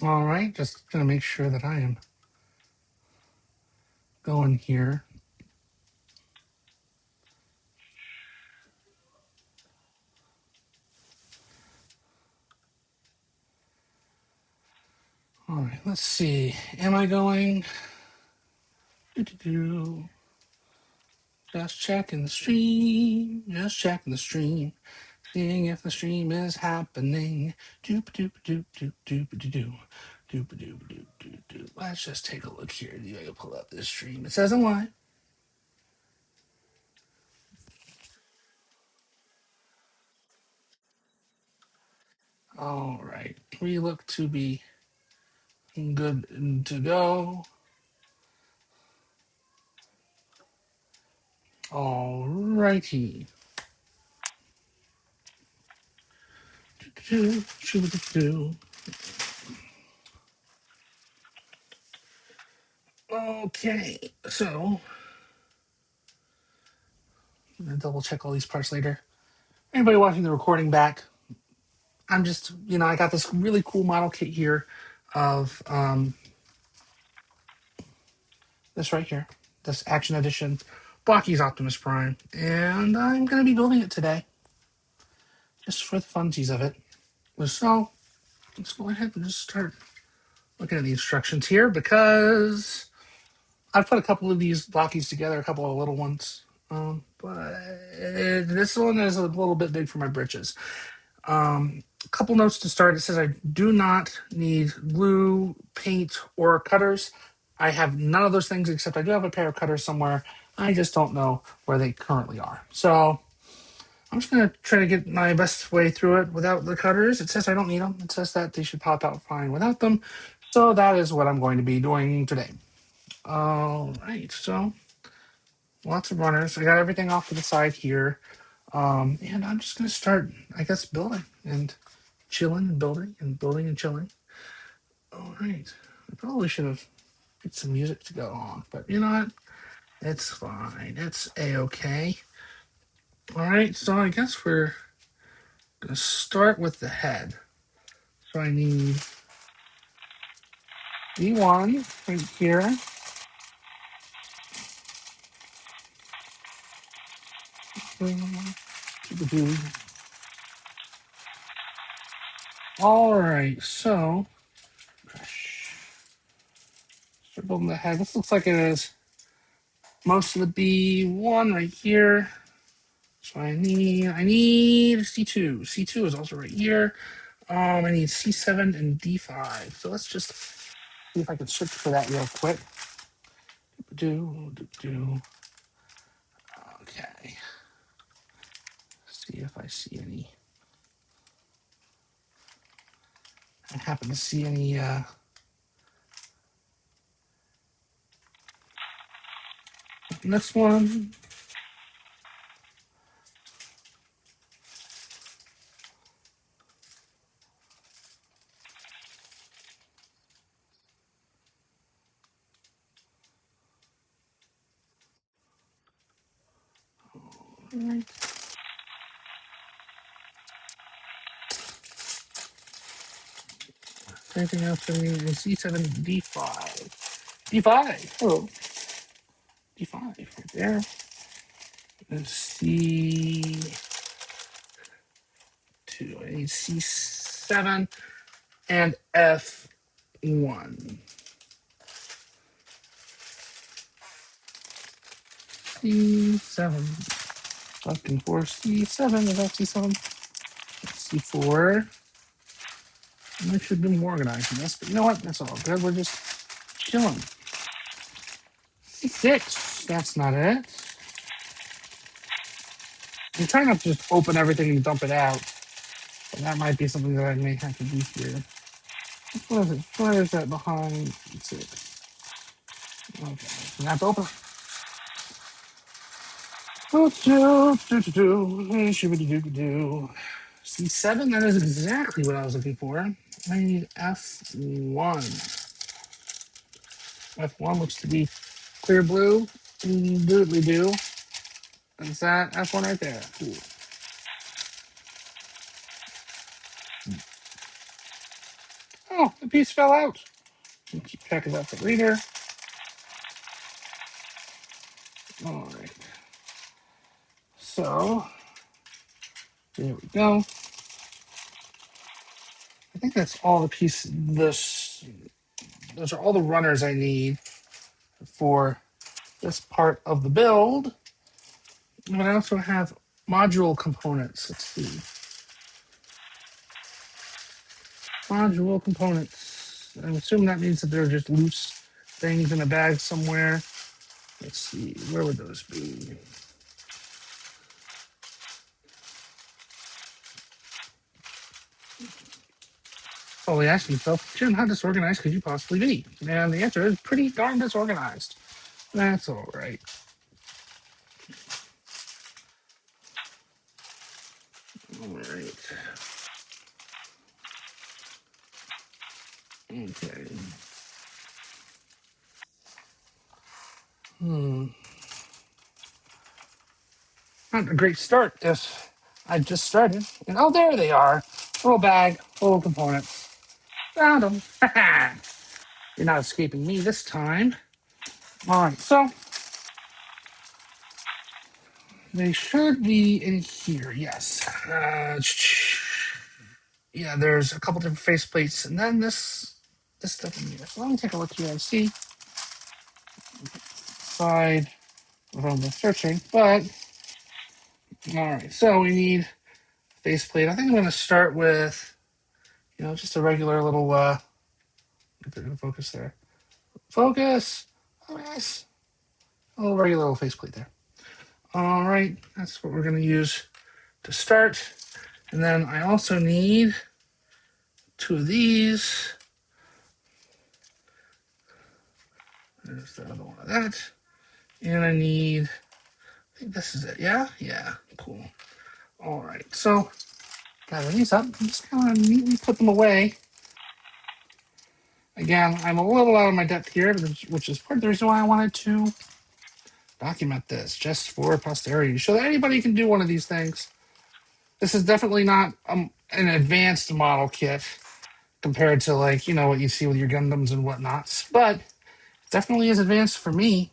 All right, just gonna make sure that I am going here. All right, let's see. Am I going? Do-do-do. Just checking the stream. Just checking the stream. Seeing if the stream is happening. Doop doop doop doop doop doop doop doop doop doop doop. Let's just take a look here. See if I can pull up this stream. It says I'm live. All right, we look to be good to go. All righty. Okay, so I'm gonna double check all these parts later. Anybody watching the recording back? I'm just, I got this really cool model kit here of this right here, this Action Edition Blockies Optimus Prime, and I'm gonna be building it today, just for the funsies of it. So let's go ahead and just start looking at the instructions here because I've put a couple of these blockies together, a couple of little ones, but this one is a little bit big for my britches. A couple notes to start. It says I do not need glue, paint, or cutters. I have none of those things except I do have a pair of cutters somewhere. I just don't know where they currently are. So I'm just going to try to get my best way through it without the cutters. It says I don't need them. It says that they should pop out fine without them. So that is what I'm going to be doing today. All right. So lots of runners. I got everything off to the side here. And I'm just going to start, I guess, building and chilling and building and building and chilling. All right. I probably should have put some music to go on, but you know what? It's fine. It's a-okay. All right. So I guess we're going to start with the head. So I need V1 right here. All right. So start building the head. This looks like it is most of the B1 right here. So I need C2. C2 is also right here. I need C7 and D5. So let's just see if I can search for that real quick. Okay. See if I see any. I happen to see any next one. All right. Anything else for me? C7, D5. D5. Oh, D5 right there. C2. I need C7 and F1. C7. Looking for C7. Is that C7? C4. I should have been more organized in this, but you know what? That's all good. We're just chilling. C6. That's not it. I'm trying not to just open everything and dump it out. But that might be something that I may have to do here. What is it? Where is that behind C6? Okay. I have to open it. C7, that is exactly what I was looking for. I need F1. F1 looks to be clear blue. Doodly do. That's that F1 right there. Cool. Oh, the piece fell out. Keep track of that for later. All right. So there we go. I think that's all the piece. Those are all the runners I need for this part of the build. But I also have module components. Let's see. Module components. I'm assuming that means that they're just loose things in a bag somewhere. Let's see. Where would those be? Probably asking yourself, Jim, how disorganized could you possibly be? And the answer is pretty darn disorganized. That's all right. All right. Okay. Not a great start if I just started. And oh, there they are. Little bag, full of components. Found them. You're not escaping me this time. All right, so they should be in here. Yes. Yeah, there's a couple different faceplates, and then this stuff in here. So let me take a look here and see. Side from the searching, but all right. So we need faceplate. I think I'm going to start with just a regular little. If they're going to focus there. Focus. Oh yes. A little regular little faceplate there. All right, that's what we're going to use to start. And then I also need two of these. There's the other one of that. And I need, I think this is it. Yeah? Yeah. Cool. All right. So, gather these up. I'm just kind of neatly put them away. Again, I'm a little out of my depth here, which is part of the reason why I wanted to document this, just for posterity, so that anybody can do one of these things. This is definitely not an advanced model kit compared to what you see with your Gundams and whatnots, but definitely is advanced for me.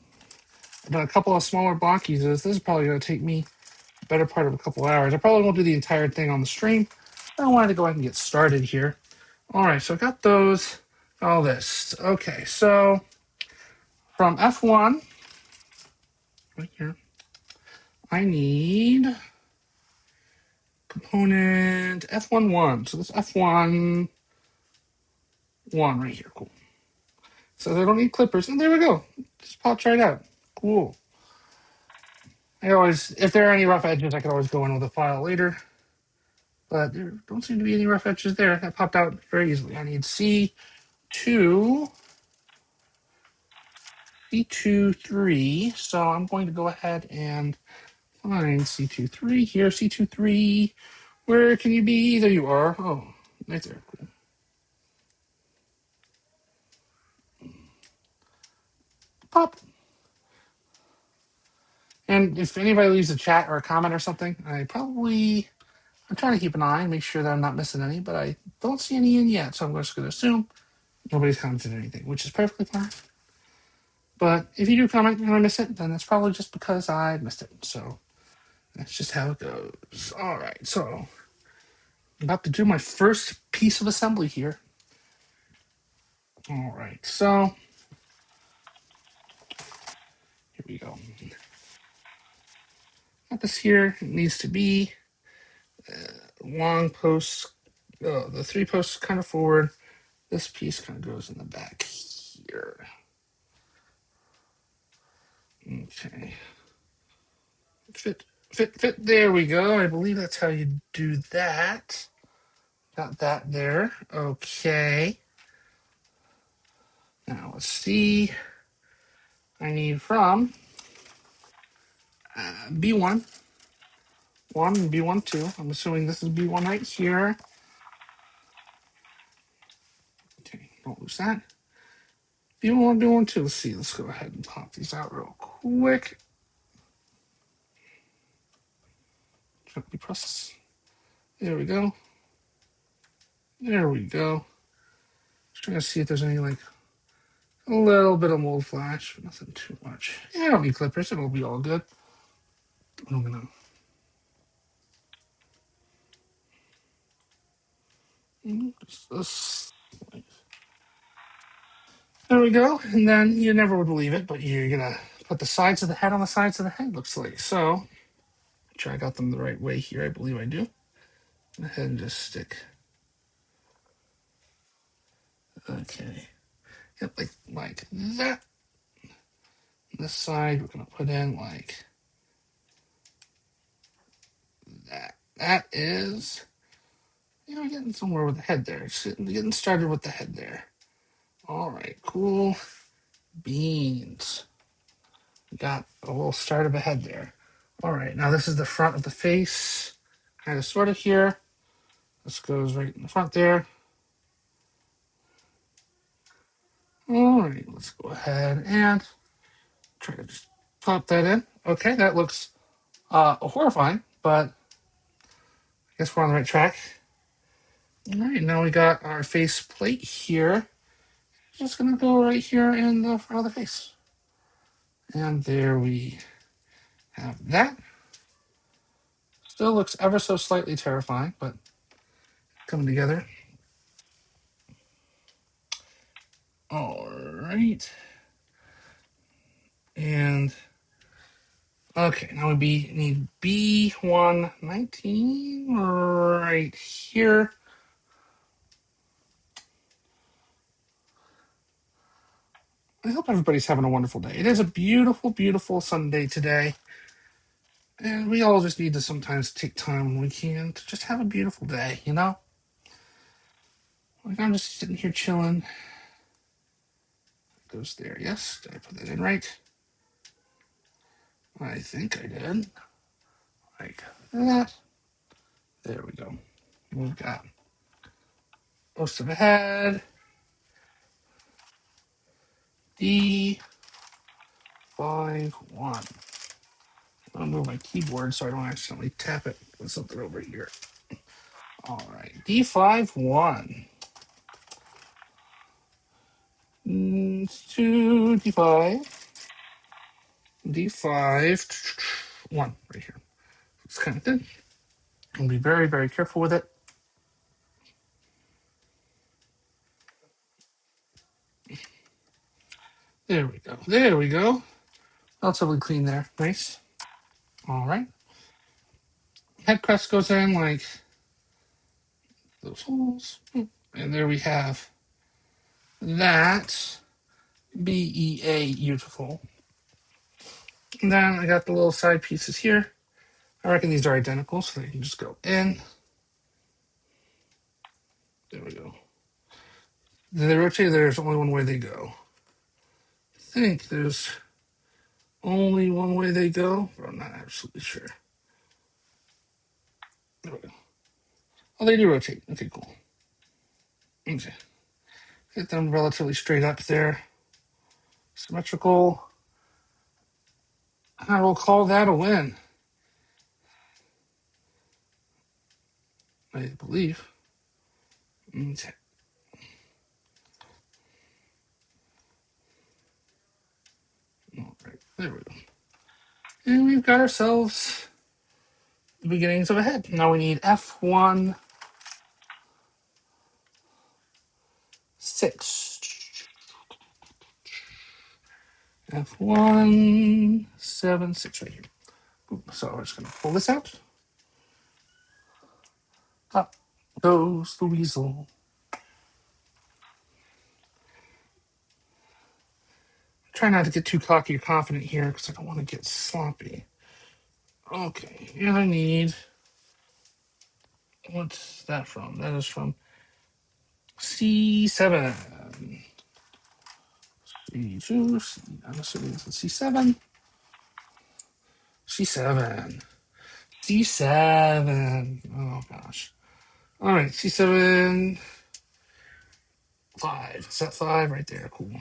I've done a couple of smaller blockies. This is probably going to take me the better part of a couple hours. I probably won't do the entire thing on the stream. I wanted to go ahead and get started here. All right, so I got those, all this. Okay, so from F1, right here, I need component F11. So this F1 1 right here, cool. So they don't need clippers, and there we go. Just pops right out. Cool. I always, if there are any rough edges, I could always go in with a file later. But there don't seem to be any rough edges there. That popped out very easily. I need C2, C23. So I'm going to go ahead and find C23 here. C23, where can you be? There you are. Oh, right there. Cool. Pop. And if anybody leaves a chat or a comment or something, I'm trying to keep an eye and make sure that I'm not missing any, but I don't see any in yet. So I'm just going to assume nobody's commented anything, which is perfectly fine. But if you do comment and I miss it, then it's probably just because I missed it. So that's just how it goes. All right, so I'm about to do my first piece of assembly here. All right, so here we go. Got this here. It needs to be long posts. The three posts kind of forward. This piece kind of goes in the back here. Okay. Fit. There we go. I believe that's how you do that. Got that there. Okay. Now let's see. I need from B1, 1 and B1, 2. I'm assuming this is B1 right here. Okay, don't lose that. B1, B1, 2. Let's see. Let's go ahead and pop these out real quick. Copy process. There we go. There we go. Just trying to see if there's any like a little bit of mold flash, but nothing too much. Yeah, I don't need clippers. It'll be all good. I'm gonna. There we go. And then you never would believe it, but you're gonna put the sides of the head on the sides of the head. Looks like so. Make sure I got them the right way here. I believe I do. Go ahead and just stick. Okay. Yep, like that. This side we're gonna put in like that. That is, getting somewhere with the head there. Getting started with the head there. All right, cool beans. We got a little start of a head there. All right, now this is the front of the face, kind of sort of here. This goes right in the front there. All right, let's go ahead and try to just pop that in. Okay, that looks horrifying, but I guess we're on the right track. All right, now we got our face plate here. Just gonna go right here in the front of the face. And there we have that. Still looks ever so slightly terrifying, but coming together. All right. And okay, now we need B119 right here. I hope everybody's having a wonderful day. It is a beautiful, beautiful Sunday today. And we all just need to sometimes take time when we can to just have a beautiful day, you know? Like I'm just sitting here chilling. It goes there. Yes, did I put that in right? I think I did. Like that. There we go. We've got most of the head. D5 1. I'll move my keyboard so I don't accidentally tap it with something over here. All right, D5 1. 2 D5. D5 1 right here. It's kind of thin. I'll be very, very careful with it. There we go. There we go. Relatively clean there. Nice. All right. Head crest goes in like those holes. And there we have that. BEA beautiful. And then I got the little side pieces here. I reckon these are identical, so they can just go in. There we go. Then they rotate, there's only one way they go. I think there's only one way they go, but I'm not absolutely sure. There we go. Oh, they do rotate. Okay, cool. Okay. Get them relatively straight up there. Symmetrical. I will call that a win. I believe. Okay. All right. There we go. And we've got ourselves the beginnings of a head. Now we need F1 6. F1 7 6 right here. So I'm just gonna pull this out. Up goes the weasel. Try not to get too cocky or confident here because I don't want to get sloppy. Okay, and I need. What's that from? That is from C7. C2. I'm assuming it's C7. C7. C7. Oh gosh. All right, C7. 5. Is that 5 right there? Cool.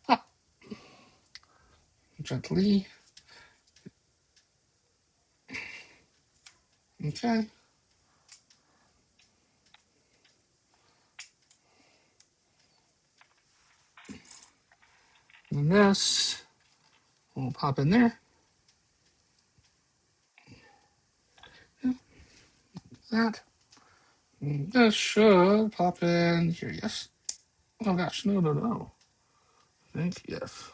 Ah, gently. Okay. And this will pop in there. Yeah, that. And this should pop in here, yes. Oh gosh, no, no, no. I think yes.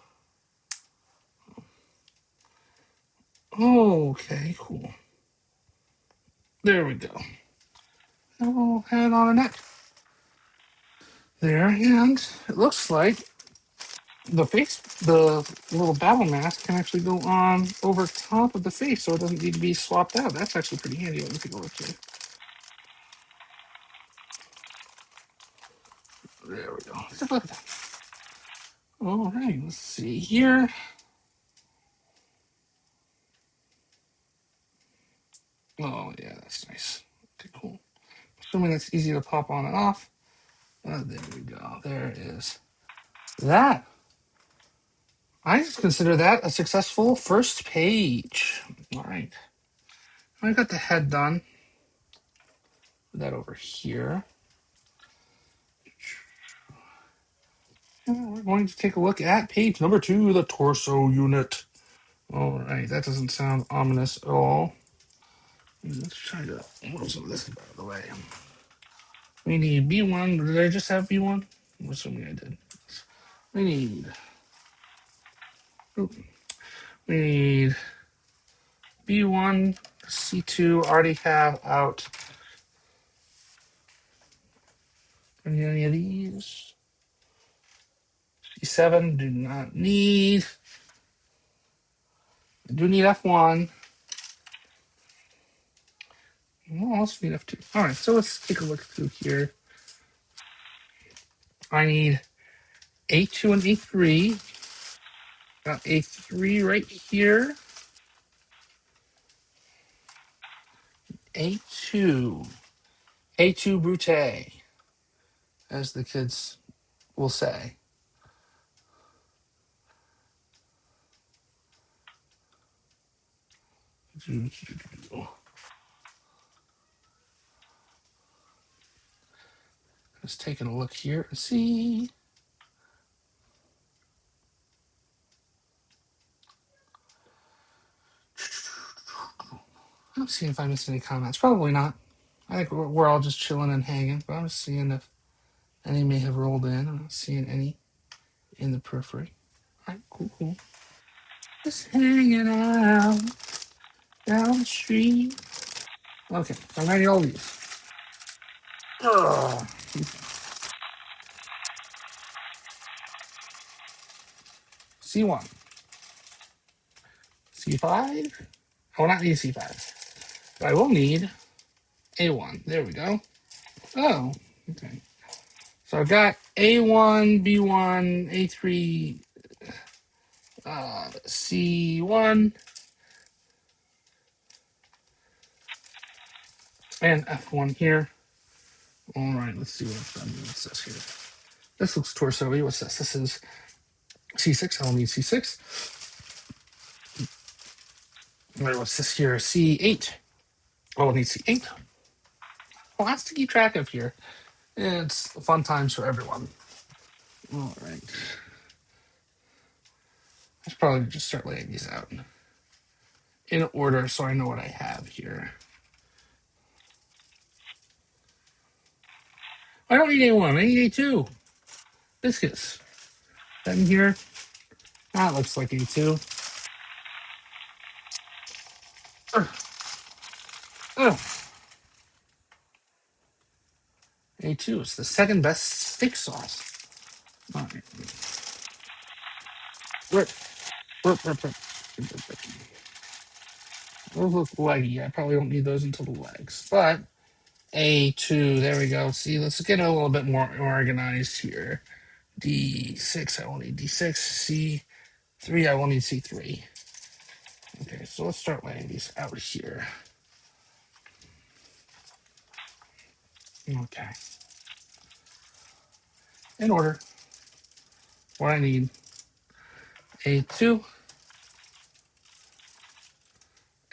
Okay, cool. There we go. And we'll head on a neck there, and it looks like the little battle mask can actually go on over top of the face, so it doesn't need to be swapped out. That's actually pretty handy. Let me take a look here. There we go. Let's take a look at that. All right, let's see here. Oh yeah, that's nice. Okay, cool. Assuming that's easy to pop on and off. There we go. There is that. I consider that a successful first page. All right. I got the head done. Put that over here. And we're going to take a look at page number 2, the torso unit. All right, that doesn't sound ominous at all. Let's try to move some of this out of the way. We need B1. Did I just have B1? I'm assuming I did. We need. Oop, we need B1, C2. Already have out any of these. C7 do not need. I do need F1. Well, also need F2. All right, so let's take a look through here. I need A2 and A3. Got A3 right here. A2. A2 Brute, as the kids will say. Just taking a look here and see. I'm seeing if I missed any comments. Probably not. I think we're all just chilling and hanging, but I'm just seeing if any may have rolled in. I'm not seeing any in the periphery. All right, cool, cool. Just hanging out down the street. Okay, so I'm ready to leave. Ugh. C1. C5? I will not need C5. But I will need A1. There we go. Oh, okay. So I've got A1, B1, A3, C1, and F1 here. All right, let's see what says here. This looks torso-y. What's this? This is C6. I'll need C6. All right, what's this here? C8. I'll need C8. Lots to keep track of here. It's fun times for everyone. All right. I should probably just start laying these out in order so I know what I have here. I don't need A1. I need A2. Biscuits. That in here. That looks like A2. Ugh. Ugh. A2 is the second best steak sauce. All right. Rip, rip. Those look leggy. I probably don't need those until the legs. But A2, there we go. See, let's get a little bit more organized here. D6, I will need D6. C3, I will need C3. Okay, so let's start laying these out here. Okay. In order. What I need. A2.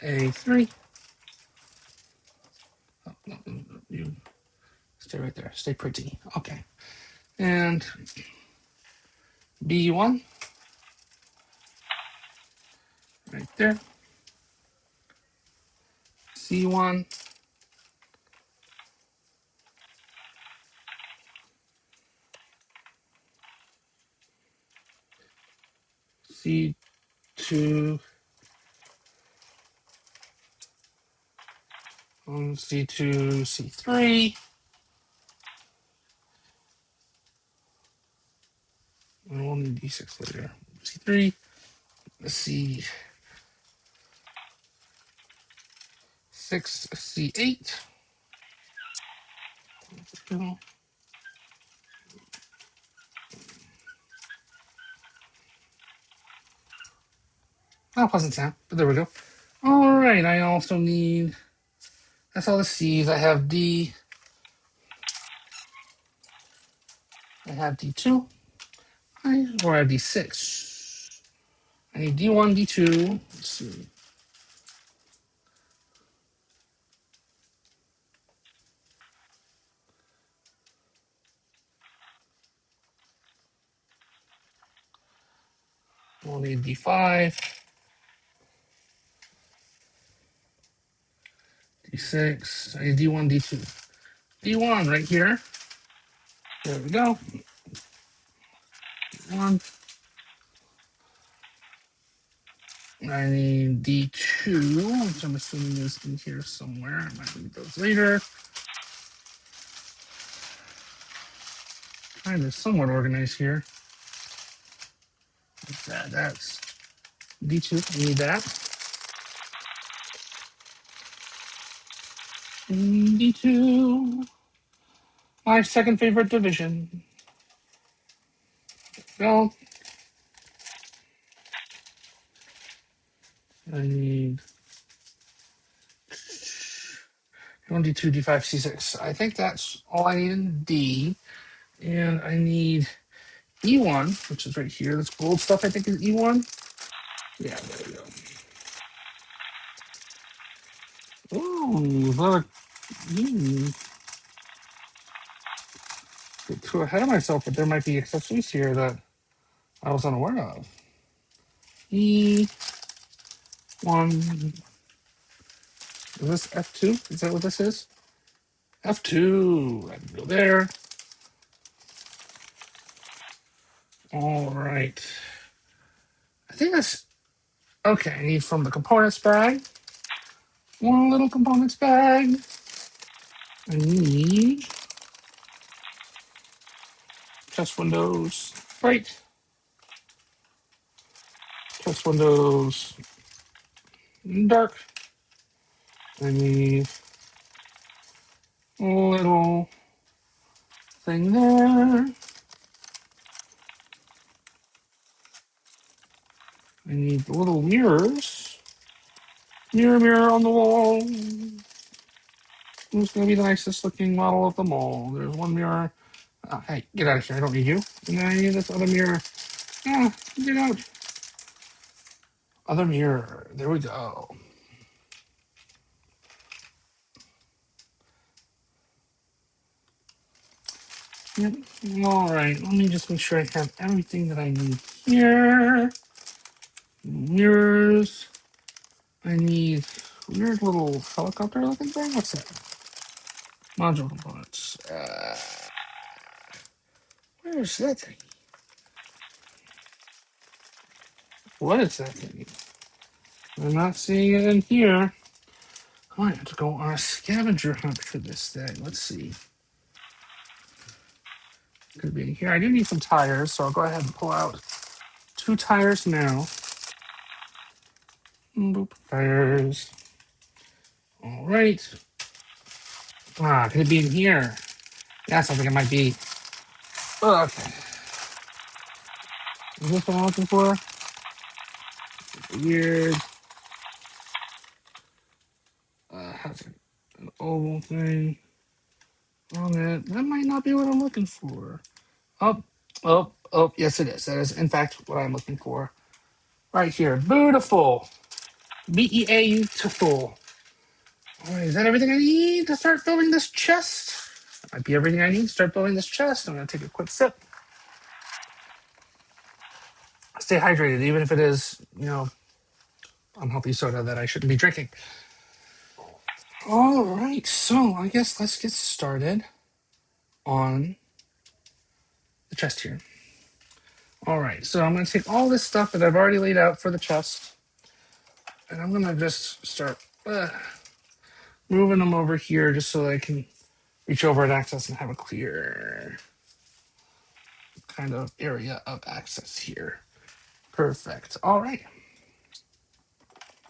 A3. Oh, no, you stay right there. Stay pretty. Okay. And B1. right there. C1, C2, C2, C3. And we'll need D6 later. C3, C6, C8. Oh, pleasant sound, but there we go. All right, I also need, that's all the C's. I have D, I have D2, or I have D6. I need D1, D2. Let's see. We'll need D5, D6. I need D1, D2. D1 right here. There we go. One. I need D2, which I'm assuming is in here somewhere. I might need those later. Kind of somewhat organized here. That's D2. I need that. D2. My second favorite division. Well, I need D1, D2, D5, C6. I think that's all I need in D. And I need E1, which is right here. This gold stuff I think is E1. Yeah, there we go. Ooh, look. Get too ahead of myself, but there might be accessories here that I was unaware of. E1. Is this F2? Is that what this is? F2. I can go there. All right. I think that's okay. I need from the components bag. One little components bag. I need test windows. Right. Test windows. Dark. I need a little thing there. I need little mirrors. Mirror, mirror on the wall. Who's going to be the nicest looking model of them all? There's one mirror. Hey, get out of here. I don't need you. And then I need this other mirror. Ah, get out. Other mirror. There we go. Yep. All right. Let me just make sure I have everything that I need here. Mirrors. I need weird little helicopter looking thing. What's that? Module components. Where's that thing? What is that thing? I'm not seeing it in here. I have to go on a scavenger hunt for this thing. Let's see. Could be in here. I do need some tires, so I'll go ahead and pull out 2 tires now. Boop, tires. All right. Ah, could it be in here? Yeah, sounds like it might be. Okay. Is this what I'm looking for? Weird. Has an oval thing on it. That might not be what I'm looking for. Oh, oh, yes, it is. That is, in fact, what I'm looking for. Right here. Beautiful. Beautiful. All right, is that everything I need to start building this chest? That might be everything I need to start building this chest. I'm going to take a quick sip. Stay hydrated, even if it is, unhealthy soda that I shouldn't be drinking. All right, so I guess let's get started on the chest here. All right, so I'm going to take all this stuff that I've already laid out for the chest, and I'm going to just start moving them over here just so that I can reach over and access and have a clear kind of area of access here. Perfect. All right.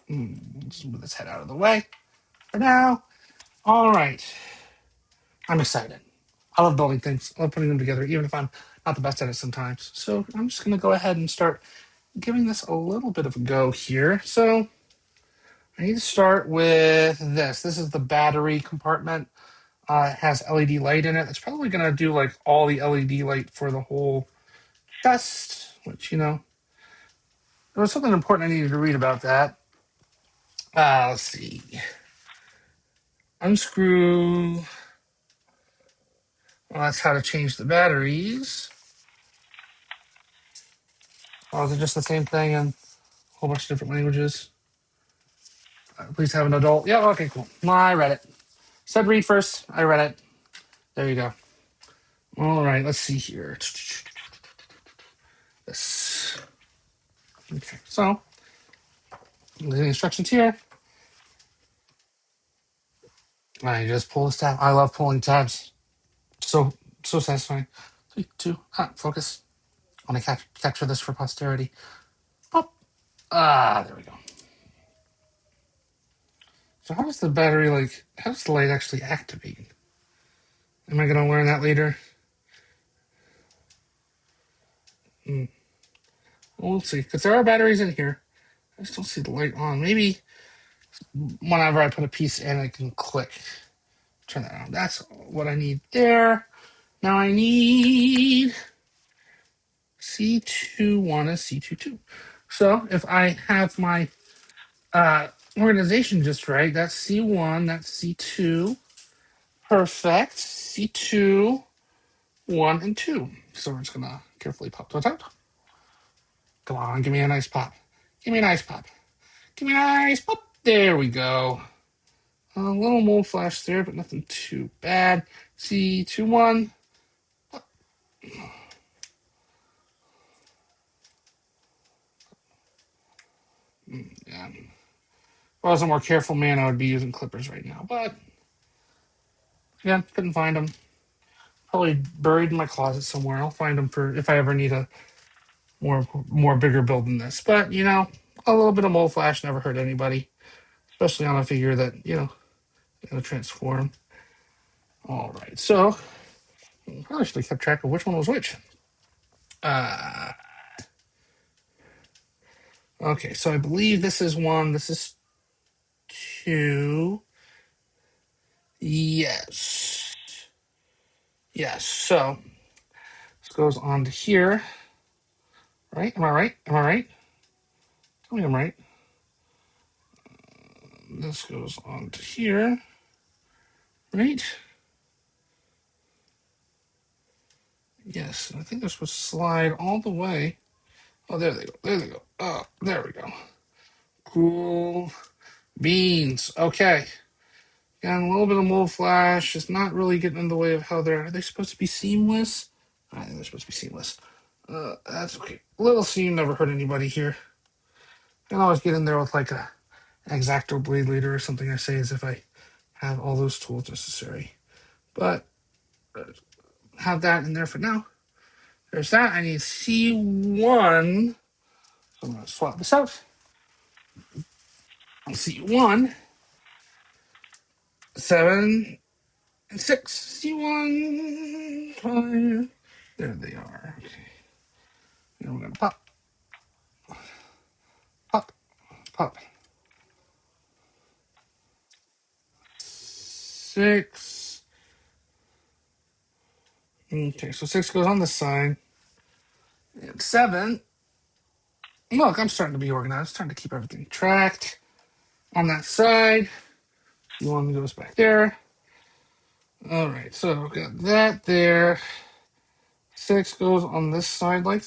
Let's move this head out of the way for now. All right. I'm excited. I love building things. I love putting them together, even if I'm not the best at it sometimes. So I'm just going to go ahead and start giving this a little bit of a go here. So I need to start with this. This is the battery compartment. It has LED light in it. It's probably going to do like all the LED light for the whole chest, which, there was something important I needed to read about that. Let's see. Unscrew. Well, that's how to change the batteries. Oh, is it just the same thing in a whole bunch of different languages? Please have an adult. Yeah, okay, cool. I read it. Said read first. I read it. There you go. All right, let's see here. This. Okay, so the instructions here. I just pull this tab. I love pulling tabs. So satisfying. 3, 2, focus. I want to capture this for posterity. Pop. There we go. So how does the battery, how does the light actually activate? Am I going to learn that later? Well, we'll see. Because there are batteries in here. I just don't see the light on. Maybe whenever I put a piece in, I can click. Turn that on. That's what I need there. Now I need C21 and C22. So if I have my organization just right, that's C1, that's C2. Perfect. C2, 1, and 2. So we're just going to carefully pop those out. Come on, give me a nice pop. Give me a nice pop. Give me a nice pop. There we go. A little mold flash there, but nothing too bad. C21. Yeah. If I was a more careful man, I would be using clippers right now. But, yeah, couldn't find them. Probably buried in my closet somewhere. I'll find them for if I ever need a more bigger build than this. But, a little bit of mold flash never hurt anybody. Especially on a figure that, going to transform. All right, so I probably should have kept track of which one was which. Okay, so I believe this is 1. This is 2. Yes. Yes, so this goes on to here. Right? Am I right? Am I right? Tell me I'm right. This goes on to here. Right? Yes, I think they're supposed to slide all the way. Oh, there they go. There they go. Oh, there we go. Cool beans. Okay. And a little bit of mold flash is not really getting in the way of how are they supposed to be seamless? I think they're supposed to be seamless. That's okay. Little seam never hurt anybody here. I can always get in there with like a X-Acto blade leader or something. I say as if I have all those tools necessary. But have that in there for now. There's that. I need C1. So I'm going to swap this out. C1, 7, and 6. C1, 5. There they are. Okay. And we're going to pop, pop, pop. 6. Okay, so 6 goes on this side. And 7. Look, I'm starting to be organized. Trying to keep everything tracked. On that side, C1 goes back there. All right, so we've got that there. 6 goes on this side like...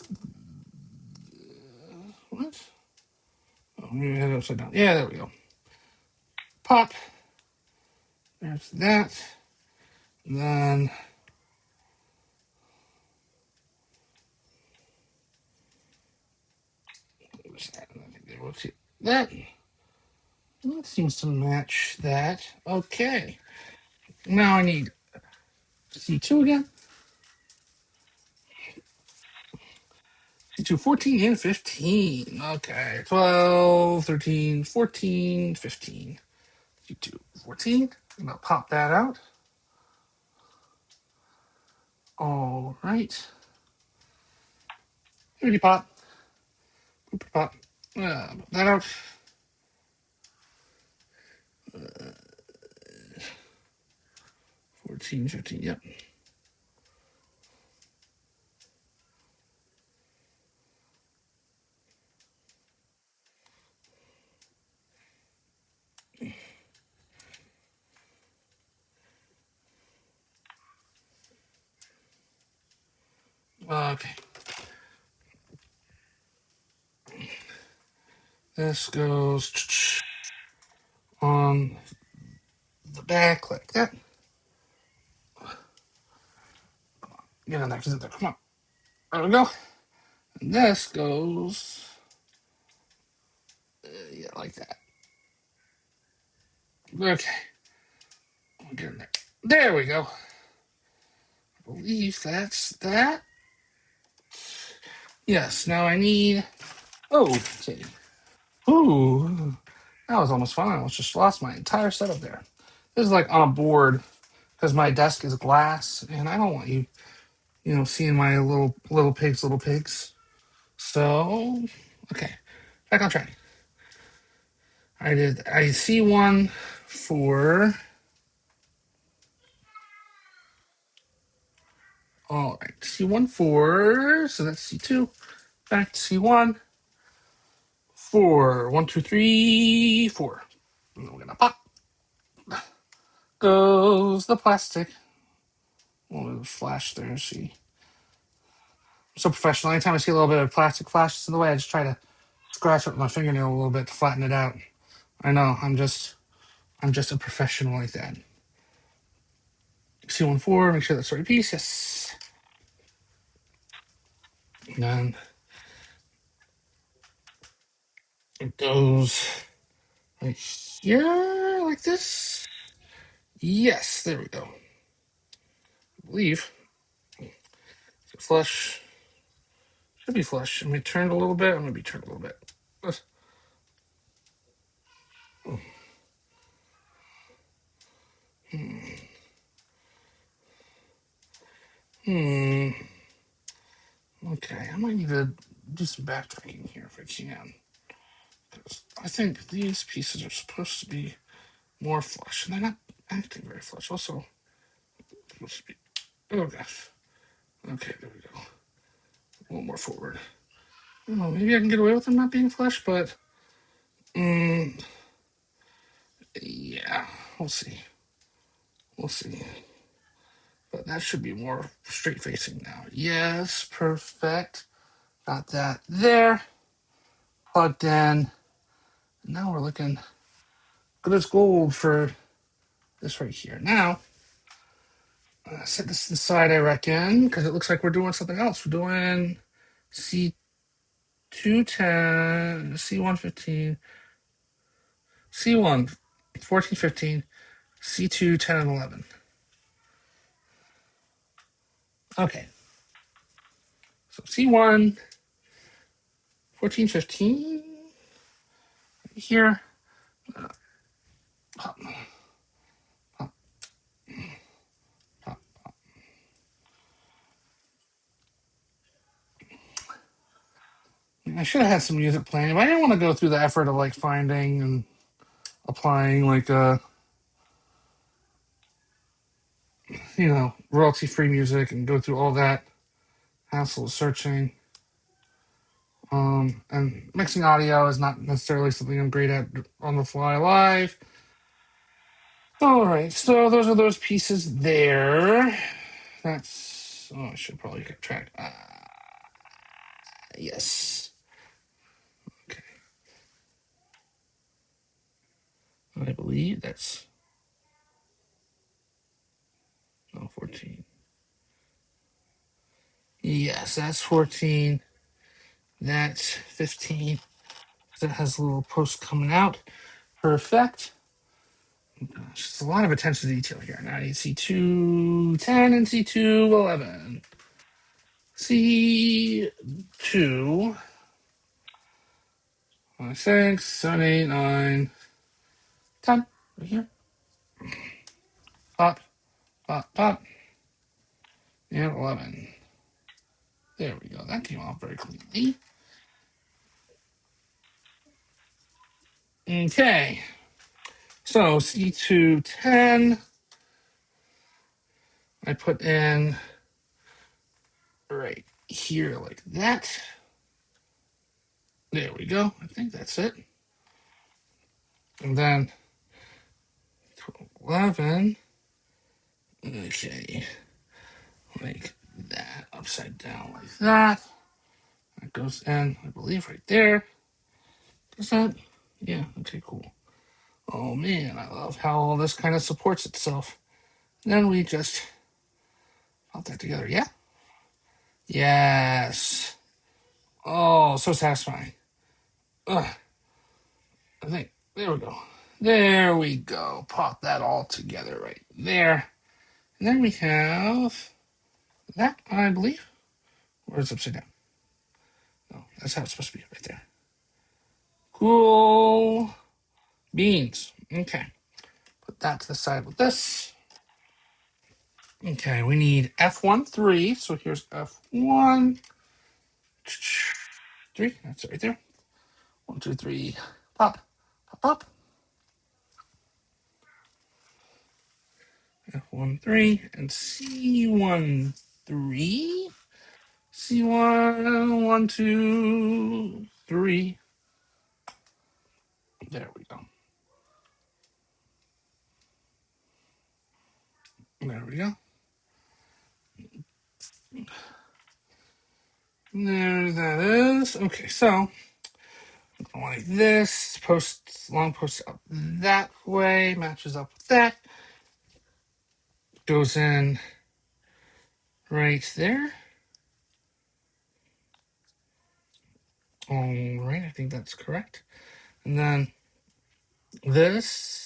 What? Maybe head upside down. Yeah, there we go. Pop. There's that. And then what's that? I think they will see that. That seems to match that. Okay. Now I need C2 again. C2, 14 and 15. Okay. 12, 13, 14, 15. C2, 14. I'm going to pop that out. All right. Beauty pop. Boop pop. Put that out. 14, 15. Yep. Okay. This goes on the back like that. Get in there. Get in there. Come on. There we go. And this goes, yeah, like that. Okay. We'll get in there. There we go. I believe that's that. Yes. Now I need. Oh, okay. Ooh, that was almost fun. I almost just lost my entire setup there. This is like on a board because my desk is glass, and I don't want you, seeing my little pigs, little pigs. So, okay, back on track. I see one for. All right, C1 4, so that's C2. Back to C1 4. 1, 2, 3, 4. And we're gonna pop. Goes the plastic. Oh, flash there. See, I'm so professional. Anytime I see a little bit of plastic flashes in the way, I just try to scratch up my fingernail a little bit to flatten it out. I know. I'm just a professional like that. C1 4. Make sure that's the right piece. Yes. And then it goes right here like this. Yes, there we go. I believe flush should be flush. I'm gonna turn it a little bit. I'm gonna be turned a little bit. Hmm. Okay, I might need to do some backtracking here if I can. Because I think these pieces are supposed to be more flush, and they're not acting very flush. Also, supposed to be. Oh gosh. Okay, there we go. A little more forward. I don't know. Maybe I can get away with them not being flush, but yeah, we'll see. We'll see. But that should be more straight facing now. Yes, perfect. Got that there. Plugged in. Now we're looking good as gold for this right here. Now, set this to the side, I reckon, because it looks like we're doing something else. We're doing C210, C115, C1 14, 15, C2 10 and 11. Okay. So C1 14, 15 here. Pop, pop, pop. I should have had some music playing, but I didn't want to go through the effort of like finding and applying like royalty free music and go through all that hassle of searching. And mixing audio is not necessarily something I'm great at on the fly live. All right, so those are those pieces there. That's. Oh, I should probably get track. Yes. Okay. I believe that's 14. Yes, that's 14. That's 15. That has a little post coming out. Perfect. Just a lot of attention to detail here. Now you see 210 and C2 11. C2 6, 7, 8, 9, 10. Right here. Pop, pop, pop. And 11. There we go. That came off very cleanly. Okay. So C2 10. I put in right here like that. There we go. I think that's it. And then 11. Okay. Like that. Upside down like that. That goes in, I believe, right there. Does that? Yeah. Okay, cool. Oh man, I love how all this kind of supports itself. Then we just put that together. Yeah? Yes. Oh, so satisfying. Ugh. I think, there we go. There we go. Pop that all together right there. And then we have that, I believe. Or is it upside down? No, that's how it's supposed to be right there. Cool beans. Okay. Put that to the side with this. Okay, we need F1, 3. So here's F1, 3. That's it right there. 1, 2, 3. Pop, pop, pop. F1, 3. And C1, 3. C1, 1, 2, 3. There we go. There we go. There that is. Okay, so like this. Post long post up that way. Matches up with that. Goes in right there. All right, I think that's correct. And then this.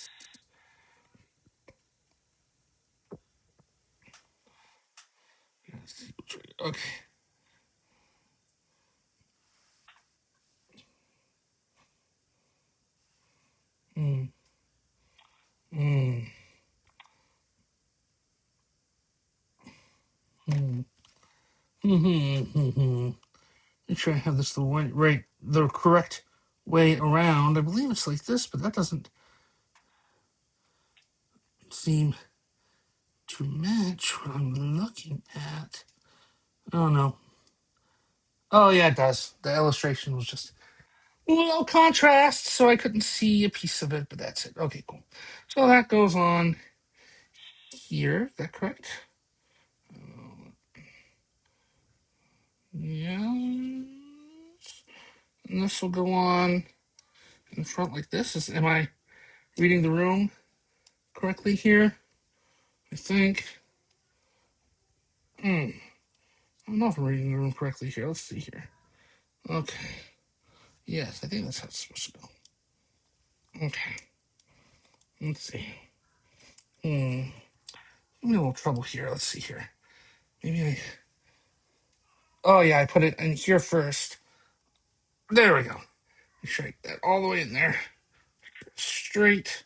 Okay. Mm, mm, mm, mm. Make sure I have this the correct way around. I believe it's like this, but that doesn't seem to match what I'm looking at. Oh no. Oh yeah, it does. The illustration was just low contrast, so I couldn't see a piece of it, but that's it. Okay, cool. So that goes on here. Is that correct? Yeah. And this will go on in front like this. Am I reading the room correctly here? I think. I don't know if I'm reading the room correctly here. Let's see here. Okay. Yes, I think that's how it's supposed to go. Okay. Let's see. I'm having a little trouble here. Let's see here. Maybe I. Oh, yeah, I put it in here first. There we go. Make sure I get that all the way in there. Straight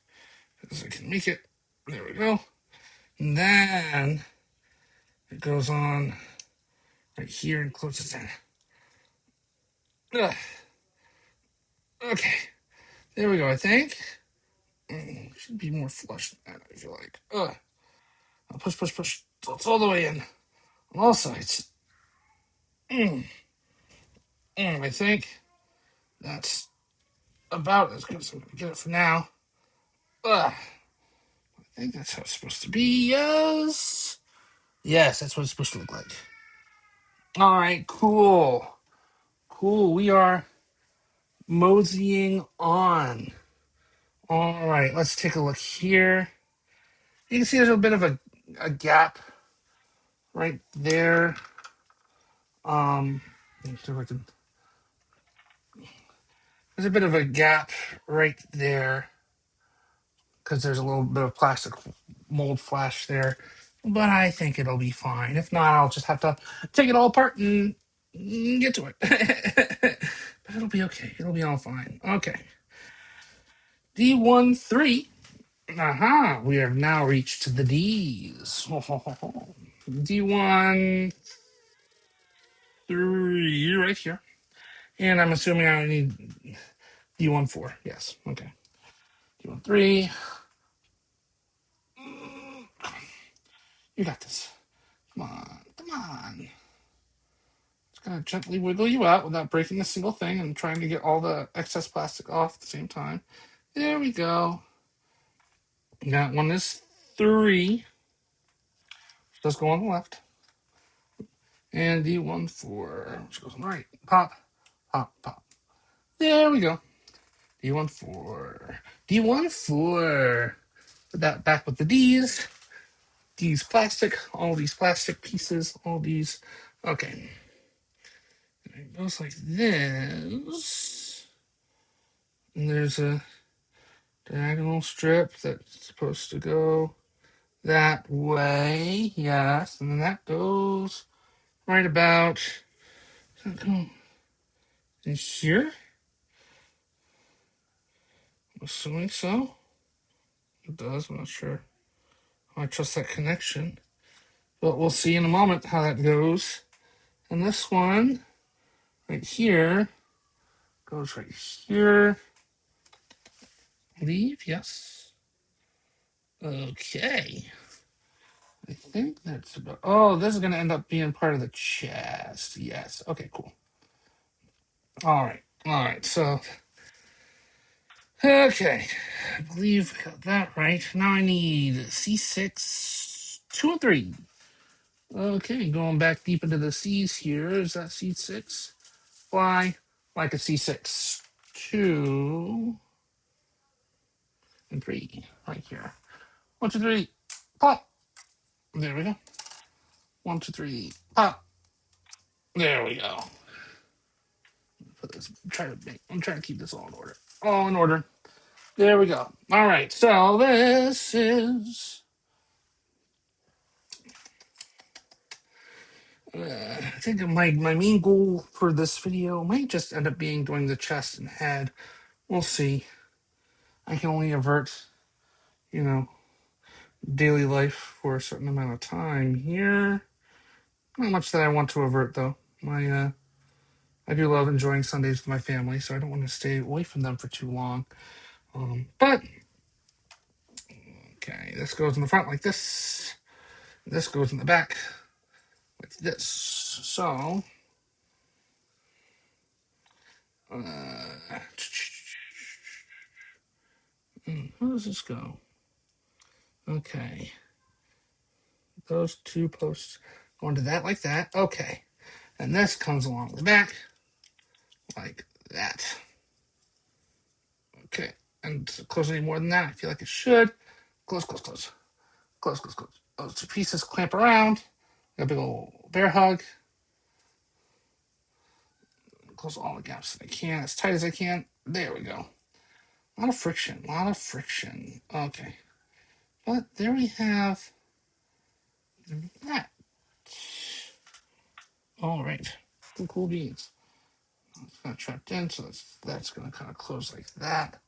as I can make it. There we go. And then it goes on right here and closes in. Ugh. Okay. There we go, I think. Should be more flush than that, I feel like. Ugh. I'll push, push, push. So it's all the way in on all sides. I think that's about as good as I'm going to get it for now. Ugh. I think that's how it's supposed to be. Yes. Yes, that's what it's supposed to look like. All right, cool. Cool. We are moseying on. All right, let's take a look here. You can see there's a bit of a gap right there. Let me see if I can. There's a bit of a gap right there because there's a little bit of plastic mold flash there, but I think it'll be fine. If not, I'll just have to take it all apart and get to it. But it'll be okay. It'll be all fine. Okay. D1-3. Aha, we have now reached the D's. D1-3 right here. And I'm assuming I need D1-4. Yes. Okay. D1-3. You got this. Come on. Come on. Just gonna gently wiggle you out without breaking a single thing and trying to get all the excess plastic off at the same time. There we go. That one is 3. Does go on the left. And D1-4, which goes on the right. Pop, pop, pop. There we go. D1-4. D1-4. Put that back with the D's. These plastic, all these plastic pieces, all these. Okay. It goes like this. And there's a diagonal strip that's supposed to go that way. Yes. And then that goes right about in here. I'm assuming so. It does. I'm not sure. I trust that connection. But we'll see in a moment how that goes. And this one right here goes right here. I believe, yes. Okay. I think that's about. Oh, this is going to end up being part of the chest. Yes. Okay, cool. All right. All right. So, okay. I believe I got that right. Now I need C6, 2 and 3. Okay, going back deep into the C's here. Is that C6? Fly like a C6. 2 and 3. Right here. 1, 2, 3. Pop. There we go. 1, 2, 3. Pop. There we go. Put this. I'm trying to keep this all in order. All in order. There we go. All right. So this is. I think my main goal for this video might just end up being doing the chest and head. We'll see. I can only avert, you know, daily life for a certain amount of time here. Not much that I want to avert though. I do love enjoying Sundays with my family, so I don't want to stay away from them for too long. But okay, this goes in the front like this. This goes in the back like this. So how does this go? Okay, those two posts go into that like that. Okay, and this comes along the back like that. Okay, and close any more than that. I feel like it should. Close, close, close, close, close, close. Those two pieces clamp around. Got a big old bear hug. Close all the gaps that I can, as tight as I can. There we go. A lot of friction, a lot of friction. Okay, but there we have that. All right, cool beans. It's kind of trapped in, so that's going to kind of close like that.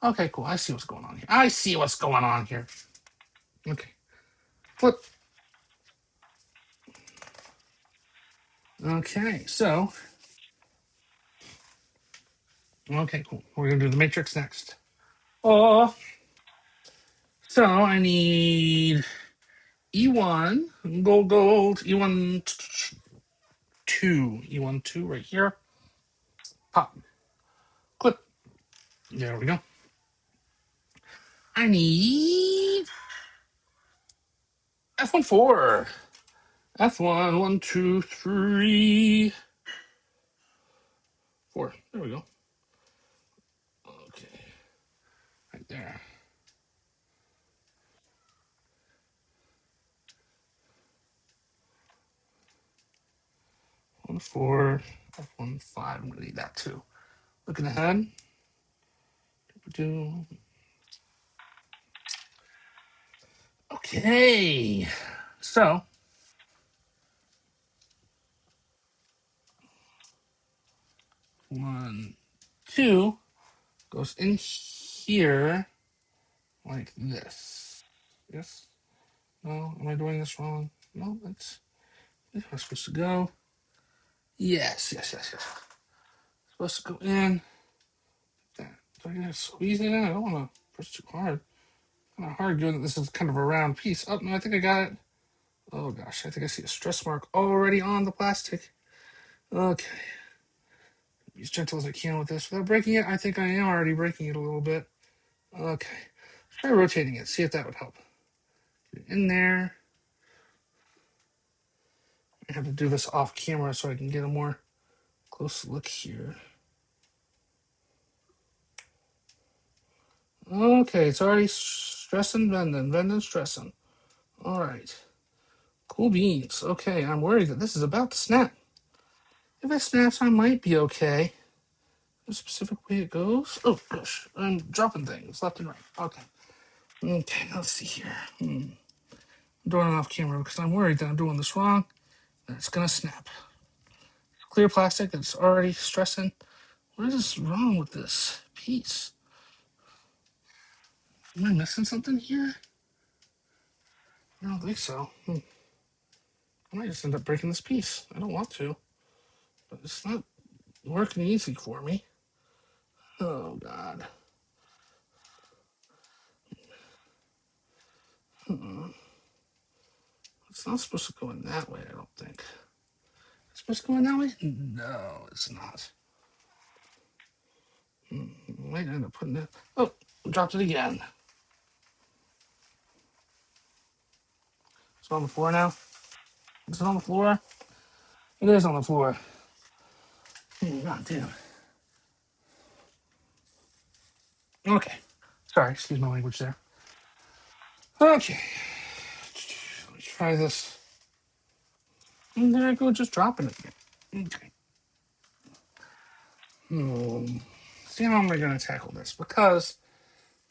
Okay, cool. I see what's going on here. I see what's going on here. Okay, flip. Okay, so okay, cool. We're gonna do the matrix next. Oh, so I need E1 gold E1 E1 2 right here. Pop, clip. There we go. I need F1 4. F1 1 2 3 4. There we go. Okay. there. 1, 4, F1, 5. I'm going to need that too. Looking ahead. Okay. So, 1, 2 goes in here like this. Yes? No? Am I doing this wrong? No, that's how it's supposed to go. Yes, yes, yes, yes. Supposed to go in. That. Do I gotta squeeze it in? I don't want to push too hard. Kind of hard given that this is kind of a round piece. Oh, no, I think I got it. Oh, gosh. I think I see a stress mark already on the plastic. Okay. Be as gentle as I can with this without breaking it. I think I am already breaking it a little bit. Okay. Try rotating it. See if that would help. Get it in there. I have to do this off camera so I can get a more close look here. Okay, it's already stressing, bending, stressing. All right. Cool beans. Okay, I'm worried that this is about to snap. If it snaps, I might be okay. The specific way it goes. Oh gosh, I'm dropping things left and right. Okay. Okay, let's see here. I'm doing it off camera because I'm worried that I'm doing this wrong and it's gonna snap. Clear plastic that's already stressing. What is wrong with this piece? Am I missing something here? I don't think so. I might just end up breaking this piece. I don't want to, but it's not working easy for me. Oh God. It's not supposed to go in that way, I don't think. It's supposed to go in that way? No, it's not. Might end up putting it. Oh, dropped it again. It's on the floor now. Is it on the floor? It is on the floor. God damn. Okay. Sorry, excuse my language there. Okay. Let me try this. And there I go, just dropping it again. Okay. See how am I going to tackle this? Because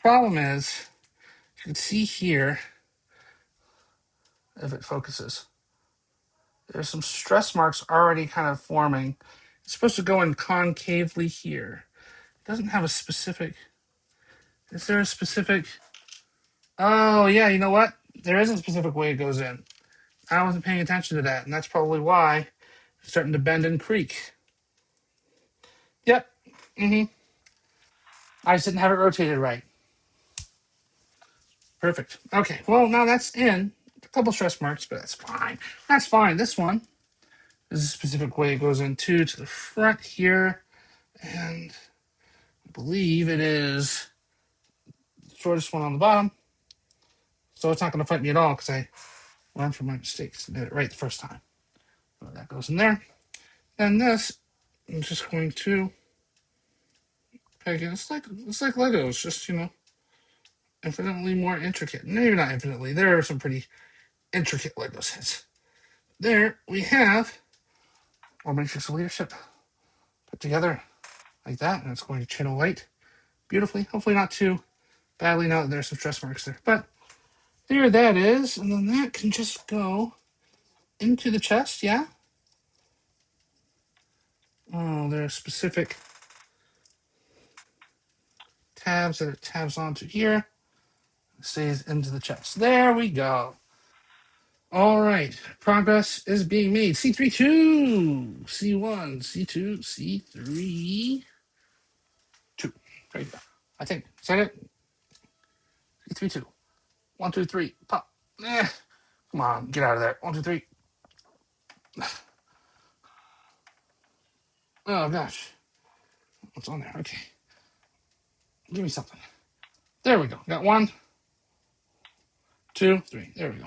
problem is, you can see here, if it focuses, there's some stress marks already kind of forming. It's supposed to go in concavely here. It doesn't have a specific. Is there a specific? Oh, yeah, you know what? There is a specific way it goes in. I wasn't paying attention to that, and that's probably why it's starting to bend and creak. Yep. I just didn't have it rotated right. Perfect. Okay, well, now that's in. A couple stress marks, but that's fine. That's fine. This one is a specific way it goes in, too, to the front here. And I believe it is the shortest one on the bottom. So it's not going to fight me at all because I learned from my mistakes and did it right the first time. So that goes in there. And this, I'm just going to peg it. It's like Legos, just, infinitely more intricate. Maybe not infinitely. There are some pretty intricate Lego sets. There we have our Matrix of Leadership put together like that, and it's going to channel light beautifully. Hopefully not too badly now that there's some stress marks there. But there that is, and then that can just go into the chest, yeah? Oh, there are specific tabs that it tabs onto here. It stays into the chest. There we go. All right. Progress is being made. C3-2, C1, C2, C3, 2. There you go. I think. Is that it? C3-2. 1, 2, 3. Pop. Come on. Get out of there. 1, 2, 3. Oh, gosh. What's on there? Okay. Give me something. There we go. Got 1, 2, 3. There we go.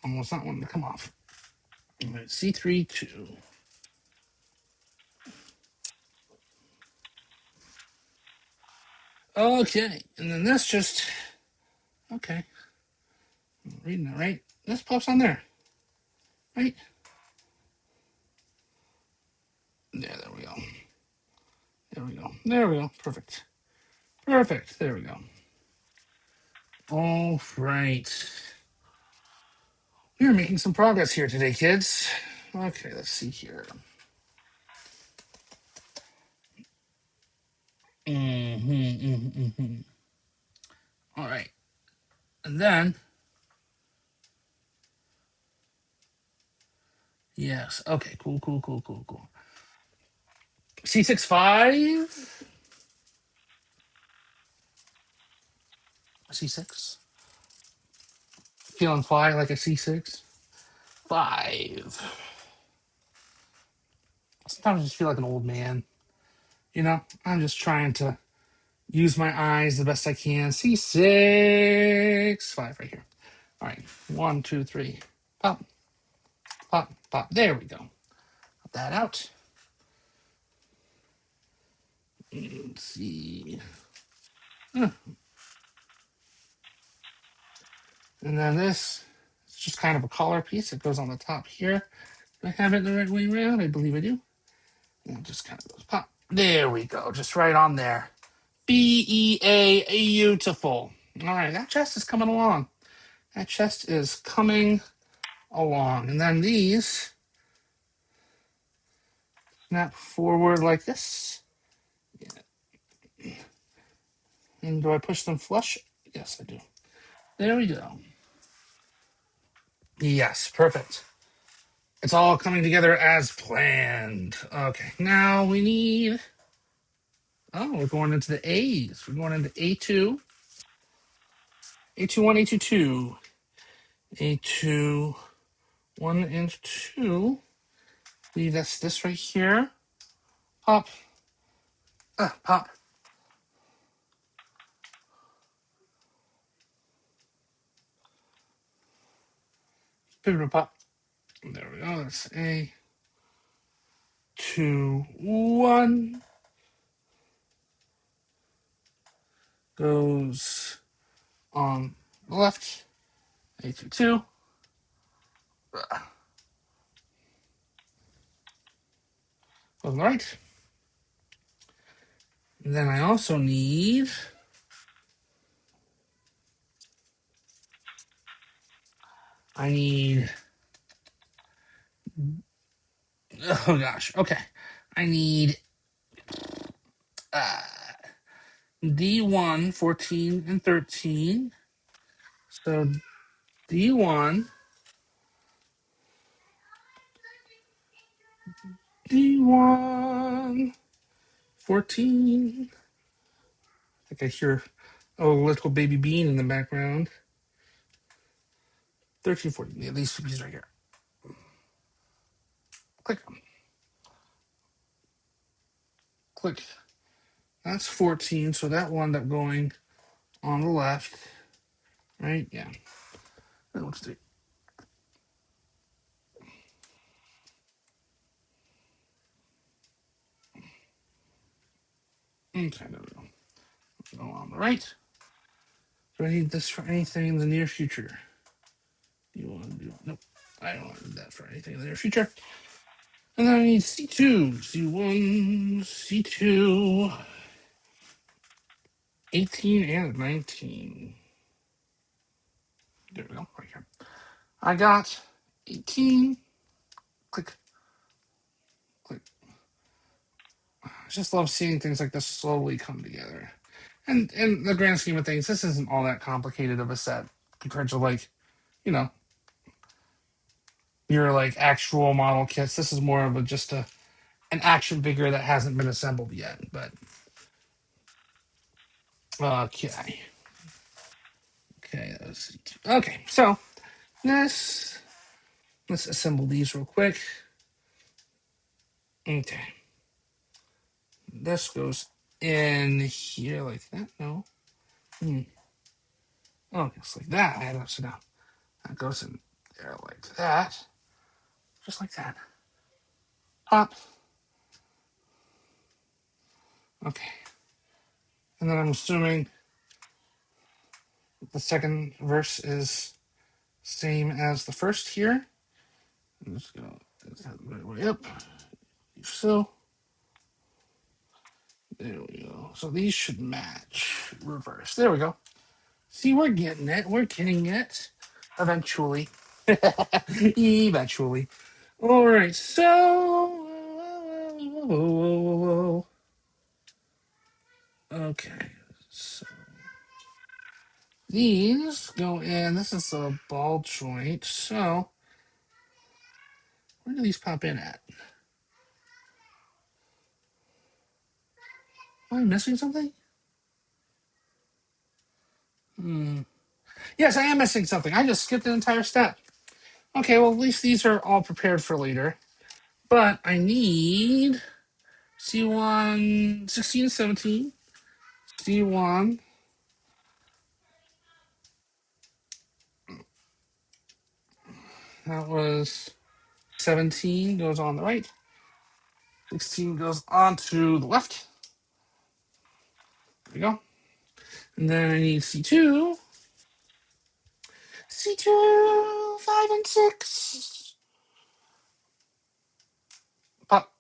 Almost not wanting to come off. All right. C3-2. Okay, and then this just okay. I'm reading it right. This pops on there, right? There we go. There we go. There we go. Perfect. Perfect. There we go. All right. We are making some progress here today, kids. Okay, let's see here. All right. And then, yes. Okay, cool. C6, 5. C6. Feeling fly like a C6. 5. Sometimes I just feel like an old man. I'm just trying to use my eyes the best I can. C6. 5 right here. All right. 1, 2, 3. Pop, pop, pop. There we go. Pop that out. Let's see. And then this is just kind of a collar piece. It goes on the top here. Do I have it the right way around? I believe I do. And it just kind of goes pop. There we go. Just right on there. BEA, beautiful. All right, that chest is coming along. That chest is coming along. And then these snap forward like this. And do I push them flush? Yes, I do. There we go. Yes, perfect. It's all coming together as planned. Okay, now we need. Oh, we're going into the A's. We're going into A2, A2 1, A2 2, A2 1 and 2. Leave that's this right here. Pop, pop. Pivot pop. There we go. That's A2 1 goes on the left. A2 2. Goes on the right. And then I also need. I need. Oh gosh. Okay. I need D1, 14, and 13. So D1, D1, 14. I think I hear a little baby bean in the background. 13, 14. Yeah, these two pieces right here. Click. Click. That's 14. So that wound up going on the left. Right? Yeah. That looks three. Okay, there we go. Go on the right. Do I need this for anything in the near future? Do you want to do? Nope. I don't want that for anything in the near future. And then I need C2, C1, C2, 18 and 19. There we go, right here. I got 18. Click, click. I just love seeing things like this slowly come together. And in the grand scheme of things, this isn't all that complicated of a set compared to you know, your actual model kits. This is more of just an action figure that hasn't been assembled yet. But okay, okay, okay. So let's assemble these real quick. Okay, this goes in here like that. No, oh, it's like that. I had it upside down. That goes in there like that, just like that. Pop. Okay, And then I'm assuming the second verse is same as the first here. Let's go way up. So there we go. So these should match reverse. There we go. See, we're getting it. We're getting it. Eventually. Eventually. All right. So. Okay. So these go in. This is a ball joint. So where do these pop in at? Am I missing something? Hmm. Yes, I am missing something. I just skipped an entire step. Okay, well, at least these are all prepared for later. But I need C1, 16, 17, C1. That was 17 goes on the right. 16 goes on to the left. There we go. And then I need C2. C2, 5 and 6. Pop.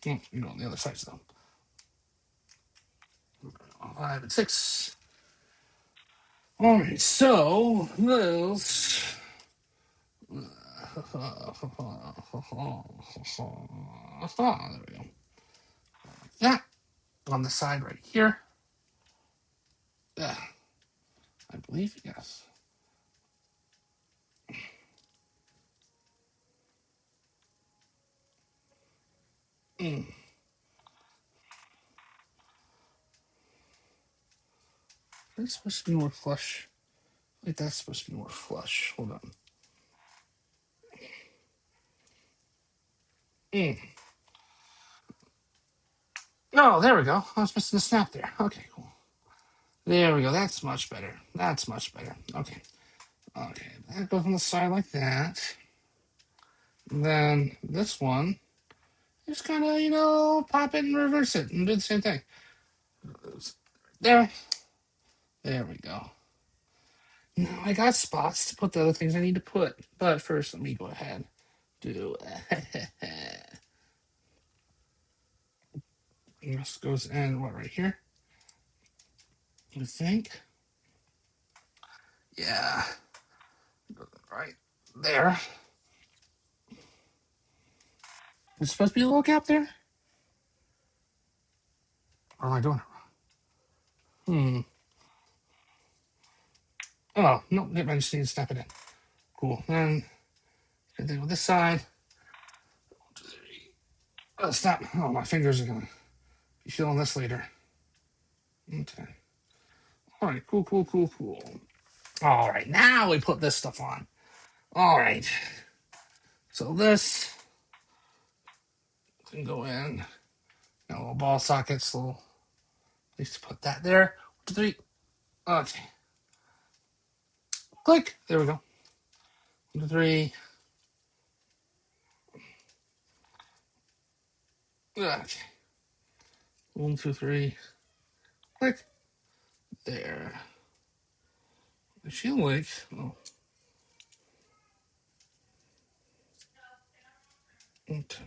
Oh, you know, on the other side still. 5 and 6. All right, so those. There we go. That on the side right here. I believe, yes. Mm. That's supposed to be more flush. Like that's supposed to be more flush. Hold on. Mm. Oh, there we go. I was missing a snap there. Okay, cool. There we go. That's much better. That's much better. Okay. Okay. That goes on the side like that. And then this one, just kind of, pop it and reverse it and do the same thing. There. There we go. Now I got spots to put the other things I need to put. But first, let me go ahead. Do this goes in what right here? I think. Yeah. Right there. There's supposed to be a little gap there? Or am I doing it wrong? Oh, no, I just need to snap it in. Cool. Then, same thing with this side. Snap. Oh, my fingers are going to be feeling this later. Okay. All right, cool, cool, cool, cool. All right, now we put this stuff on. All right. So this can go in. Got little ball sockets, little place to put that there. 1, 2, 3. Okay. Click. There we go. 1, 2, 3. Okay. 1, 2, 3. Click. There. Is she awake? Oh. Okay.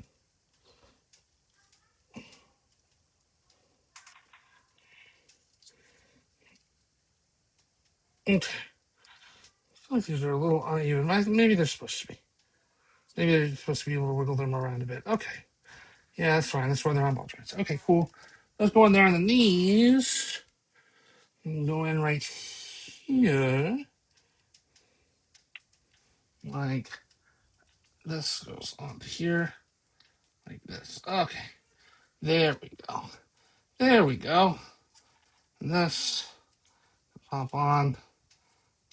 Okay. I feel like these are a little uneven. Maybe they're supposed to be. Maybe they're supposed to be able to wiggle them around a bit. Okay. Yeah, that's fine. That's why they're on ball joints. Okay, cool. Let's go in there on the knees. And go in right here. Like this goes on here. Like this. Okay. There we go. There we go. And this pop on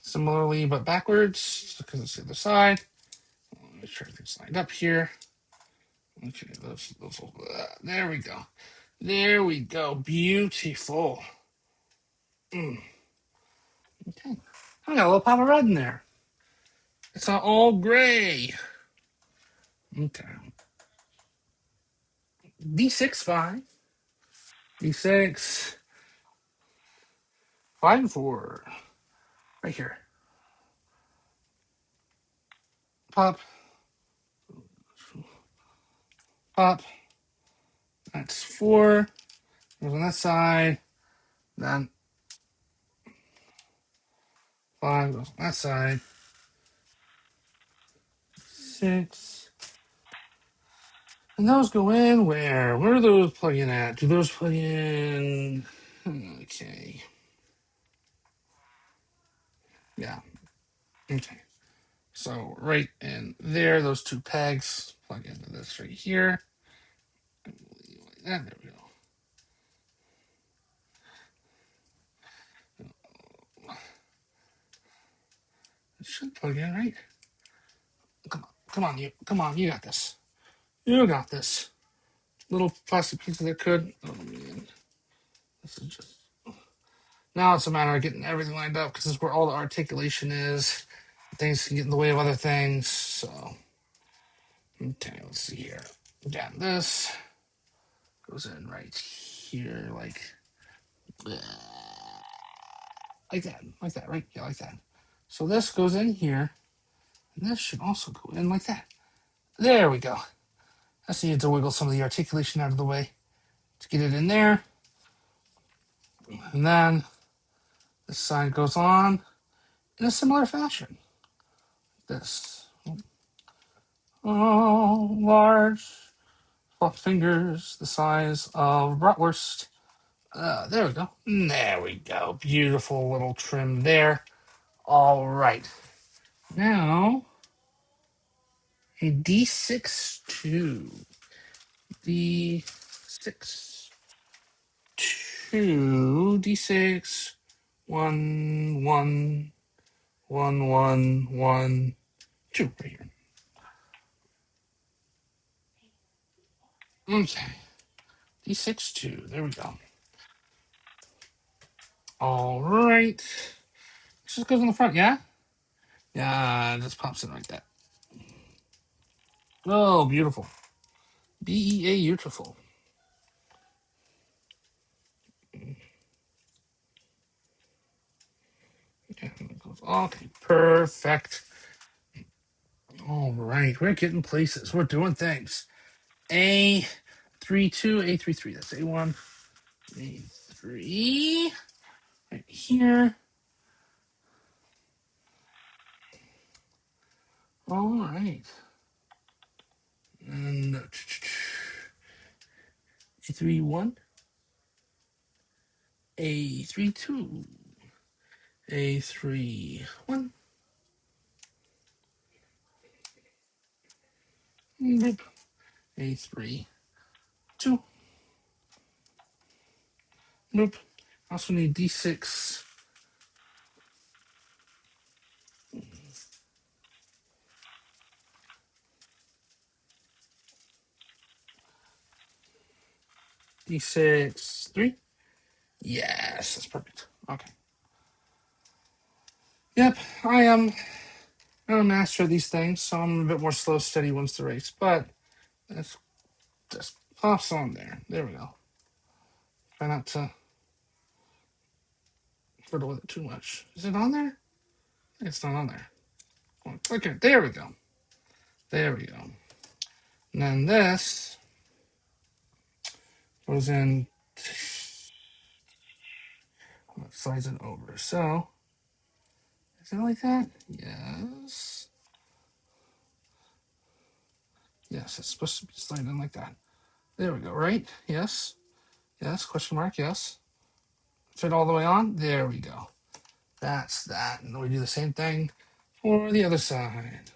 similarly, but backwards because it's the other side. Make sure everything's lined up here. Okay, there we go. There we go. Beautiful. Mm. Okay. I got a little pop of red in there. It's not all gray. Okay. D6, 5. D6, 5 and 4. Right here. Pop, pop. That's 4. Goes on that side. Then 5 goes on that side. 6. And those go in where? Where are those plug in at? Do those plug in? Okay. Yeah. Okay. So right in there, those two pegs plug into this right here. Like that. There we go. It should plug in, right? Come on. Come on, you. Come on, you got this. You got this. Little plastic piece that could. Oh man. This is just now it's a matter of getting everything lined up because this is where all the articulation is. Things can get in the way of other things. So okay, let's see here. Again, this goes in right here, like that, right? Yeah, like that. So this goes in here, and this should also go in like that. There we go. I just needed to wiggle some of the articulation out of the way to get it in there. And then this side goes on in a similar fashion. This. Oh, large fluff fingers the size of bratwurst. There we go. There we go. Beautiful little trim there. All right. Now, a D6 2. D6 2. D6 1 1 1 1 1 2 right here. Okay. D6 2. There we go. All right. This just goes in the front, yeah? Yeah, it just pops in like that. Oh, beautiful. BEA beautiful. Okay, perfect. All right, we're getting places. We're doing things. A32, A33. That's A1, A3. Right here. All right. And A31, A32, A31. Boop. A3, 2. Nope. Also need D6. D6, 3. Yes, that's perfect. Okay. Yep, I'm a master of these things, so I'm a bit more slow, steady once the race. But it just pops on there. There we go. Try not to fiddle with it too much. Is it on there? It's not on there. Okay, there we go. There we go. And then this goes in, slides it over. So, is it like that? Yes. Yes, it's supposed to be sliding in like that. There we go, right? Yes. Yes, question mark, yes. Fit all the way on? There we go. That's that. And then we do the same thing for the other side.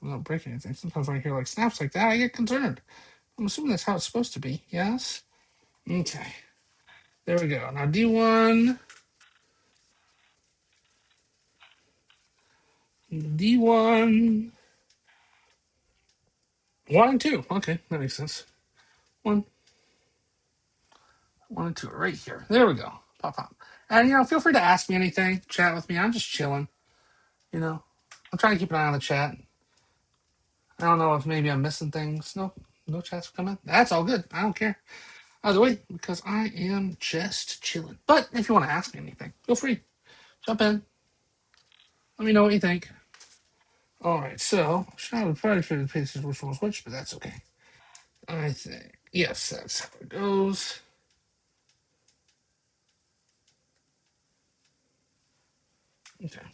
I'm not breaking anything. Sometimes when I hear like snaps like that, I get concerned. I'm assuming that's how it's supposed to be. Yes? Okay. There we go. Now D1. D1. 1 and 2. Okay, that makes sense. 1. 1 and 2 right here. There we go. Pop, pop. And feel free to ask me anything, chat with me. I'm just chilling. You know, I'm trying to keep an eye on the chat. I don't know if maybe I'm missing things. No, no chats coming. That's all good. I don't care. Either way, because I am just chilling. But if you want to ask me anything, feel free. Jump in. Let me know what you think. All right, so I would probably figure the paces which one's which, but that's okay. I think yes, that's how it goes. Okay,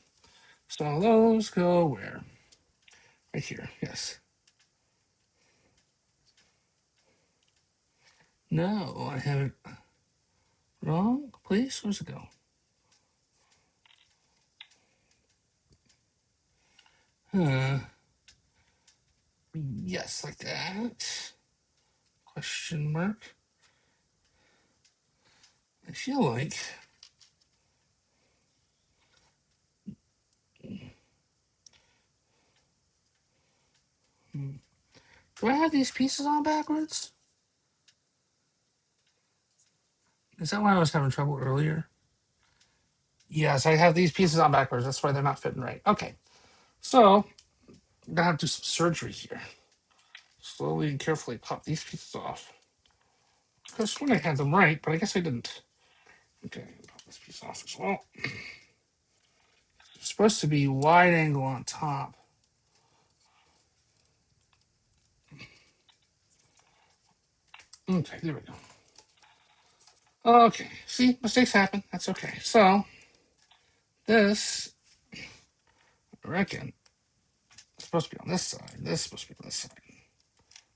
so those go where? Right here. Yes. No, I have it wrong. Please, where's it go? Huh. Yes, like that. Question mark. I feel like. Do I have these pieces on backwards? Is that why I was having trouble earlier? Yes, I have these pieces on backwards. That's why they're not fitting right. Okay, so I'm gonna have to do some surgery here. Slowly and carefully pop these pieces off. Because when I had them right, but I guess I didn't. Okay, pop this piece off as well. It's supposed to be wide angle on top. Okay, there we go. Okay, see, mistakes happen. That's okay. So, this, I reckon, is supposed to be on this side. This is supposed to be on this side.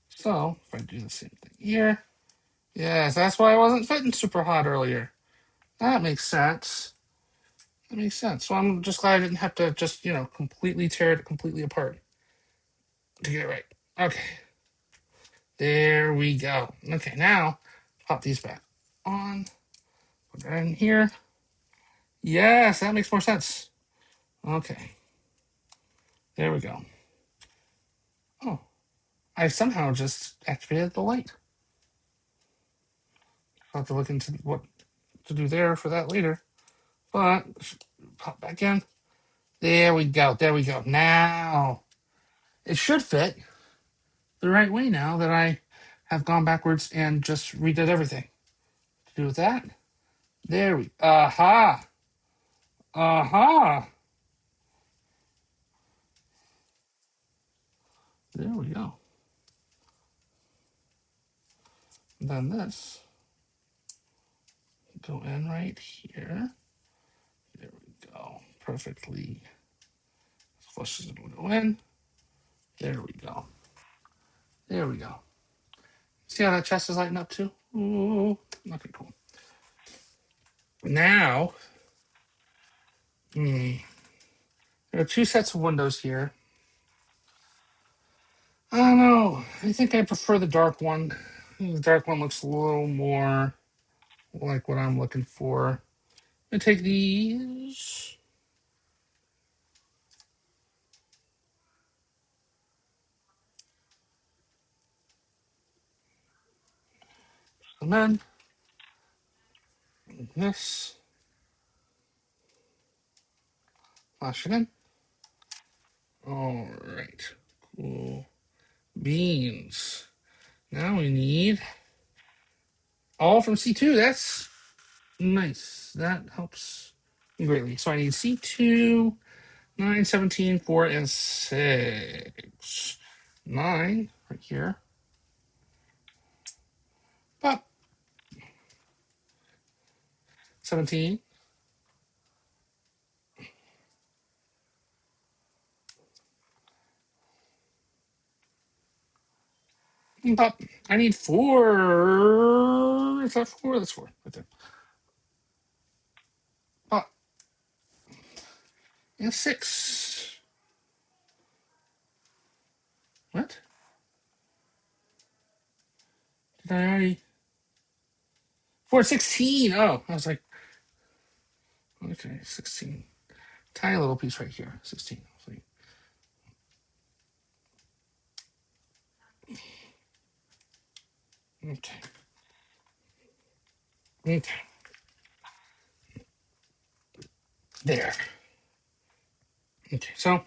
So, if I do the same thing here, yes, that's why I wasn't fitting super hot earlier. That makes sense. That makes sense. So I'm just glad I didn't have to just, completely tear it completely apart to get it right. Okay. There we go. Okay, now pop these back on. Put that in here. Yes, that makes more sense. Okay. There we go. Oh, I somehow just activated the light. I'll have to look into what to do there for that later. But pop back in. There we go. There we go. Now it should fit the right way now that I have gone backwards and just redid everything. To do with that. There we aha. Aha. There we go. And then this go in right here. There we go. Perfectly flush as it will go in. There we go. There we go. See how that chest is lighting up too? Ooh. Okay, cool. Now, there are two sets of windows here. I don't know. I think I prefer the dark one. The dark one looks a little more like what I'm looking for. I'm gonna take these. And then this. Flash it in. All right. Cool. Beans. Now we need all from C2. That's nice. That helps greatly. So I need C2, 9, 17, 4, and 6. 9 right here. Pop. 17. Pop. I need 4. Is that 4? That's 4. Right there. Pop. And 6. What? Did I already? 4, 16. Oh, I was like, okay, 16. Tiny little piece right here. 16. Okay. Okay. There. Okay, so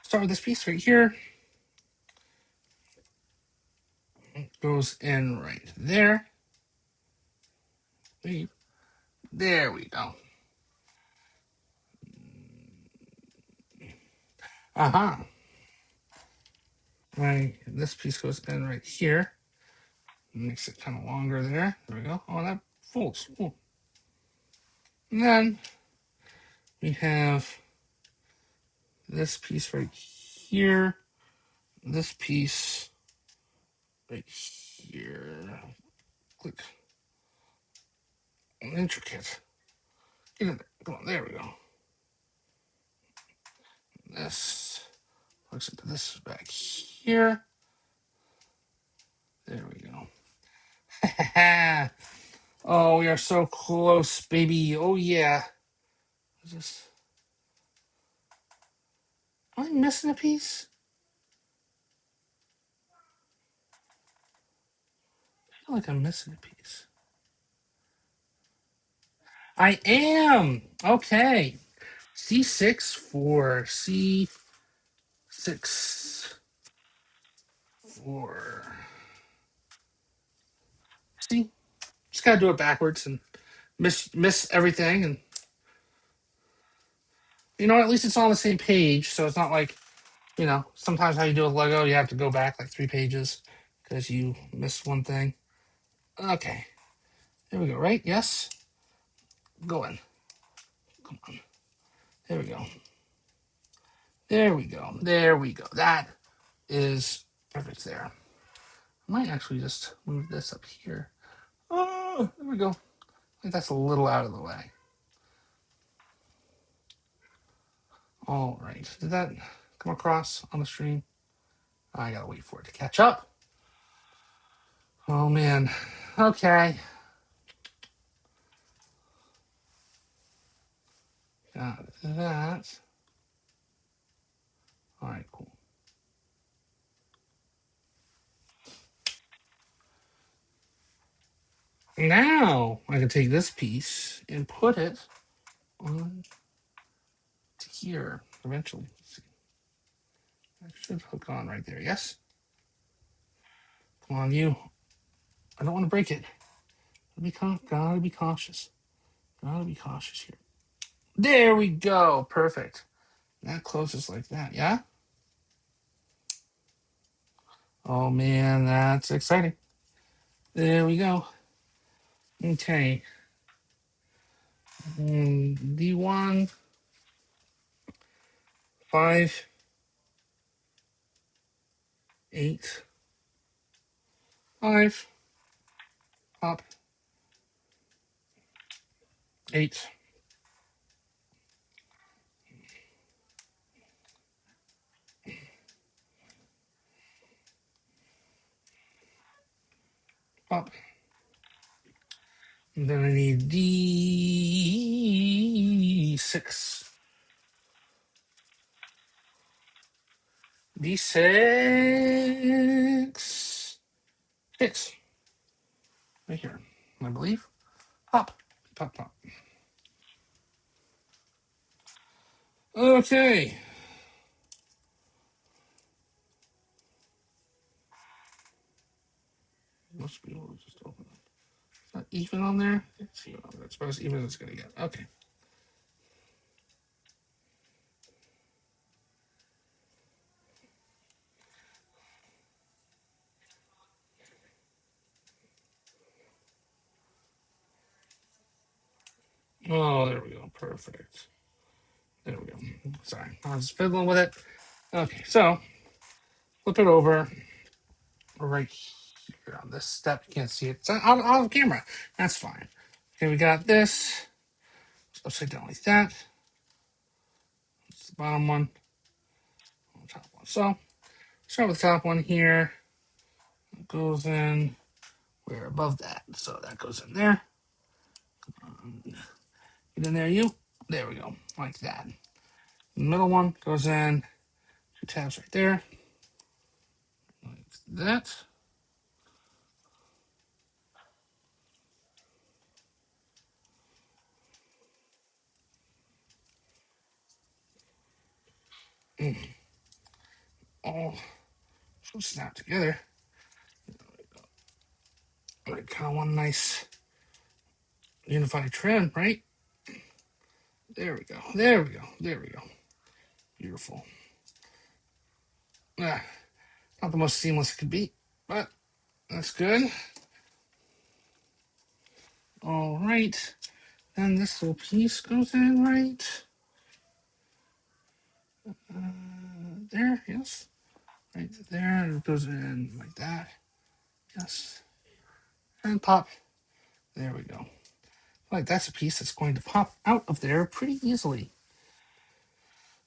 start with this piece right here. It goes in right there. There we go. Uh-huh. Right, this piece goes in right here. Makes it kind of longer there. There we go. Oh, that folds. Cool. And then we have this piece right here. This piece right here. Click. Intricate. Get in there. Come on, there we go. This looks into this back here. There we go. Oh, we are so close, baby. Oh yeah. Is this? Am I missing a piece? I feel like I'm missing a piece. I am. Okay. C6 for C6 for. See, just gotta do it backwards and miss everything, and at least it's on the same page, so it's not like sometimes how you do a Lego, you have to go back like 3 pages because you missed one thing. Okay, there we go. Right? Yes. Go in. Come on. There we go. There we go. There we go. That is perfect there. I might actually just move this up here. Oh, there we go. I think that's a little out of the way. All right. Did that come across on the stream? I gotta wait for it to catch up. Oh man. Okay. Got that. All right, cool. Now I can take this piece and put it on to here eventually. Let's see. That should hook on right there. Yes? Come on, you. I don't want to break it. Gotta be cautious. Gotta be cautious here. There we go. Perfect. That closes like that. Yeah? Oh man, that's exciting. There we go. Okay. D1, 5, 8, 5, pop, 8, pop. And then I need D6. D6. 6. Right here, I believe. Pop. Pop, pop. Okay. Must be able to just open it. Is that even on there? Let's see. That's about as even as it's going to get. Okay. Oh, there we go. Perfect. There we go. Sorry. I was fiddling with it. Okay, so flip it over right here on this step. You can't see it. It's on the camera. That's fine. Okay, we got this. Upside down like that. That's the bottom one. The top one. So start with the top one here. It goes in. We're above that. So that goes in there. Get in there, you. There we go. Like that. The middle one goes in. 2 tabs right there. Like that. all snap together. Like kind of one nice unified trim, right? There we go. There we go. There we go. Beautiful. Ah, not the most seamless it could be, but that's good. All right. Then this little piece goes in right there. Yes. Right there. It goes in like that. Yes. And pop. There we go. Like that's a piece that's going to pop out of there pretty easily.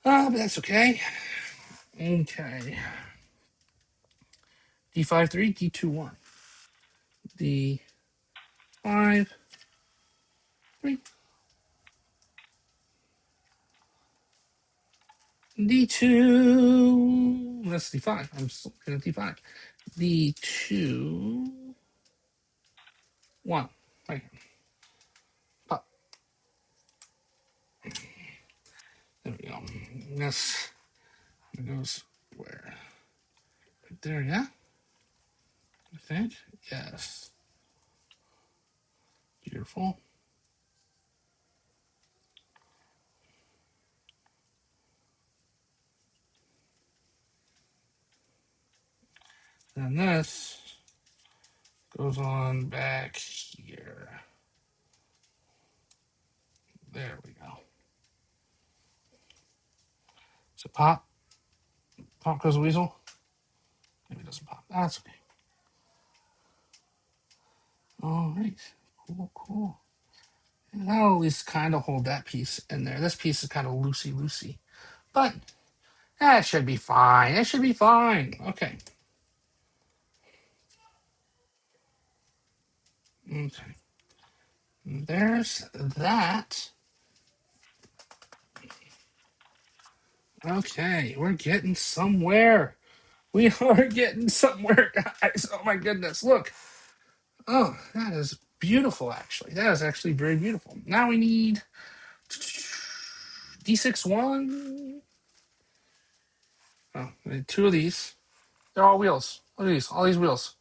But that's okay. Okay. D5 3, D2 1. D5 3, D2. That's D5. I'm still looking at D5. D2 1. Right. Pop. There we go. This goes where? Right there, yeah? I think. Yes. Beautiful. And this goes on back here. There we go. So pop. Pop goes weasel. Maybe it doesn't pop. That's okay. All right. Cool, cool. And that'll at least kind of hold that piece in there. This piece is kind of loosey-loosey. But that should be fine. It should be fine. Okay. Okay. There's that. Okay. We're getting somewhere. We are getting somewhere, guys. Oh my goodness. Look. Oh, that is beautiful, actually. That is actually very beautiful. Now we need D6 1. Oh, we need two of these. They're all wheels. Look at these. All these wheels.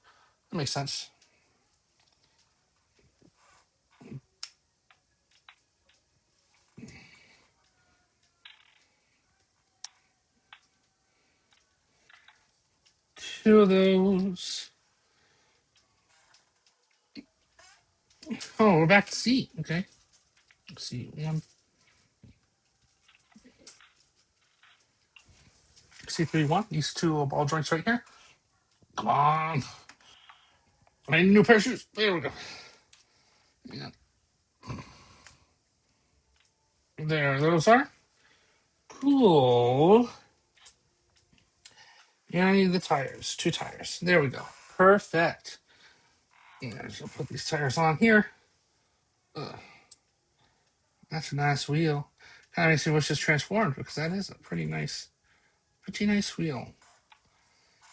That makes sense. Two of those. Oh, we're back to C. Okay. C1. C3 1. These two little ball joints right here. Come on. I need a new pair of shoes. There we go. Yeah. There those are. Cool. Yeah, I need the tires. Two tires. There we go. Perfect. Yeah, so put these tires on here. Ugh, that's a nice wheel. Kind of makes me wish this transformed because that is a pretty nice wheel.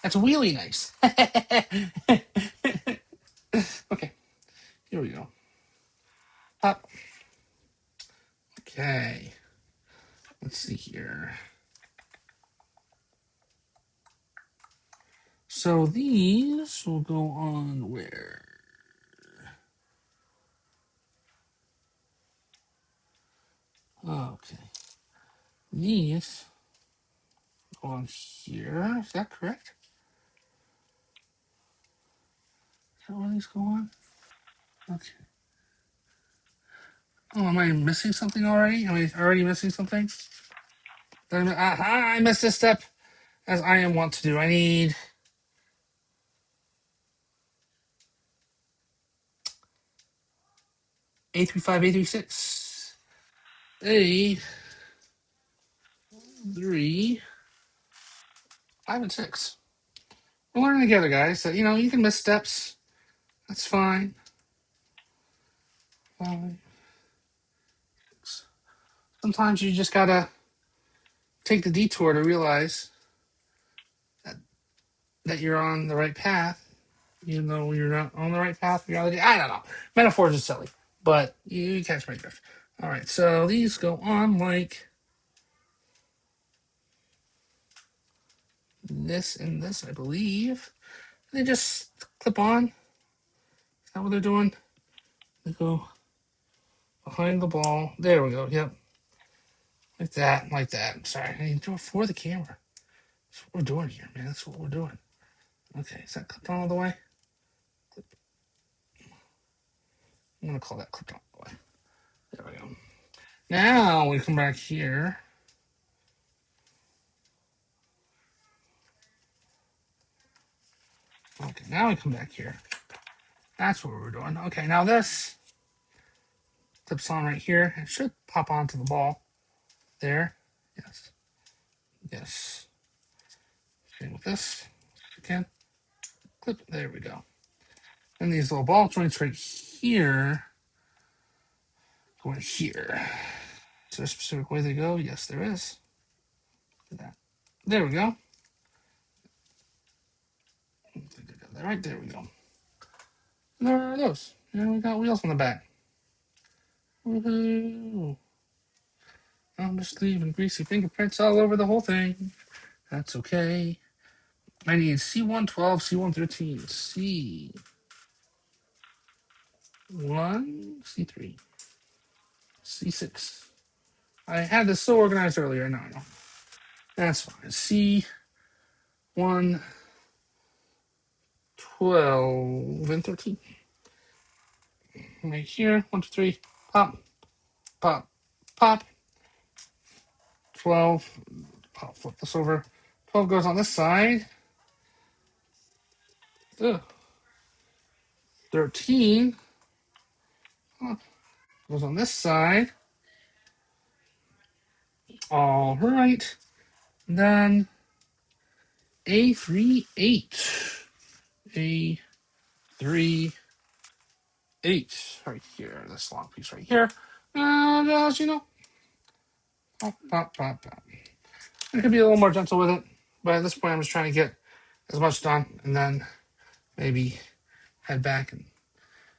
That's wheelie nice. Okay, here we go. Up. Okay. Let's see here. So these will go on where? Okay. These go on here. Is that correct? Is that where these go on? Okay. Oh, am I missing something already? Am I already missing something? Aha, I missed this step, as I am wont to do. I need A35, A36. A3, 5, and 6. We're learning together, guys. That you can miss steps. That's fine. 5, 6. Sometimes you just gotta take the detour to realize that you're on the right path, even though you're not on the right path. Reality, I don't know. Metaphors are silly, but you catch my drift. All right, so these go on like this and this, I believe. They just clip on. Is that what they're doing? They go behind the ball. There we go. Yep. Like that. Like that. Sorry. I need to do it for the camera. That's what we're doing here, man. That's what we're doing. Okay. Is that clipped on all the way? I'm going to call that clipped on all the way. There we go. Now we come back here. Okay. Now we come back here. That's what we're doing. Okay. Now this clips on right here. It should pop onto the ball. There. Yes. Yes. Same with this. Again. Clip. There we go. And these little ball joints right here go in here. Is there a specific way they go? Yes, there is. Look at that. There we go. Right there we go. And there are those. And we got wheels on the back. Woohoo! I'm just leaving greasy fingerprints all over the whole thing. That's okay. I need C112, C113, C1, C3, C6. I had this so organized earlier. No. That's fine. C1, 12, and 13. Right here. 1, 2, 3. Pop, pop, pop. 12. I'll flip this over. 12 goes on this side. Ugh. 13 goes on this side. All right. Then A3, 8. A3, 8. Right here. This long piece right here. And as you know, pop, pop, pop, pop. I could be a little more gentle with it. But at this point, I'm just trying to get as much done. And then maybe head back and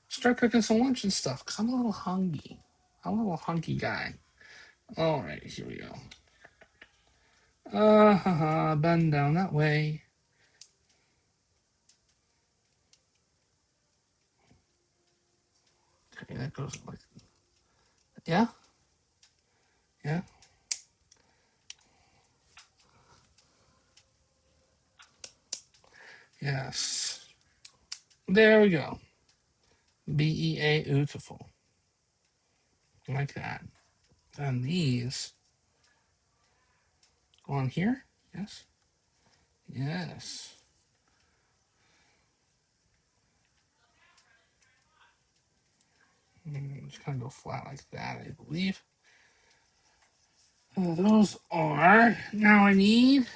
start cooking some lunch and stuff. Because I'm a little hungry. I'm a little hungry guy. All right, here we go. Bend down that way. Okay, that goes like, yeah, yeah, yes. There we go. BEA beautiful. Like that. Then these go on here. Yes, yes. Just kind of go flat like that, I believe. Those are. Now I need.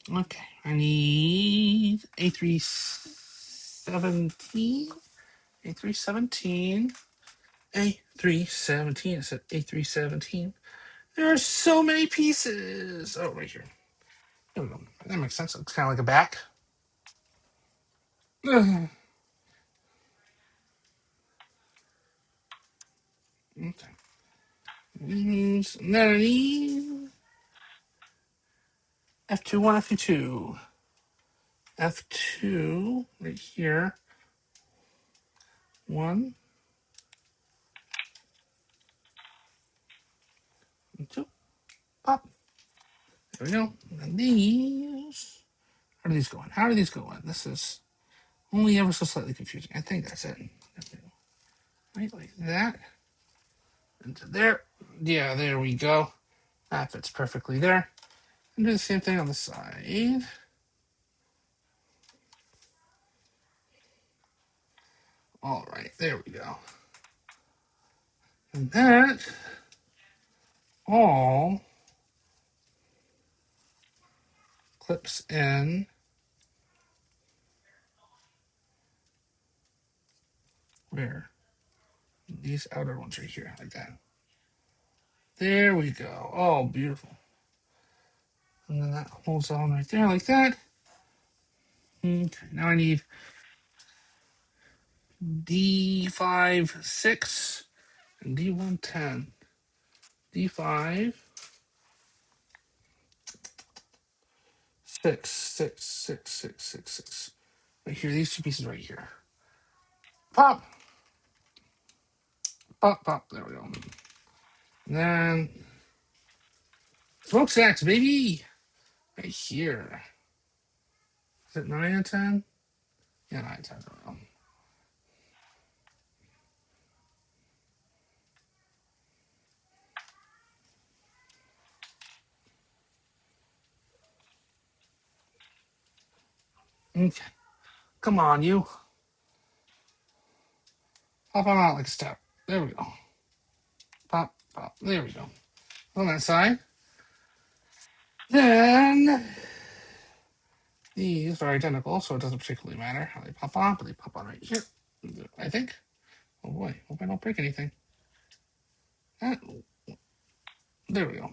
Okay, I need A317. A317. A317. It said A317. There are so many pieces. Oh, right here. There we go. That makes sense. It's kind of like a back. Ugh. Okay. And then I need F2, 1, F2. F2 right here. 1, and 2. Pop. There we go. And these. How are these going? How are these going? This is only ever so slightly confusing. I think that's it. Right like that. Into there. Yeah, there we go. That fits perfectly there. And do the same thing on the side. All right, there we go. And that all clips in where? These outer ones right here, like that. There we go. Oh, beautiful. And then that holds on right there like that. Okay, now I need D5, 6 and D110. D5, 6, 6, 6, 6, 6, 6. Right here, these two pieces right here. Pop, pop, pop. There we go. And then smokestacks, baby. Right here. Is it 9 and 10? Yeah, 9 and 10. There we go. Okay. Come on, you. Pop on out like a step. There we go. Pop, pop. There we go. On that side. Then these are identical, so it doesn't particularly matter how they pop on, but they pop on right here. I think. Oh boy, hope I don't break anything. Ah, there we go.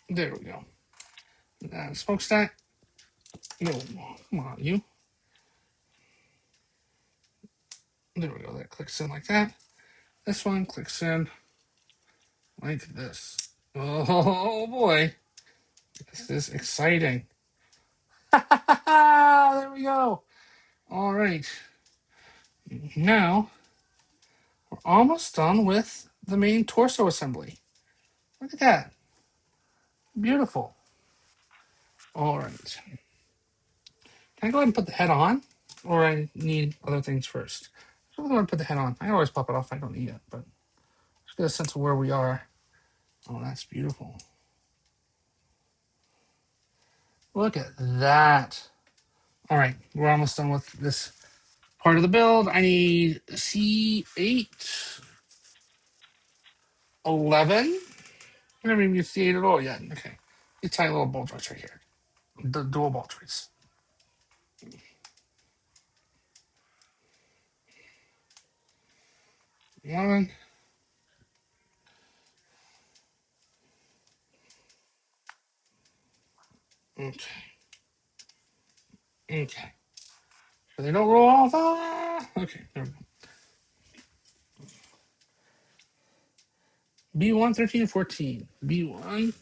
There we go. Smokestack. No, come on, you. There we go. That clicks in like that. This one clicks in like this. Oh boy, this is exciting. There we go. All right. Now we're almost done with the main torso assembly. Look at that. Beautiful. All right. Can I go ahead and put the head on? Or I need other things first? I'm going to put the head on. I always pop it off. I don't need it, but just get a sense of where we are. Oh, that's beautiful. Look at that. All right, we're almost done with this part of the build. I need C8, 11. I never even used C8 at all yet. Okay. These tiny little bolt joints right here. The dual bolt joints. 11. Okay. Okay. So they don't roll off. Ah! Okay, there we go. B1, 13, 14. B1.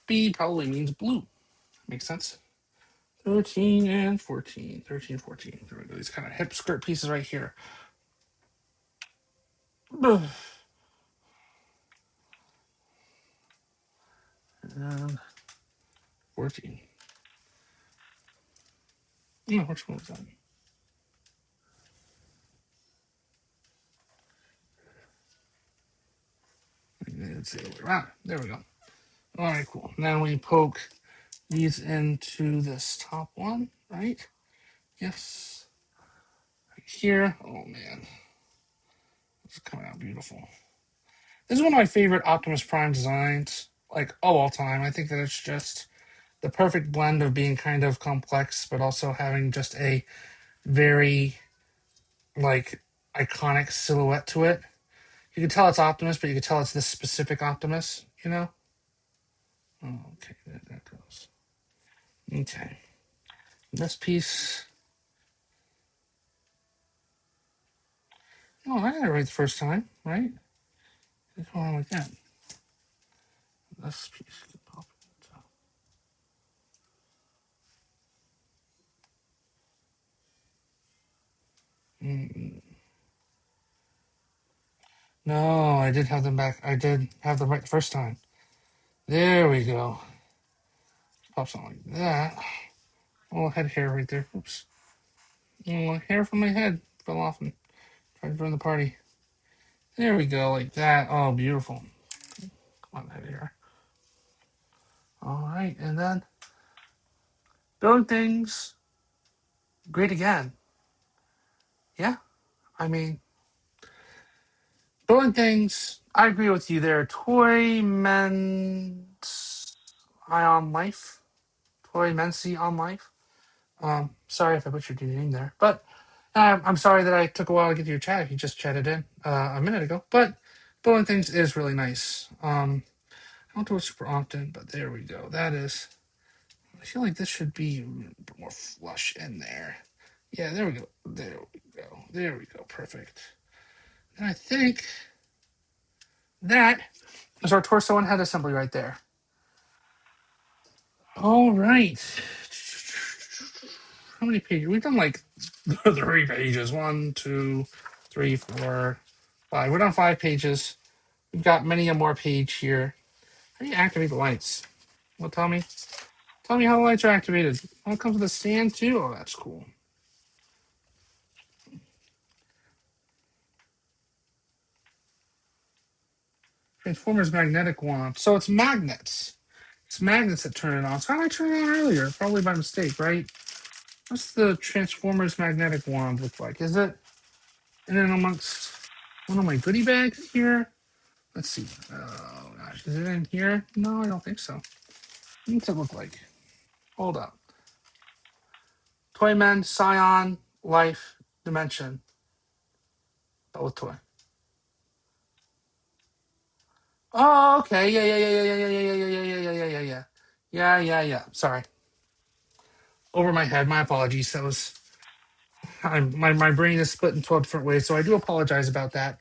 B probably means blue. Makes sense. 13 and 14. 13, 14. There we go. These kind of hip skirt pieces right here. And 14. No, which one was that? It's the other way around. There we go. All right, cool. Now we poke these into this top one, right? Yes. Right here. Oh, man. This is coming out beautiful. This is one of my favorite Optimus Prime designs, like, of all time. I think that it's just the perfect blend of being kind of complex, but also having just a very, like, iconic silhouette to it. You can tell it's Optimus, but you can tell it's this specific Optimus, you know? Oh, okay, there that goes. Okay. This piece. Oh, I got it right the first time, right? What's going on with that? This piece could pop it. No, I did have them back. I did have them right the first time. There we go. Pop something like that. Oh, head hair right there. Oops. Oh, hair from my head fell off and tried to join the party. There we go, like that. Oh, beautiful. Come on, head hair. All right, and then building things great again. Yeah, I mean, building things. I agree with you there. Toy Men's Ion Life. Toy Mency on Life. Sorry if I butchered your name there, but I'm sorry that I took a while to get to your chat if you just chatted in a minute ago. But building things is really nice. I don't do it super often, but there we go. That is. I feel like this should be more flush in there. Yeah, there we go. There we go. There we go. Perfect. And I think That is our torso and head assembly right there. All right. How many pages? We've done like 3 pages. 1, 2, 3, 4, 5. We're done 5 pages. We've got many a more page here. How do you activate the lights? Well, tell me. Tell me how the lights are activated. Oh, it comes with a stand too. Oh, that's cool. Transformers magnetic wand. So it's magnets. It's magnets that turn it on. So how did I turn it on earlier? Probably by mistake, right? What's the Transformers magnetic wand look like? Is it in and amongst one of my goodie bags here? Let's see. Oh gosh, is it in here? No, I don't think so. What's it look like? Hold up. Toymen, Scion, Life, Dimension. Both toy. Oh, okay. Yeah. Yeah. Sorry. Over my head. My apologies. That was my brain is split in 12 different ways, so I do apologize about that.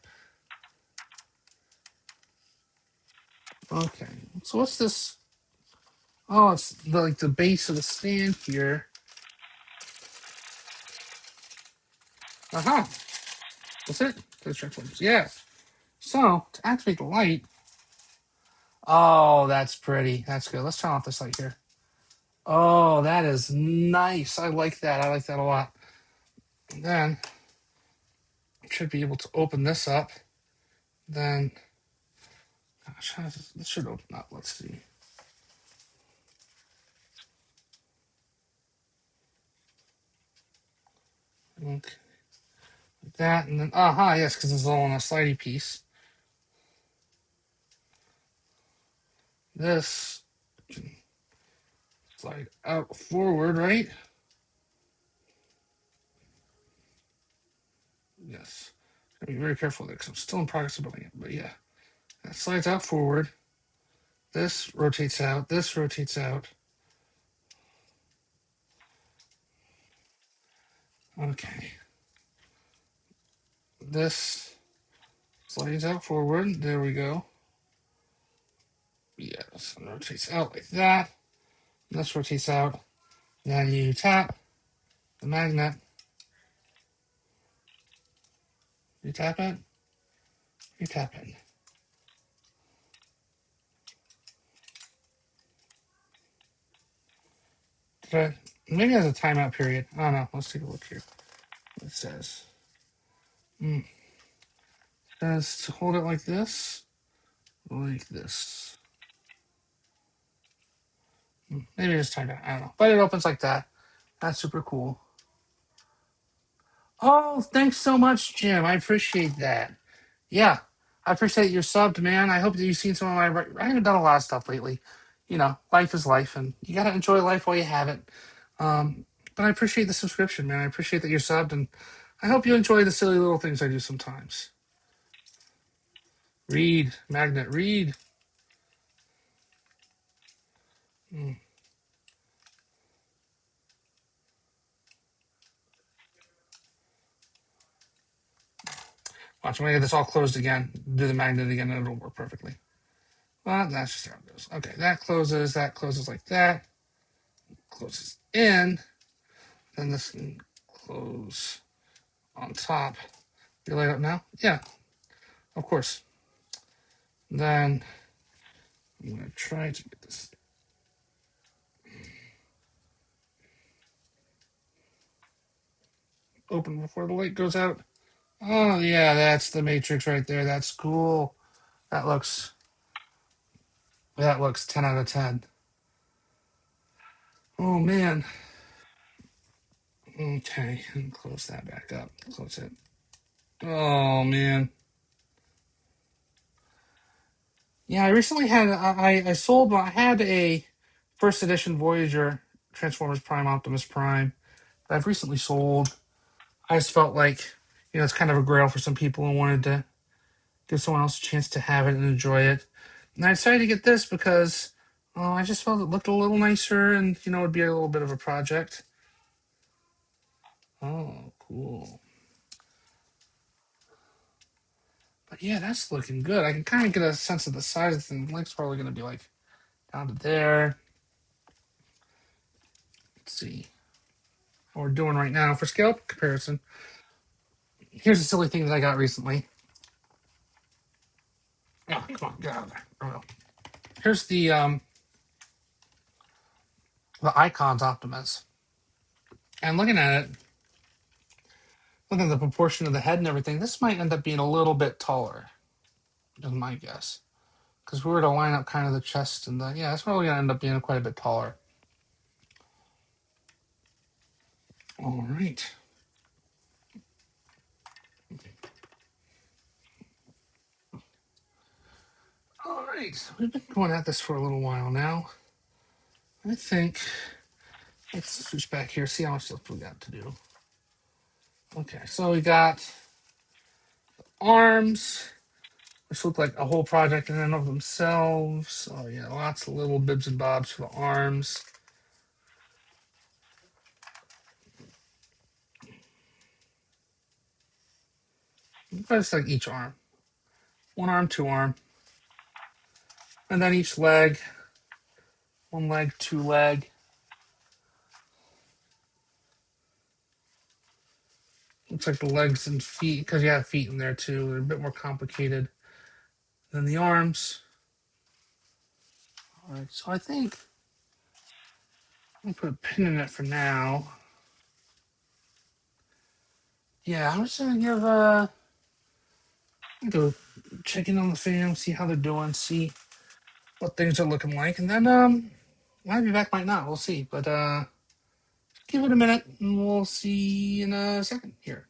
Okay. So what's this? Oh, it's like the base of the stand here. Uh-huh. That's it. Those transformers. Yeah. So to activate the light. Oh, that's pretty. That's good. Let's turn off this light here. Oh, that is nice. I like that. I like that a lot. And then I should be able to open this up. Then, gosh, this should open up. Let's see. Okay, like that, and then yes, because it's all on a slidey piece. This can slide out forward, right? Yes. Gotta be very careful there because I'm still in progress of building it. But yeah, that slides out forward. This rotates out. This rotates out. Okay. This slides out forward. There we go. Yes, and rotates out like that. This rotates out. Then you tap the magnet. You tap it. You tap it. Maybe it has a timeout period. I don't know. Let's take a look here. It says, says to hold it like this, like this. Maybe it's timed out. I don't know. But it opens like that. That's super cool. Oh, thanks so much, Jim. I appreciate that. Yeah, I appreciate your subbed, man. I hope that you've seen some of my. I haven't done a lot of stuff lately. You know, life is life, and you gotta enjoy life while you have it. Um, but I appreciate the subscription, man. I appreciate that you're subbed, and I hope you enjoy the silly little things I do sometimes. Read, magnet, read. Watch, I'm gonna get this all closed again. Do the magnet again, and it'll work perfectly. Well, that's just how it goes. Okay, that closes. That closes like that. Closes in. Then this can close on top. You light up now? Yeah, of course. Then I'm gonna try to get this open before the light goes out. Oh yeah, that's the matrix right there. That's cool. That looks 10 out of 10. Oh man. Okay, and close that back up. Close it. Oh man. Yeah, I recently had I sold. I had a first edition Voyager Transformers Prime Optimus Prime that I've recently sold. I just felt like it's kind of a grail for some people and wanted to give someone else a chance to have it and enjoy it. And I decided to get this because I just felt it looked a little nicer and it'd be a little bit of a project. Oh, cool. But yeah, that's looking good. I can kind of get a sense of the size of the thing. The leg's probably going to be like down to there. Let's see what we're doing right now for scale comparison. Here's a silly thing that I got recently. Oh, come on, get out of there. Oh, well. Here's the icons Optimus. And looking at it, looking at the proportion of the head and everything, this might end up being a little bit taller, is my guess. Because we were to line up kind of the chest and yeah, it's probably going to end up being quite a bit taller. All right. All right. So we've been going at this for a little while now. I think let's switch back here, see how much stuff we got to do. Okay, so we got arms, which look like a whole project in and of themselves. Oh yeah, lots of little bibs and bobs for the arms. But it's like each arm. One arm, two arm. And then each leg. One leg, two leg. Looks like the legs and feet, because you have feet in there too. They're a bit more complicated than the arms. All right, so I think I'm gonna put a pin in it for now. Yeah, I'm just gonna go check in on the fam, see how they're doing, see what things are looking like, and then might be back, might not. We'll see. But give it a minute, and we'll see in a second here.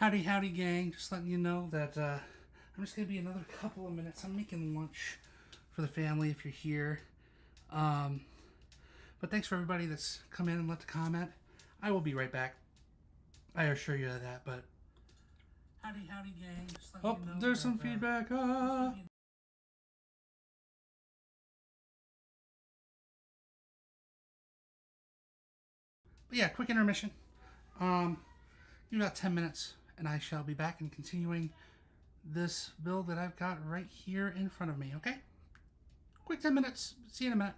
Howdy, howdy, gang. Just letting you know that I'm just going to be another couple of minutes. I'm making lunch for the family if you're here. But thanks for everybody that's come in and left a comment. I will be right back. I assure you of that, but... Howdy, howdy, gang. Just letting you know there's some feedback. But yeah, quick intermission. Give me about 10 minutes, and I shall be back and continuing this build that I've got right here in front of me, okay? Quick 10 minutes. See you in a minute.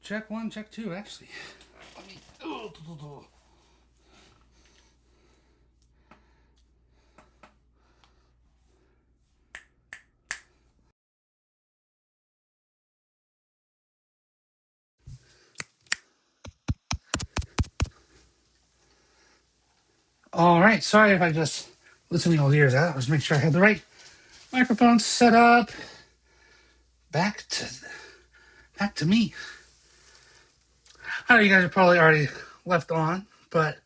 Check one, check two, actually. Let me. All right. Sorry if I just listening all ears out. Let's make sure I had the right microphone set up. Back to me. I know you guys are probably already left on, but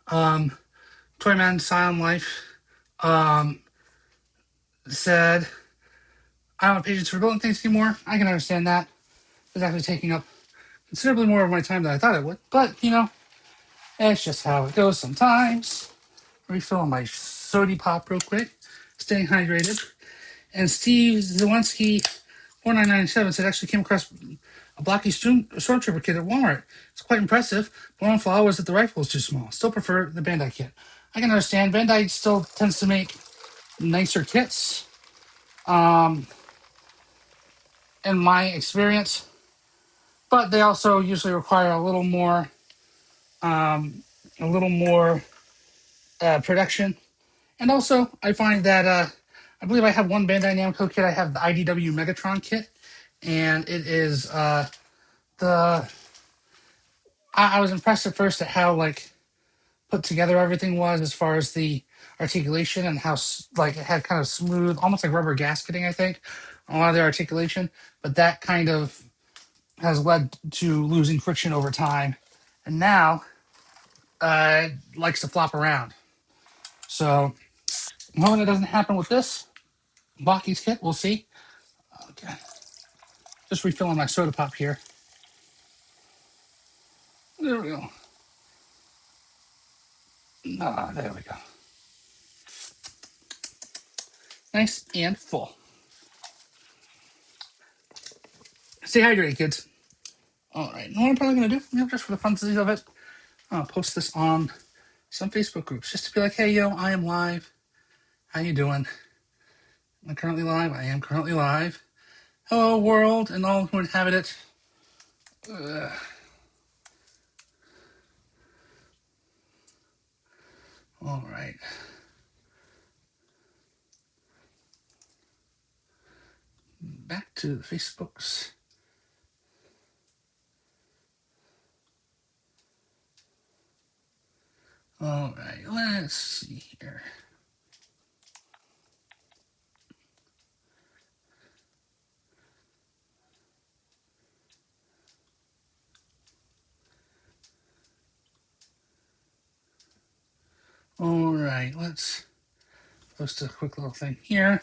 Toyman Silent Life said, I don't have patience for building things anymore. I can understand that. It's actually taking up considerably more of my time than I thought it would. But, it's just how it goes sometimes. Refilling my sody pop real quick. Staying hydrated. And Steve Zawinski 4997 said actually came across a blocky stormtrooper kit at Walmart. It's quite impressive, but one flaw was that the rifle was too small. Still prefer the Bandai kit. I can understand. Bandai still tends to make nicer kits, in my experience, but they also usually require a little more, a little more production. And also, I find that I believe I have one Bandai Namco kit. I have the IDW Megatron kit, and it is the. I was impressed at first at how put together everything was as far as the articulation and how it had kind of smooth, almost like rubber gasketing. I think a lot of the articulation, but that kind of has led to losing friction over time, and now it likes to flop around. So, hoping it doesn't happen with this Baki's kit. We'll see. Okay. Just refilling my soda pop here. There we go. Ah, there we go. Nice and full. Stay hydrated, kids. All right. What I'm probably going to do, just for the funsies of it, I'll post this on some Facebook groups just to be like, hey, I am live. How you doing? Am I currently live? I am currently live. Hello, world, and all who inhabit it. All right. Back to the Facebooks. All right. Let's see here. All right. Let's post a quick little thing here.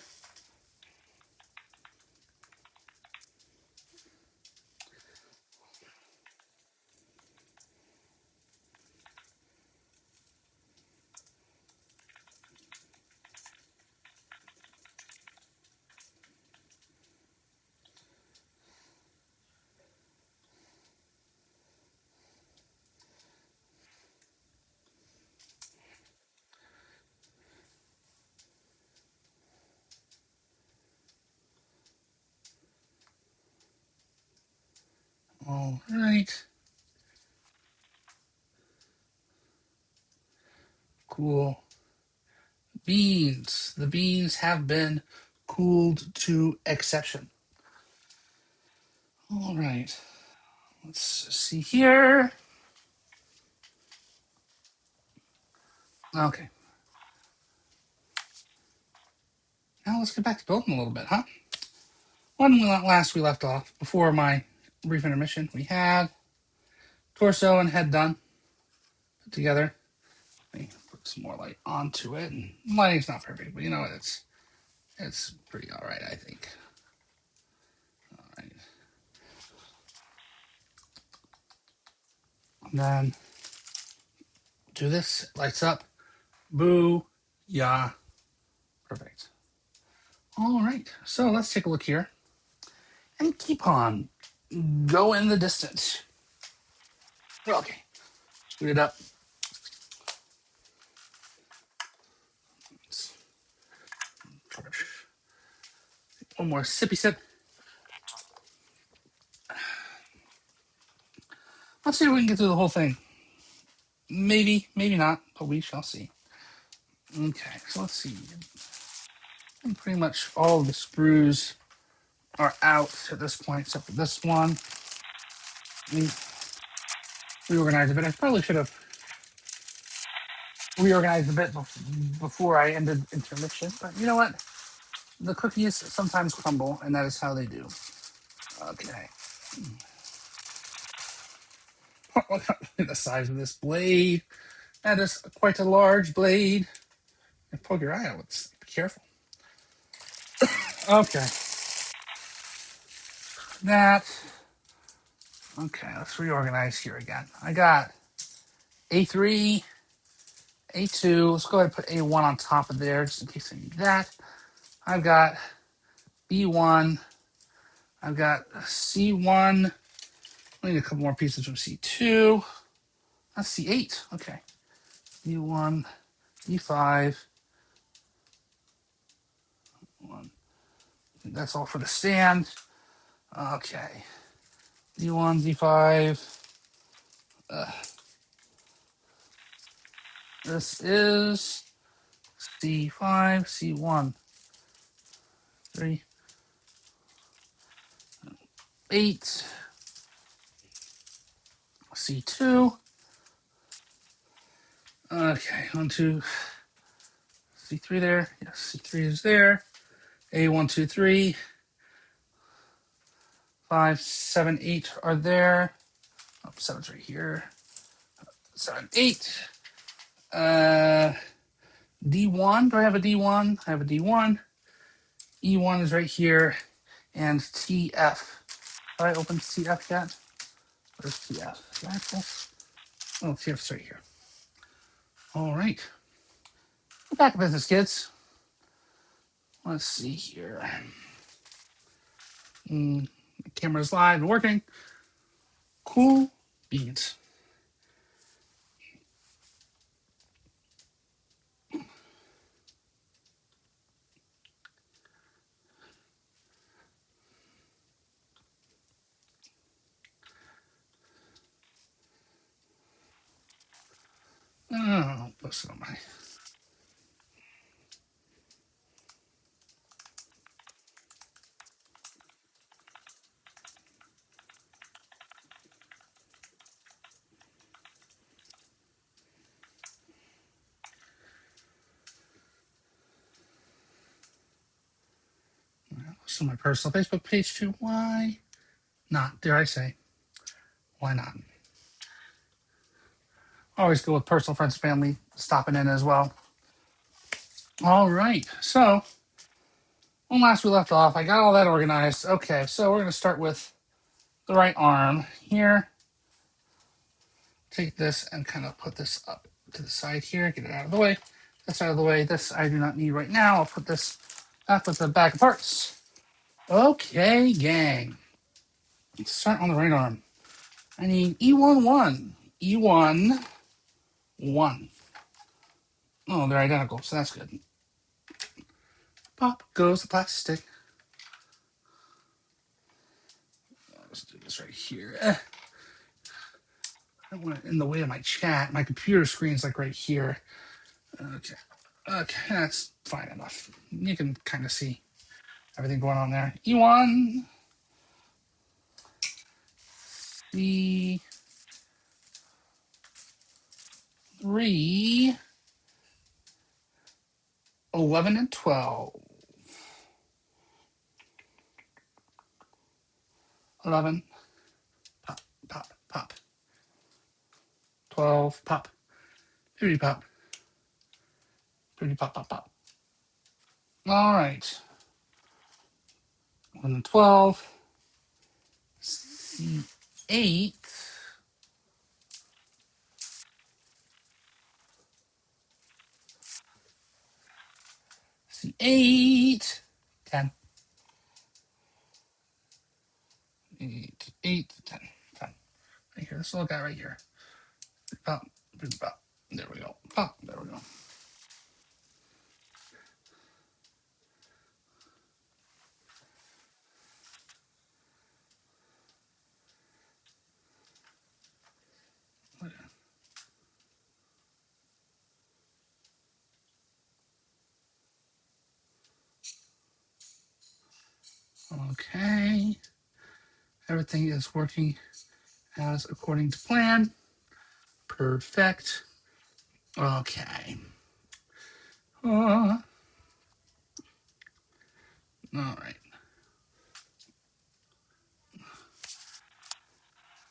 All right. Cool. Beans. The beans have been cooled to exception. All right. Let's see here. Okay. Now let's get back to building a little bit, huh? When we left off, before my brief intermission, we had torso and head done, put together. Let me put some more light onto it. And lighting's not perfect, but it's pretty all right, I think. All right. And then do this, lights up. Boo, yeah, perfect. All right, so let's take a look here and keep on going the distance. Okay, scoot it up. One more sippy sip. Let's see if we can get through the whole thing. Maybe, maybe not, but we shall see. Okay, so let's see. And pretty much all of the screws are out at this point, except for this one. Let me reorganize a bit. I probably should have reorganized a bit before I ended intermission, but you know what? The cookies sometimes crumble, and that is how they do. Okay. Look at the size of this blade. That is quite a large blade. And poke your eye out. Be careful. Okay. That. Okay, let's reorganize here again. I got A3, A2. Let's go ahead and put A1 on top of there just in case I need that. I've got B1. I've got C1. I need a couple more pieces from C2. That's C8. Okay. B1, B5. One. That's all for the stand. Okay. D1, D5. This is C5, C1, 3, 8, C2. Okay, 1, 2, C3 there. Yes, C3 is there. A1, 2, 3, 5, 7, 8 are there. Oh, 7's right here. 7, 8. D1. Do I have a D1? I have a D1. E1 is right here. And TF. Have I opened TF yet? Where's TF? Is that this? Oh, TF's right here. All right. We're back in business, kids. Let's see here. The camera's live and working. Cool beans. Oh, post it on my. Post on my personal Facebook page too. Why not? Dare I say? Why not? Always go with personal friends and family stopping in as well. All right. So, when last we left off, I got all that organized. Okay, so we're going to start with the right arm here. Take this and kind of put this up to the side here. Get it out of the way. This out of the way. This I do not need right now. I'll put this back with the bag of parts. Okay, gang. Let's start on the right arm. I need E1 1. E1 1. Oh, they're identical, so that's good. Pop goes the plastic. Let's do this right here. I don't want it in the way of my chat. My computer screen's like right here. Okay. Okay, that's fine enough. You can kind of see everything going on there. E1. E3. 11 and 12. 11. Pop, pop, pop. 12. Pop. Pretty pop. Pretty pop, pop, pop. All right. 1 and 12. C8. C8. 10. 8, 8, 10. 10. Right here. This little guy right here. Pop. Pretty pop. There we go. Pop. There we go. Okay. Everything is working as according to plan. Perfect. Okay. All right.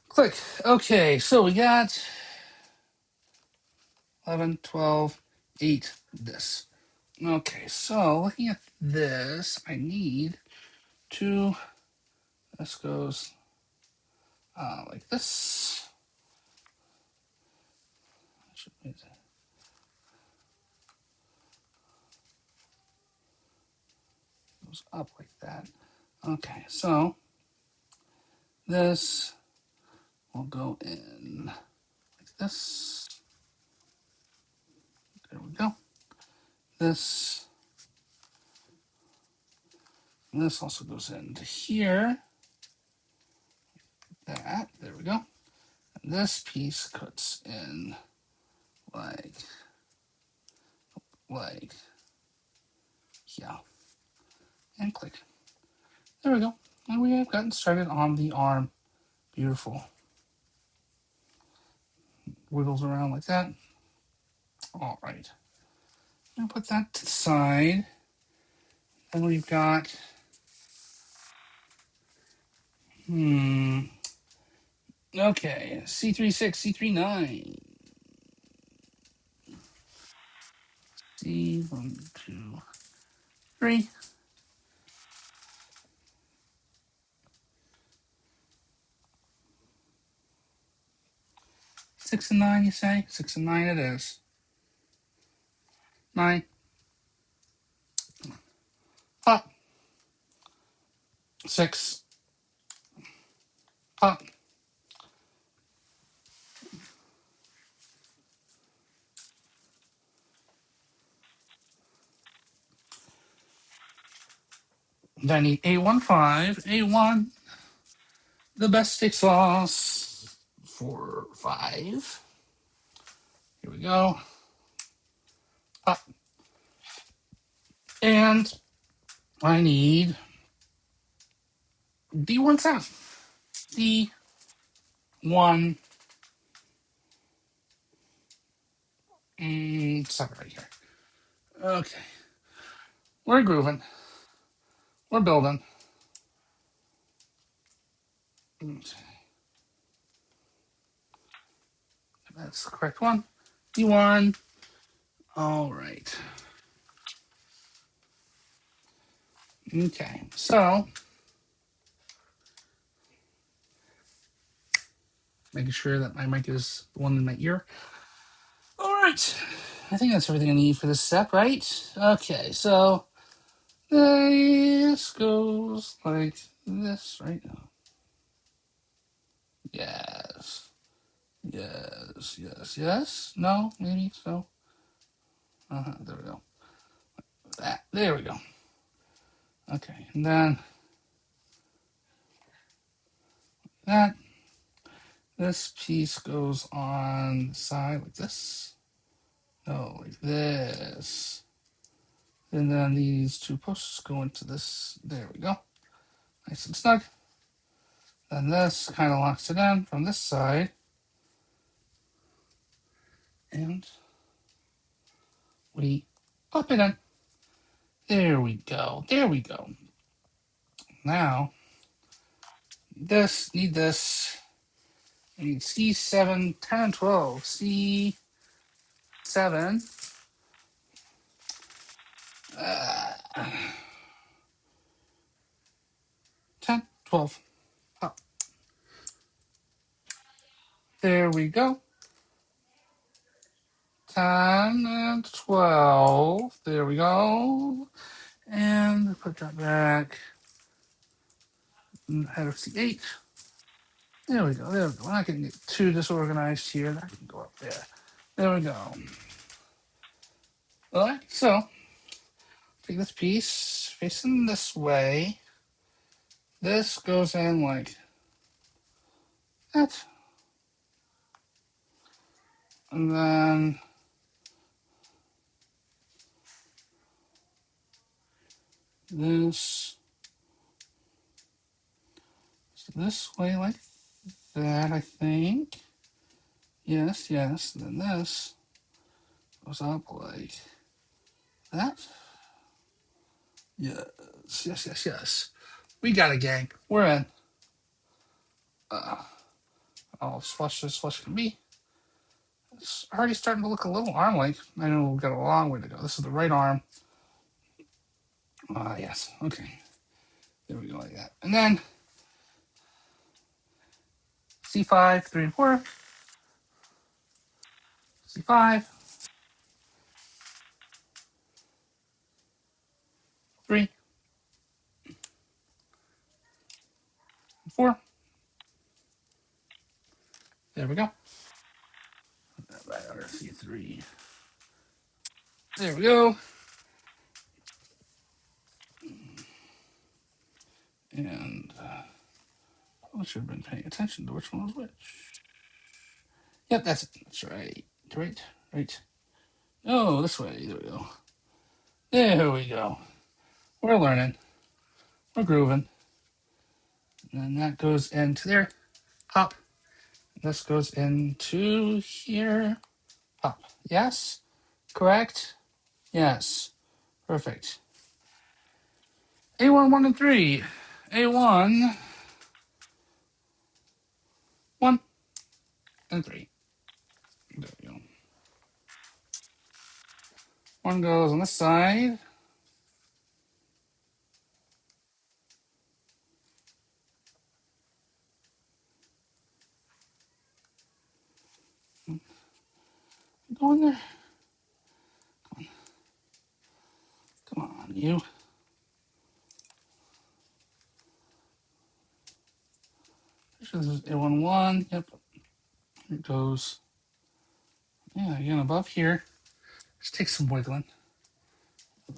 Click. Okay, so we got 11, 12, 8, this. Okay, so looking at this, I need to, this goes like this. Goes up like that. Okay, so this will go in like this. There we go. This also goes into here. That, there we go. And this piece cuts in like yeah. And click. There we go. And we have gotten started on the arm. Beautiful. Wiggles around like that. All right. I'll put that to the side. Then we've got, okay, C36, C39. C1, 2, 3. 6 and 9, you say? 6 and 9 it is. 9. Pop. 6. Pop. Then I need A15, A1, the best steak sauce for 5. Here we go. Pop. And I need D1 sound. D1. Stop it right here. Okay. We're grooving. We're building. Okay. That's the correct one. D1. All right. Okay. So, making sure that my mic is the one in my ear. All right. I think that's everything I need for this step, right? Okay. So, this goes like this right now. Yes. Yes. Yes. Yes. No. Maybe so. There we go. That. There we go. Okay. And then that. This piece goes on the side like this. No, like this. And then these two posts go into this. There we go. Nice and snug. Then this kind of locks it in from this side. And we pop it in. There we go. There we go. Now, need this. I need C7, 10, and 12. C7. 10, 12. Oh, there we go. 10 and 12. There we go. And put that back. Head of C8. There we go. There we go. We're not getting too disorganized here. That can go up there. There we go. All right. So take this piece facing this way. This goes in like that. And then this this way like that, I think. Yes, yes. Then this goes up like that. Yes, yes, yes, yes. We got a gang. We're in. I'll flush this flush can be. It's already starting to look a little arm-like. I know we've got a long way to go. This is the right arm. Yes. Okay. There we go, like that. And then C5, 3 and 4. C5, 3 and 4. There we go. Right under C3. There we go. And I should have been paying attention to which one was which. Yep, that's it. That's right. Right, right. Oh, this way. There we go. There we go. We're learning. We're grooving. And then that goes into there. Pop. This goes into here. Pop. Yes? Correct? Yes. Perfect. A1, 1, and 3. A1, 1, and 3. There we go. One goes on this side. Go in there. Come on, you. This is A1, 1. Yep. Here it goes. Yeah, again, above here. Just take some wiggling.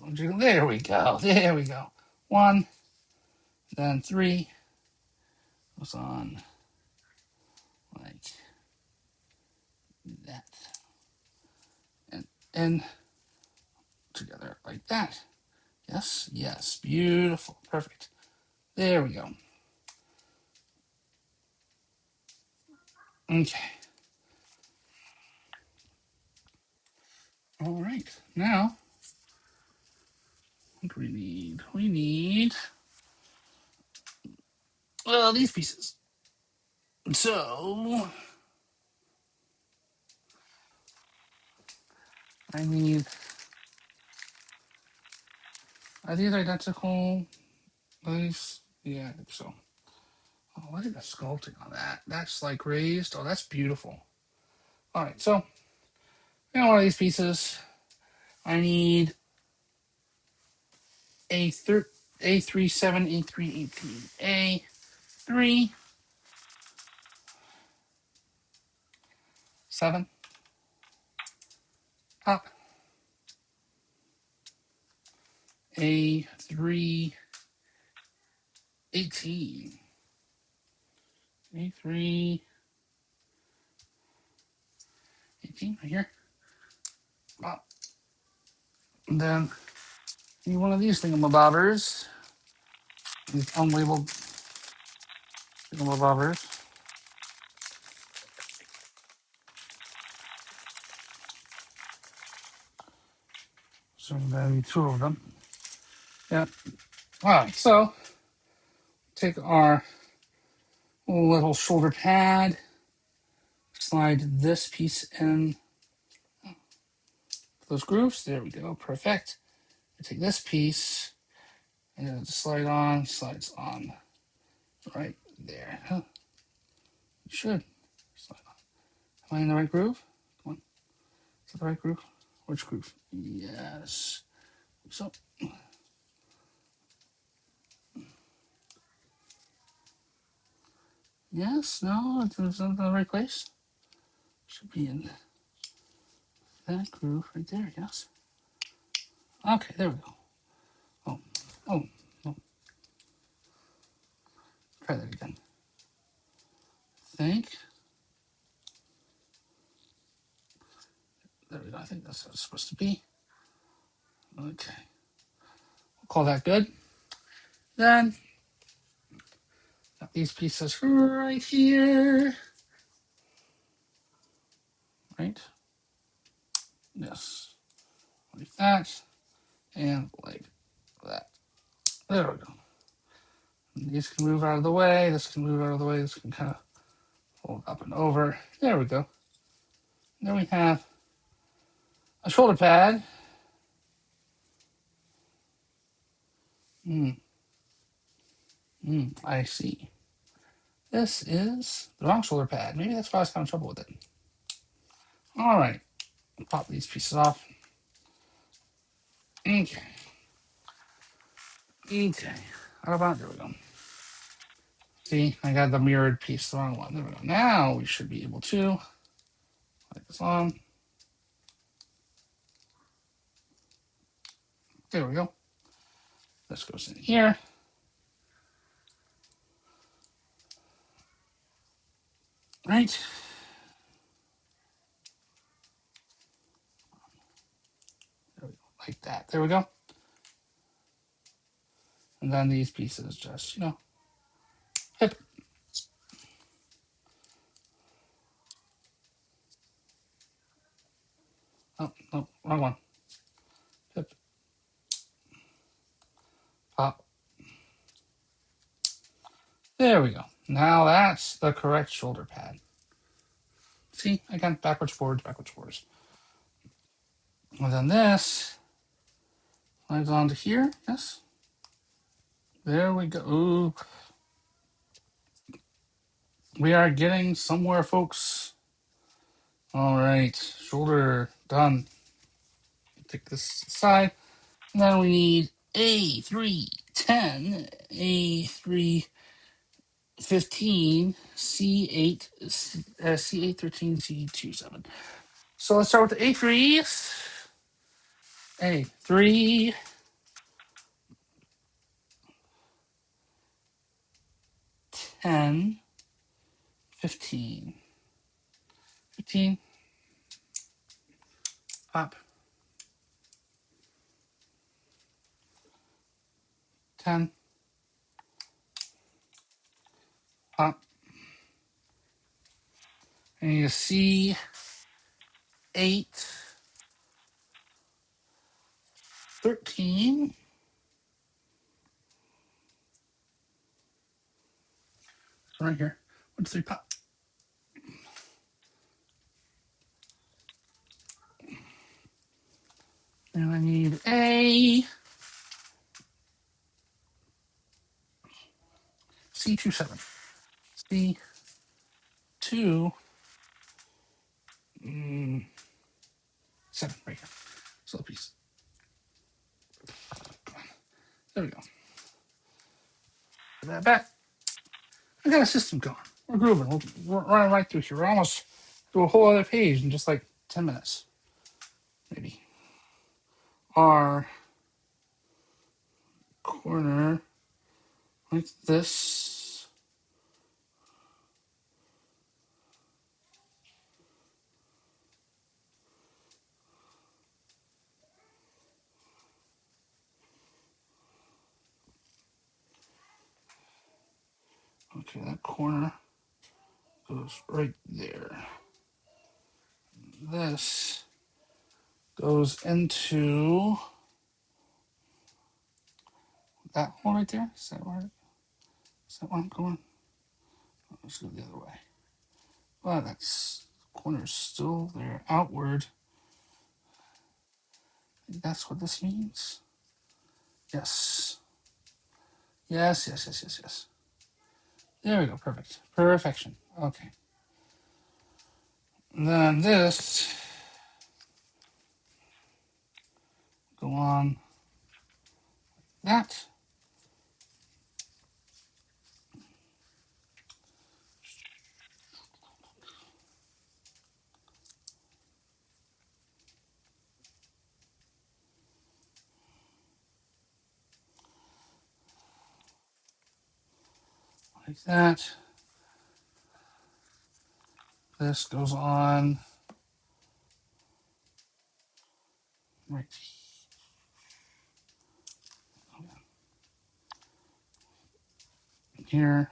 There we go. There we go. 1, then 3 goes on like that. And together like that. Yes, yes. Beautiful. Perfect. There we go. Okay. All right. Now, what do we need? We need these pieces. So I need, are these identical? These, yeah, I think so. Oh, look at the sculpting on that. That's like raised. Oh, that's beautiful. All right, so I got one of these pieces. I need A3, 7, A3, 18, A3, 7, pop, A3, 18, A3, 18 right here. Pop. And then need one of these thingamabobbers, these unlabeled thingamabobbers. So there'll be 2 of them. Yeah. All right, so take our little shoulder pad, slide this piece in those grooves. There we go. Perfect. I take this piece and slides on right there. Huh. You should. Slide on. Am I in the right groove? Come on. Is that the right groove? Which groove? Yes. So, yes, no, it's in the right place. Should be in that groove right there, yes. Okay, there we go. Oh, oh, oh. Try that again. Think. There we go. I think that's how it's supposed to be. Okay. We'll call that good. Then Got these pieces right here. Right? Yes. Like that. And like that. There we go. And these can move out of the way. This can move out of the way. This can kind of fold up and over. There we go. Then we have a shoulder pad. I see. This is the wrong shoulder pad. Maybe that's why I was having trouble with it. All right. Pop these pieces off. Okay. Okay. How about, there we go. See, I got the mirrored piece, the wrong one. There we go. Now we should be able to put this on. There we go. This goes in here. Right. There we go. Like that. There we go. And then these pieces just, hip. Oh, no, wrong one. Hip. Pop. There we go. Now that's the correct shoulder pad. See, I got backwards, forwards, backwards, forwards. And then this slides onto here. Yes. There we go. Ooh. We are getting somewhere, folks. All right. Shoulder done. Take this aside. And then we need A310, A315, C8, C813, C27. So let's start with the A3s. A3, 10, 15. 15, pop. 10, pop. And you see 8, 13. Right here. 1, 2, 3, pop. And I need a C27. C2, 7 right here. So piece. There we go. Put that back. I got a system going. We're grooving. We're running right through here. We're almost through a whole other page in just like 10 minutes. Maybe. Our corner like this. Okay, that corner goes right there. This goes into that hole right there. Is that where I'm going? Let's go the other way. Well, that's corner's still there. Outward. That's what this means. Yes. Yes, yes, yes, yes, yes. There we go. Perfect. Perfection. Okay. And then this go on that. Like that. This goes on right here.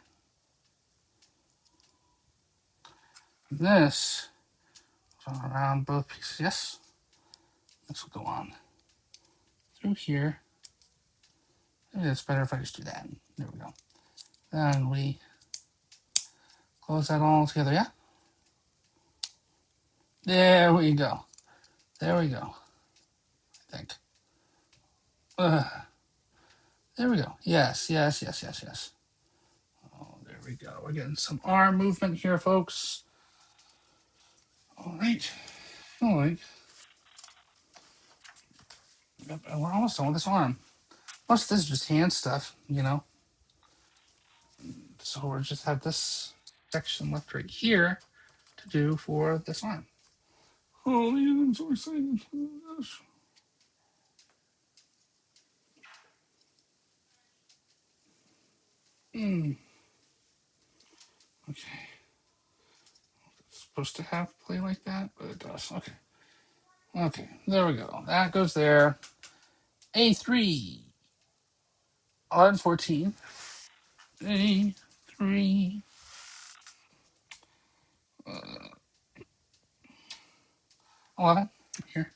this around both pieces. Yes, this will go on through here. Maybe it's better if I just do that. There we go. Then we close that all together. Yeah. There we go. There we go. I think. There we go. Yes, yes, yes, yes, yes. Oh, there we go. We're getting some arm movement here, folks. All right. All right. Yep, and we're almost done with this arm. Most of this is just hand stuff, you know. So we'll just have this section left right here to do for this arm. Oh man, I'm so excited. Oh gosh. Okay. It's supposed to have play like that, but it does. Okay. Okay, there we go. That goes there. A3. 11, 14. A3. 11. Here.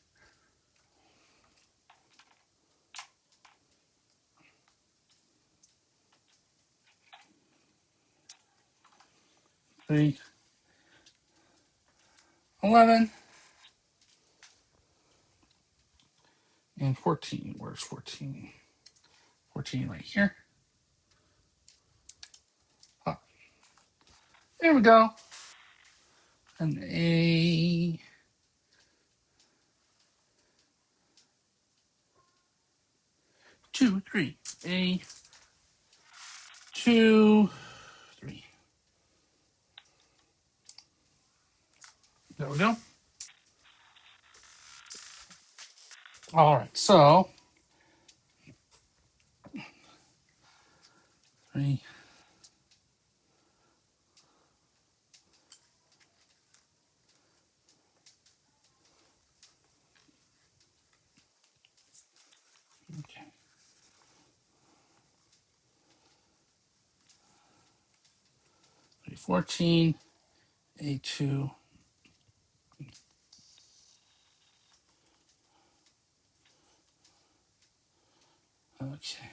3. 11. And 14. Where's 14? 14 right here. Oh, there we go. And A. 2, 3. A. 2, 3. There we go. All right, so 3. Okay. 3, 14. A2. Okay.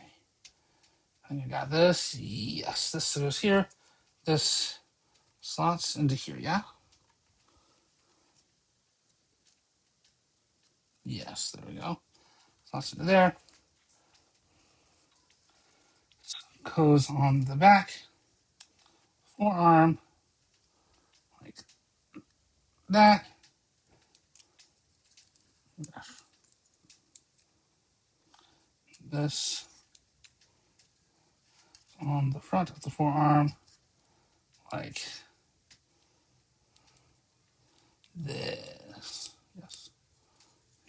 And you got this. Yes, this goes here. This slots into here, yeah? Yes, there we go. Slots into there. Goes on the back. Forearm. Like that. This on the front of the forearm. Like this. Yes.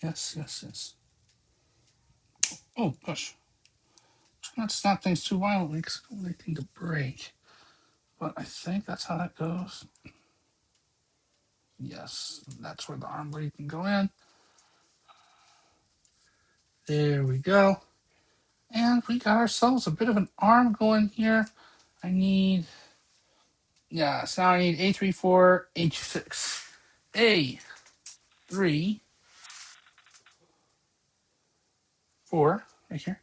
Yes, yes, yes. Oh, gosh. Try not to snap things too violently because I don't want anything to break. But I think that's how that goes. Yes, that's where the arm blade can go in. There we go. And we got ourselves a bit of an arm going here. I need, yeah, so now I need A3, 4, H6. A3, 4, right here.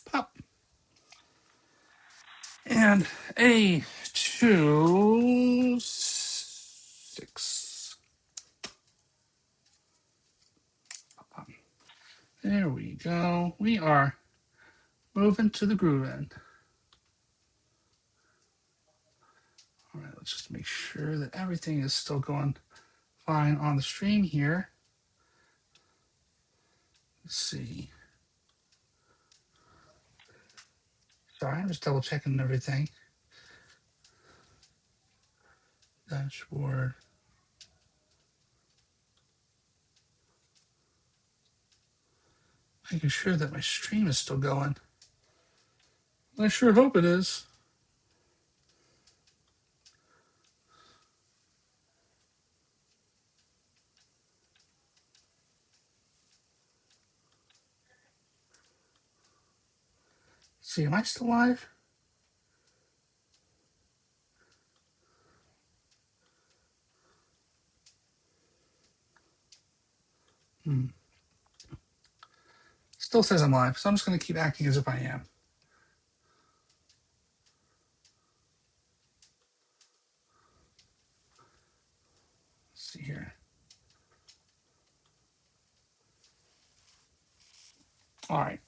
Pop. And A2, 6. Pop. There we go. We are moving to the groove end. All right, let's just make sure that everything is still going fine on the stream here. Let's see. Sorry, I'm just double checking everything. Dashboard. Making sure that my stream is still going. I sure hope it is. Let's see, am I still live? Hmm. Still says I'm live, so I'm just going to keep acting as if I am. Let's see here. All right.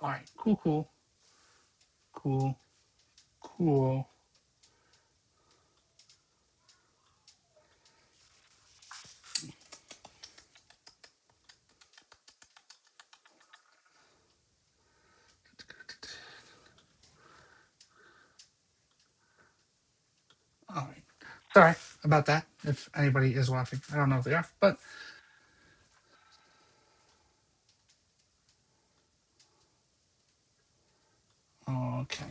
All right. Cool, cool, cool, cool. All right. Sorry about that. If anybody is watching, I don't know if they are, but okay.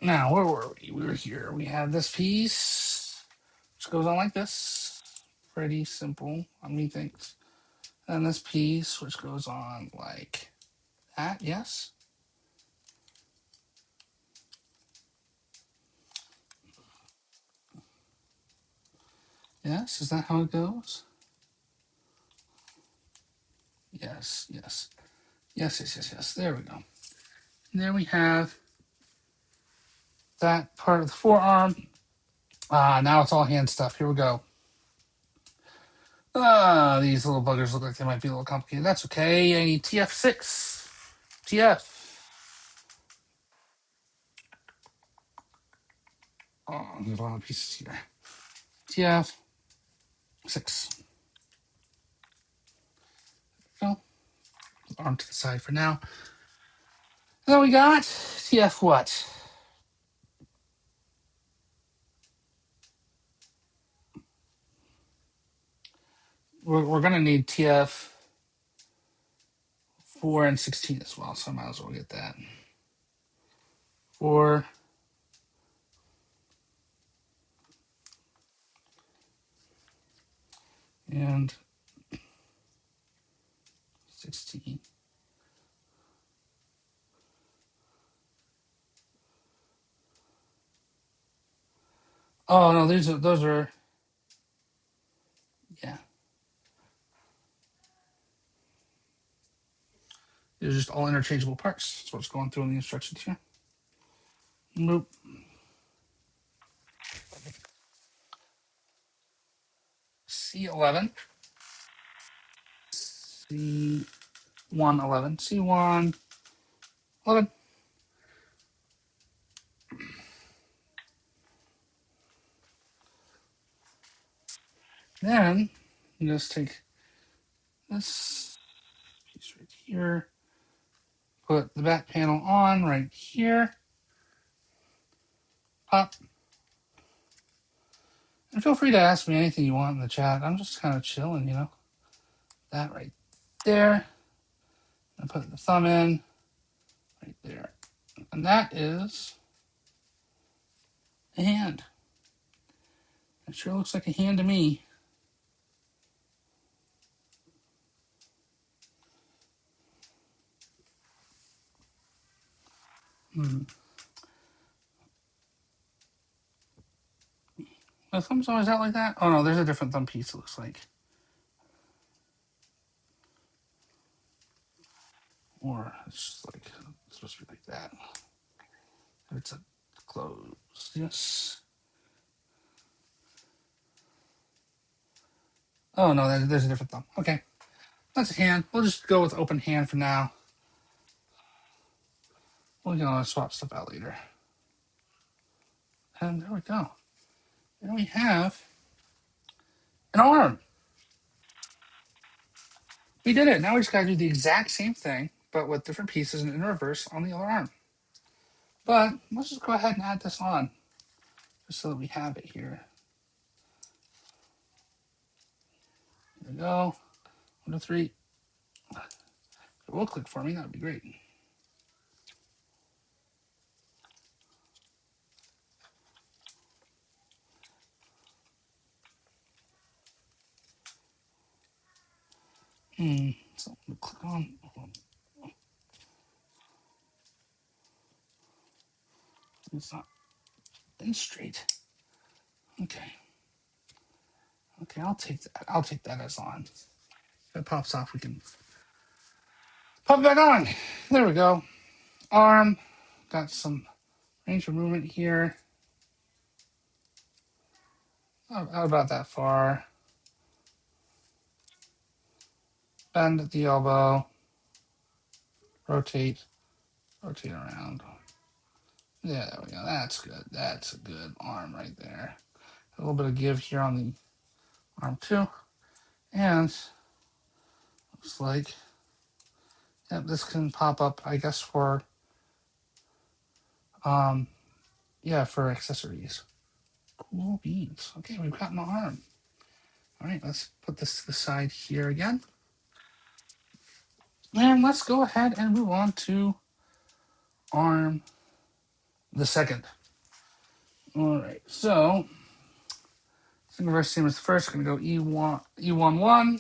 Now, where were we? We were here. We had this piece, which goes on like this. Pretty simple, methinks. And this piece, which goes on like that. Yes. Yes. Is that how it goes? Yes. Yes. Yes. Yes. Yes. Yes. There we go. And there we have that part of the forearm. Now it's all hand stuff. Here we go. These little buggers look like they might be a little complicated. That's okay. I need TF6. TF. Oh, there's a lot of pieces here. TF6. Go. Arm to the side for now. And then we got TF what? We're going to need TF 4 and 16 as well, so I might as well get that. 4 and 16. Oh no, those are yeah. These are just all interchangeable parts. That's what's going through in the instructions here. Nope. C11. C111. C111. Then you just take this piece right here, put the back panel on right here, pop. And feel free to ask me anything you want in the chat. I'm just kind of chilling, you know. That right there. And put the thumb in right there. And that is a hand. It sure looks like a hand to me. The thumb's always out like that? Oh no, there's a different thumb piece, it looks like. Or it's just like, it's supposed to be like that. It's a close. Yes. Oh no, there's a different thumb. Okay. That's a hand. We'll just go with open hand for now. We can always swap stuff out later. And there we go. There we have an arm. We did it. Now we just gotta do the exact same thing, but with different pieces and in reverse on the other arm. But let's just go ahead and add this on, just so that we have it here. There we go. 1, 2, 3. If it will click for me, that would be great. So we'll click on. It's not in straight. Okay. Okay, I'll take that. I'll take that as on. If it pops off, we can pop it back on. There we go. Arm. Got some range of movement here. Not about that far. Bend at the elbow. Rotate. Rotate around. Yeah, there we go. That's good. That's a good arm right there. A little bit of give here on the arm too. And looks like, yep, this can pop up, I guess, for yeah, for accessories. Cool beans. Okay, we've got an arm. All right, let's put this to the side here again. And let's go ahead and move on to arm the second. All right, so single verse same as the first. Going to go E1, E1, 1,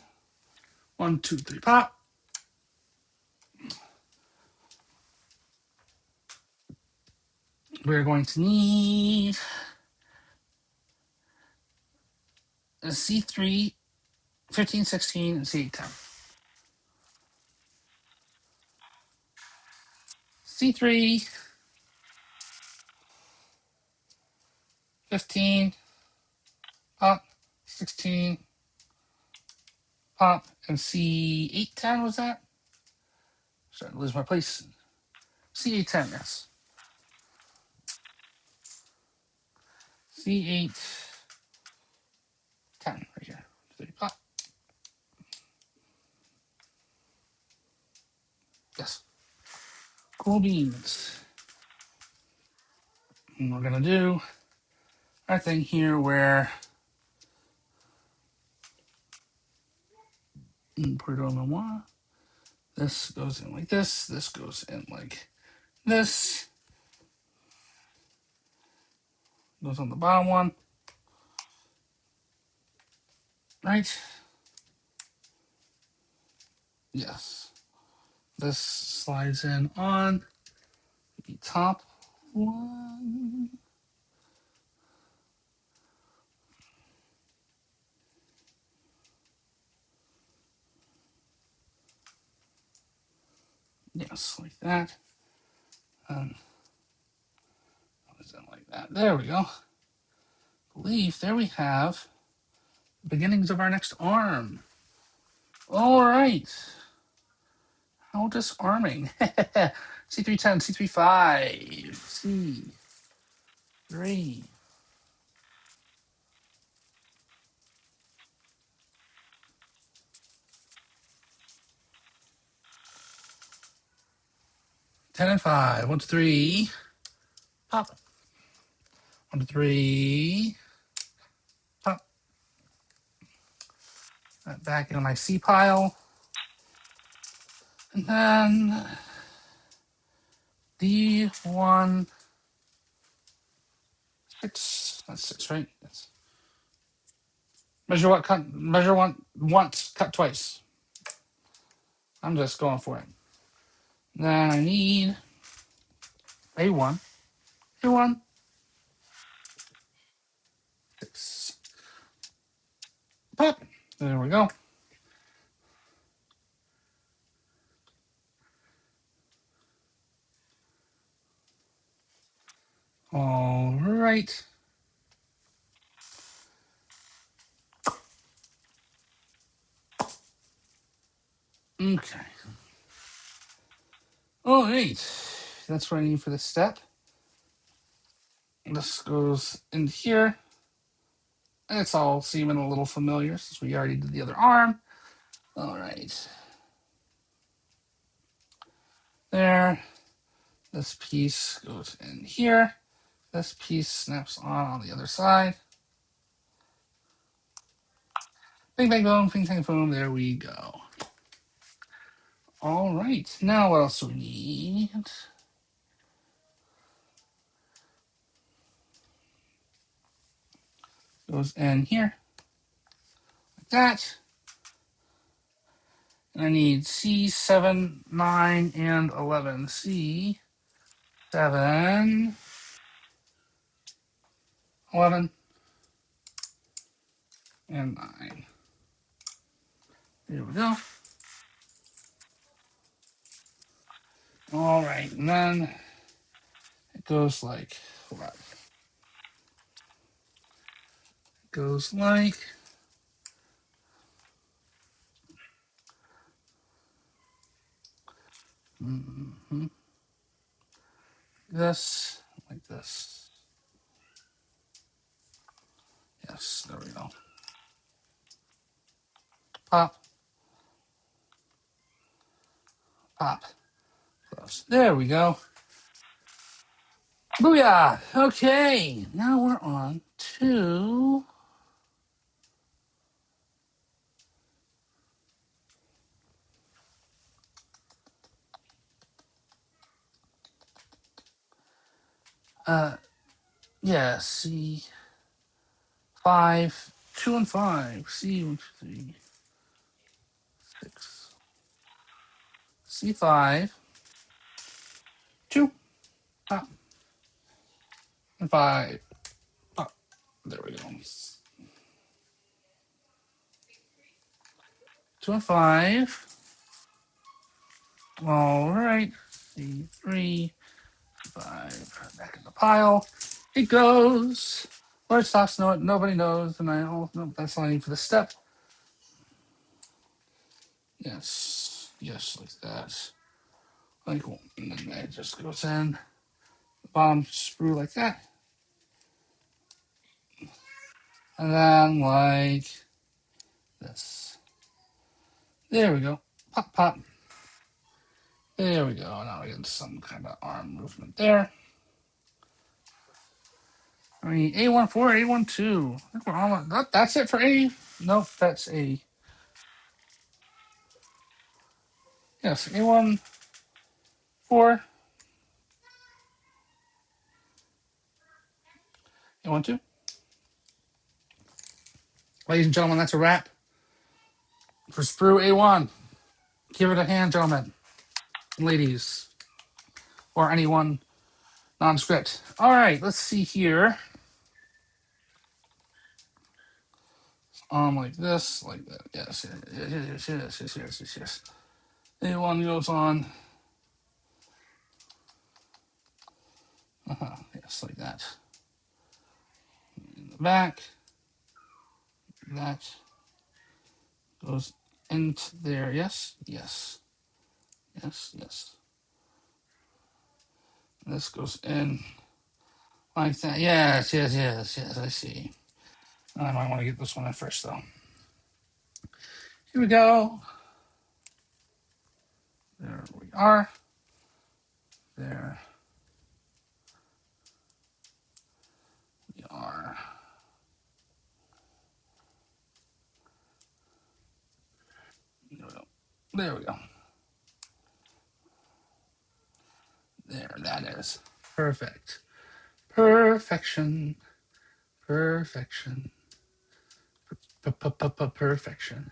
1, 2, 3, pop. We're going to need a C3, 15, 16, and C8, 10. C3, 15, pop, 16, pop, and C8, 10 was that? Starting to lose my place. C8, 10, yes. C8, 10 right here. 3, pop. Yes. Cool beans. And we're going to do our thing here where put it on the wall. This goes in like this. This goes in like this. Goes on the bottom one. Right? Yes. This slides in on the top one. Yes, like that. And like that. There we go. I believe there we have the beginnings of our next arm. All right. How disarming. C310, C35, C3. Ten and 5. 1 to 3. Pop. 1 to 3. Pop. That back into my C pile. And then D1. 6. That's 6, right? Yes. Measure what? Cut. Measure one once. Cut twice. I'm just going for it. Then I need A1. A1. 6. Pop. There we go. All right. Okay. All right. That's what I need for this step. This goes in here. It's all seeming a little familiar since we already did the other arm. All right. There. This piece goes in here. This piece snaps on the other side. Bing, bang, boom, ping, bang, boom. There we go. All right. Now what else do we need? Goes in here. Like that. And I need C7, 9, and 11. C7, 11, and 9. There we go. All right, and then it goes like what? It goes like mhm, this, like this. Yes, there we go. Pop, pop, close. There we go. Booyah! Okay, now we're on to yeah, C 5, 2 and 5. C 1, 2, 3, 6. C 5, 2, pop, and 5. Pop. There we go. 2 and 5. All right. C3, 5. Back in the pile. It goes. Where it stops, nobody knows. And no, that's not even for the step. Yes. Yes, like that. Like, and then that just goes in. The bottom sprue like that. And then like this. There we go. Pop, pop. There we go. Now we get some kind of arm movement there. I mean, A14, A12. I think we're all. That's it for A. Nope, that's A. Yes, A14, A12. Ladies and gentlemen, that's a wrap for Sprue A1. Give it a hand, gentlemen, ladies, or anyone non-script. All right, let's see here. Like this, like that. Yes, yes. A1 goes on. Yes, like that. In the back, that goes into there. Yes, yes, yes, yes. This goes in like that. Yes, yes, yes, yes. I see. I might want to get this one in first, though. Here we go. There we are. There we are. There we go. There, that is. Perfect. Perfection. Perfection. Perfection.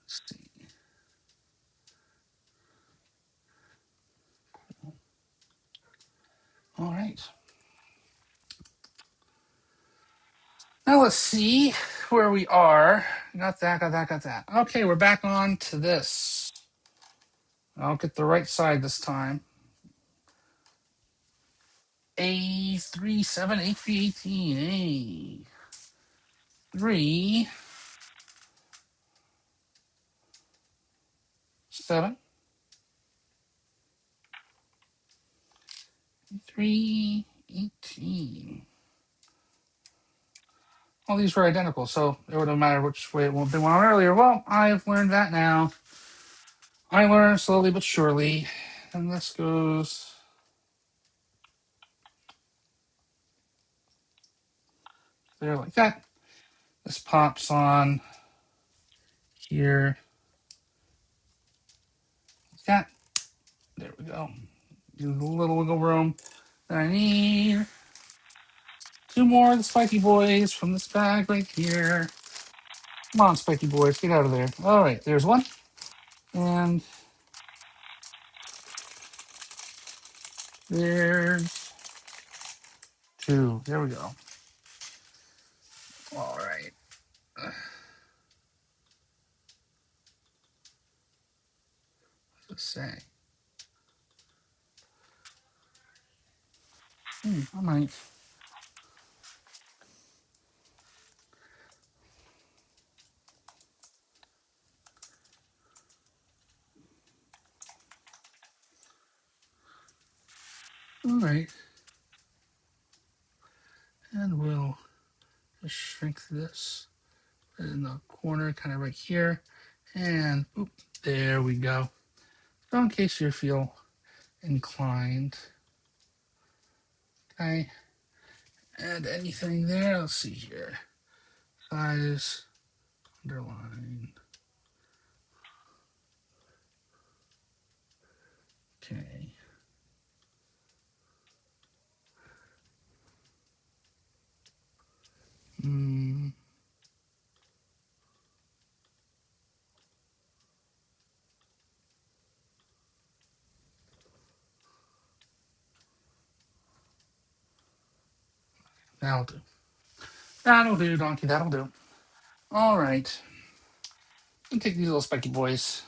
Let's see. All right. Now let's see where we are. Got that, got that, got that. Okay, we're back on to this. I'll get the right side this time. A37, A318, A3, 7, 318. All these were identical, so it wouldn't matter which way they went on earlier. Well, I've learned that now. I learn slowly but surely. And this goes there like that. This pops on here like that. There we go. Give it a little wiggle room that I need. 2 more of the spiky boys from this bag right here. Come on, spiky boys, get out of there. All right, there's one. And there's 2. There we go. to say? I might. All right. And we'll just shrink this in the corner, kind of right here. And boop, there we go. So in case you feel inclined. Okay. And anything there, let's see here. Size, underline. Okay. That'll do. That'll do, Donkey. That'll do. All right. I'll take these little spiky boys,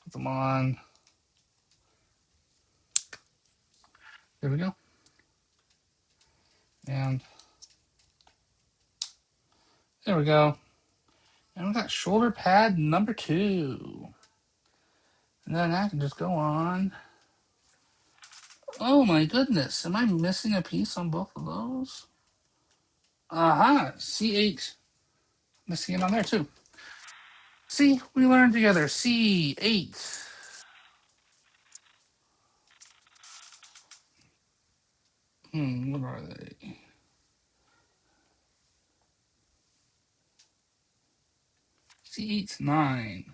put them on. There we go. And there we go. And we got shoulder pad number 2. And then I can just go on. Oh my goodness. Am I missing a piece on both of those? Aha. C8. Missing it on there too. See, we learned together. C8. What are they? C8's 9.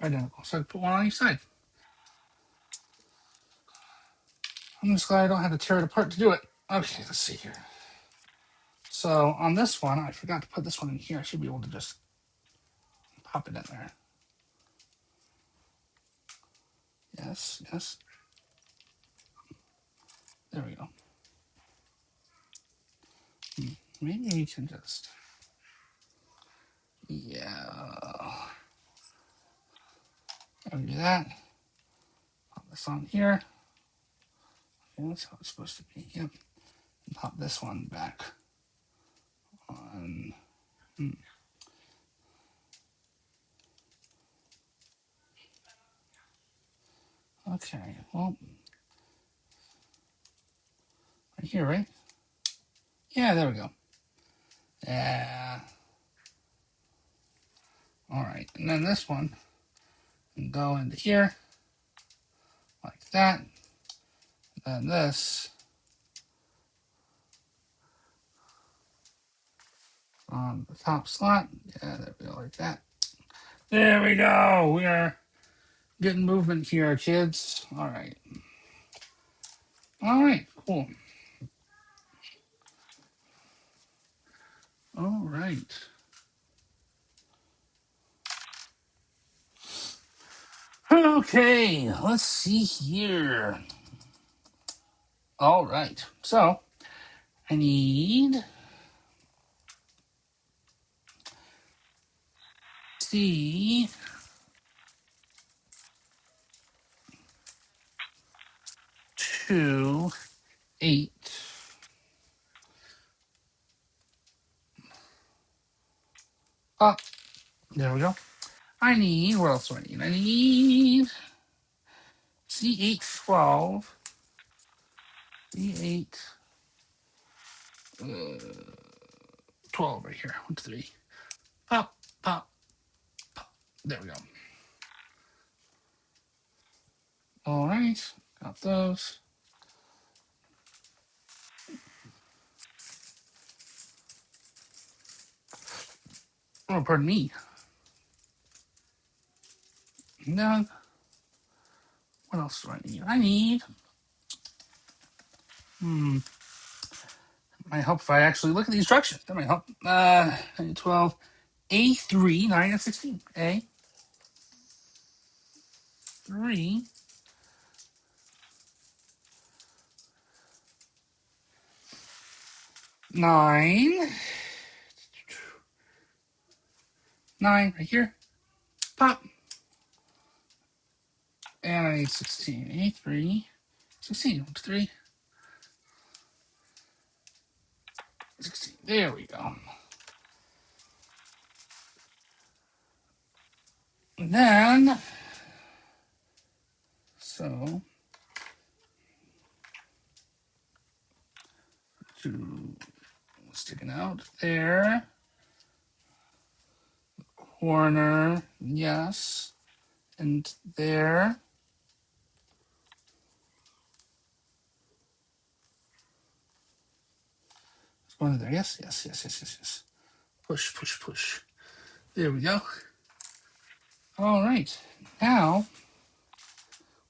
Identical. So I put one on each side. I'm just glad I don't have to tear it apart to do it. Okay, let's see here. So on this one, I forgot to put this one in here. I should be able to just pop it in there. Yes, yes. There we go. Maybe we can just, yeah. I'll do that. Pop this on here. Okay, that's how it's supposed to be. Yep. And pop this one back on. Okay, well, right here, right? Yeah, there we go. Yeah. All right, and then this one can go into here like that. Then this on the top slot. Yeah, there we go, like that. There we go. We are getting movement here, kids. All right. All right, cool. All right. Okay, let's see here. All right, so I need C 2 8. Oh, there we go. I need, what else do I need? I need C8 12. C8 12 right here. 1, 2, 3. Pop, pop, pop. There we go. All right, got those. Oh, pardon me. Now, what else do I need? I need, might help if I actually look at the instructions. That might help. 12, A3, 9 and 16. A3, 9, 9 right here. Pop. And I need 16. 83. 16. 3. 16. There we go. And then, so, two sticking out there. Corner, yes. And there. One there. Yes, yes, yes, yes, yes, yes. Push, push, push. There we go. All right. Now,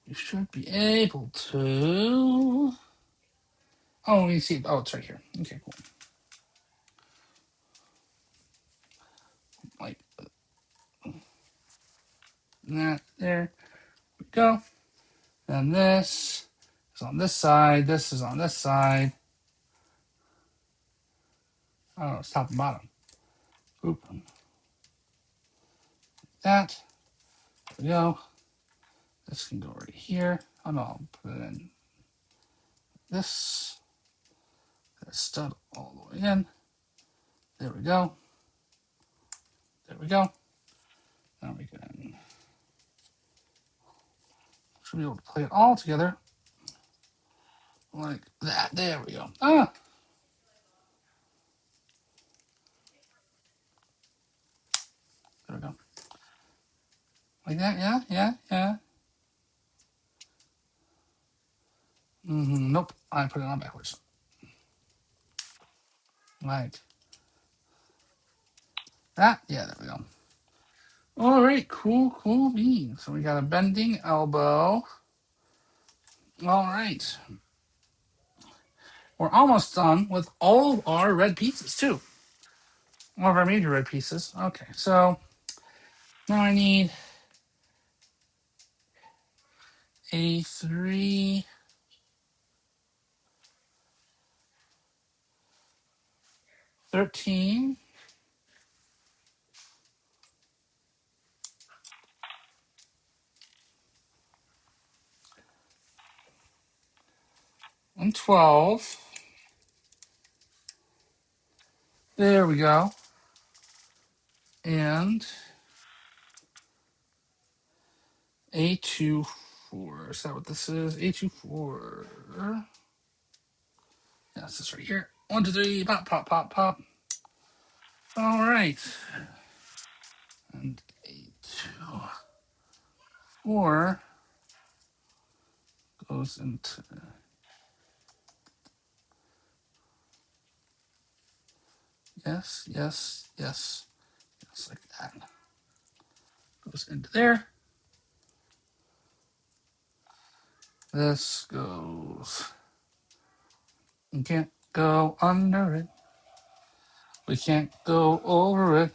we should be able to... Oh, we see. Oh, it's right here. Okay, cool. Like that. There we go. And this is on this side. This is on this side. Oh, it's top and bottom. Oop. That. There we go. This can go right here. Oh no, I'll put it in this. That stud all the way in. There we go. There we go. Now we can should be able to play it all together like that. There we go. Ah, there we go. Like that. Yeah, yeah, yeah. Nope. I put it on backwards. Like that. Yeah, there we go. All right, cool, cool beans. So we got a bending elbow. All right. We're almost done with all of our red pieces, too. All of our major red pieces. Okay, so now I need a 3, 13, and 12. There we go. And A24. Is that what this is? A24. Yeah, this is right here. 1, 2, 3. Pop, pop, pop, pop. All right. And A24 goes into... Yes, yes, yes. Just like that. Goes into there. This goes. You can't go under it. We can't go over it.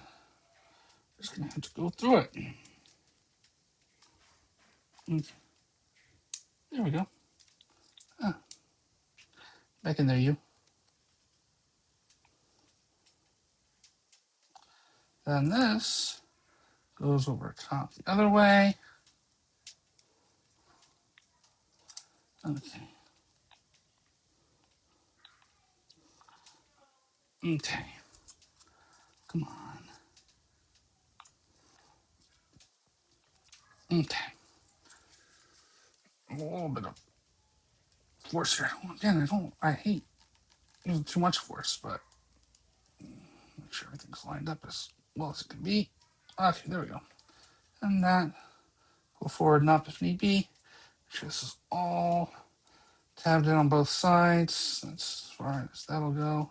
Just gonna have to go through it. Okay. There we go. Ah, back in there, you. Then this goes over top the other way. Okay. Okay. Come on. Okay. A little bit of force here. Again, I hate using too much force, but make sure everything's lined up as well as it can be. Okay, there we go. And that, go forward and up if need be. Make sure this is all tabbed in on both sides. That's as far as that'll go.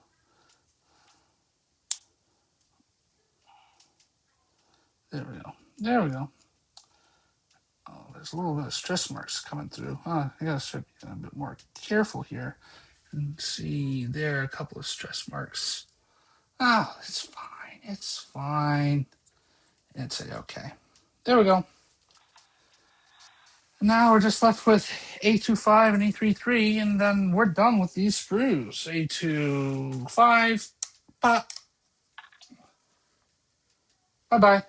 There we go. There we go. Oh, there's a little bit of stress marks coming through. I gotta start being a bit more careful here. And see, there are a couple of stress marks. Oh, it's fine. It's fine. It's okay. There we go. And now we're just left with A25 and A33, and then we're done with these screws. A25, pop. Bye-bye.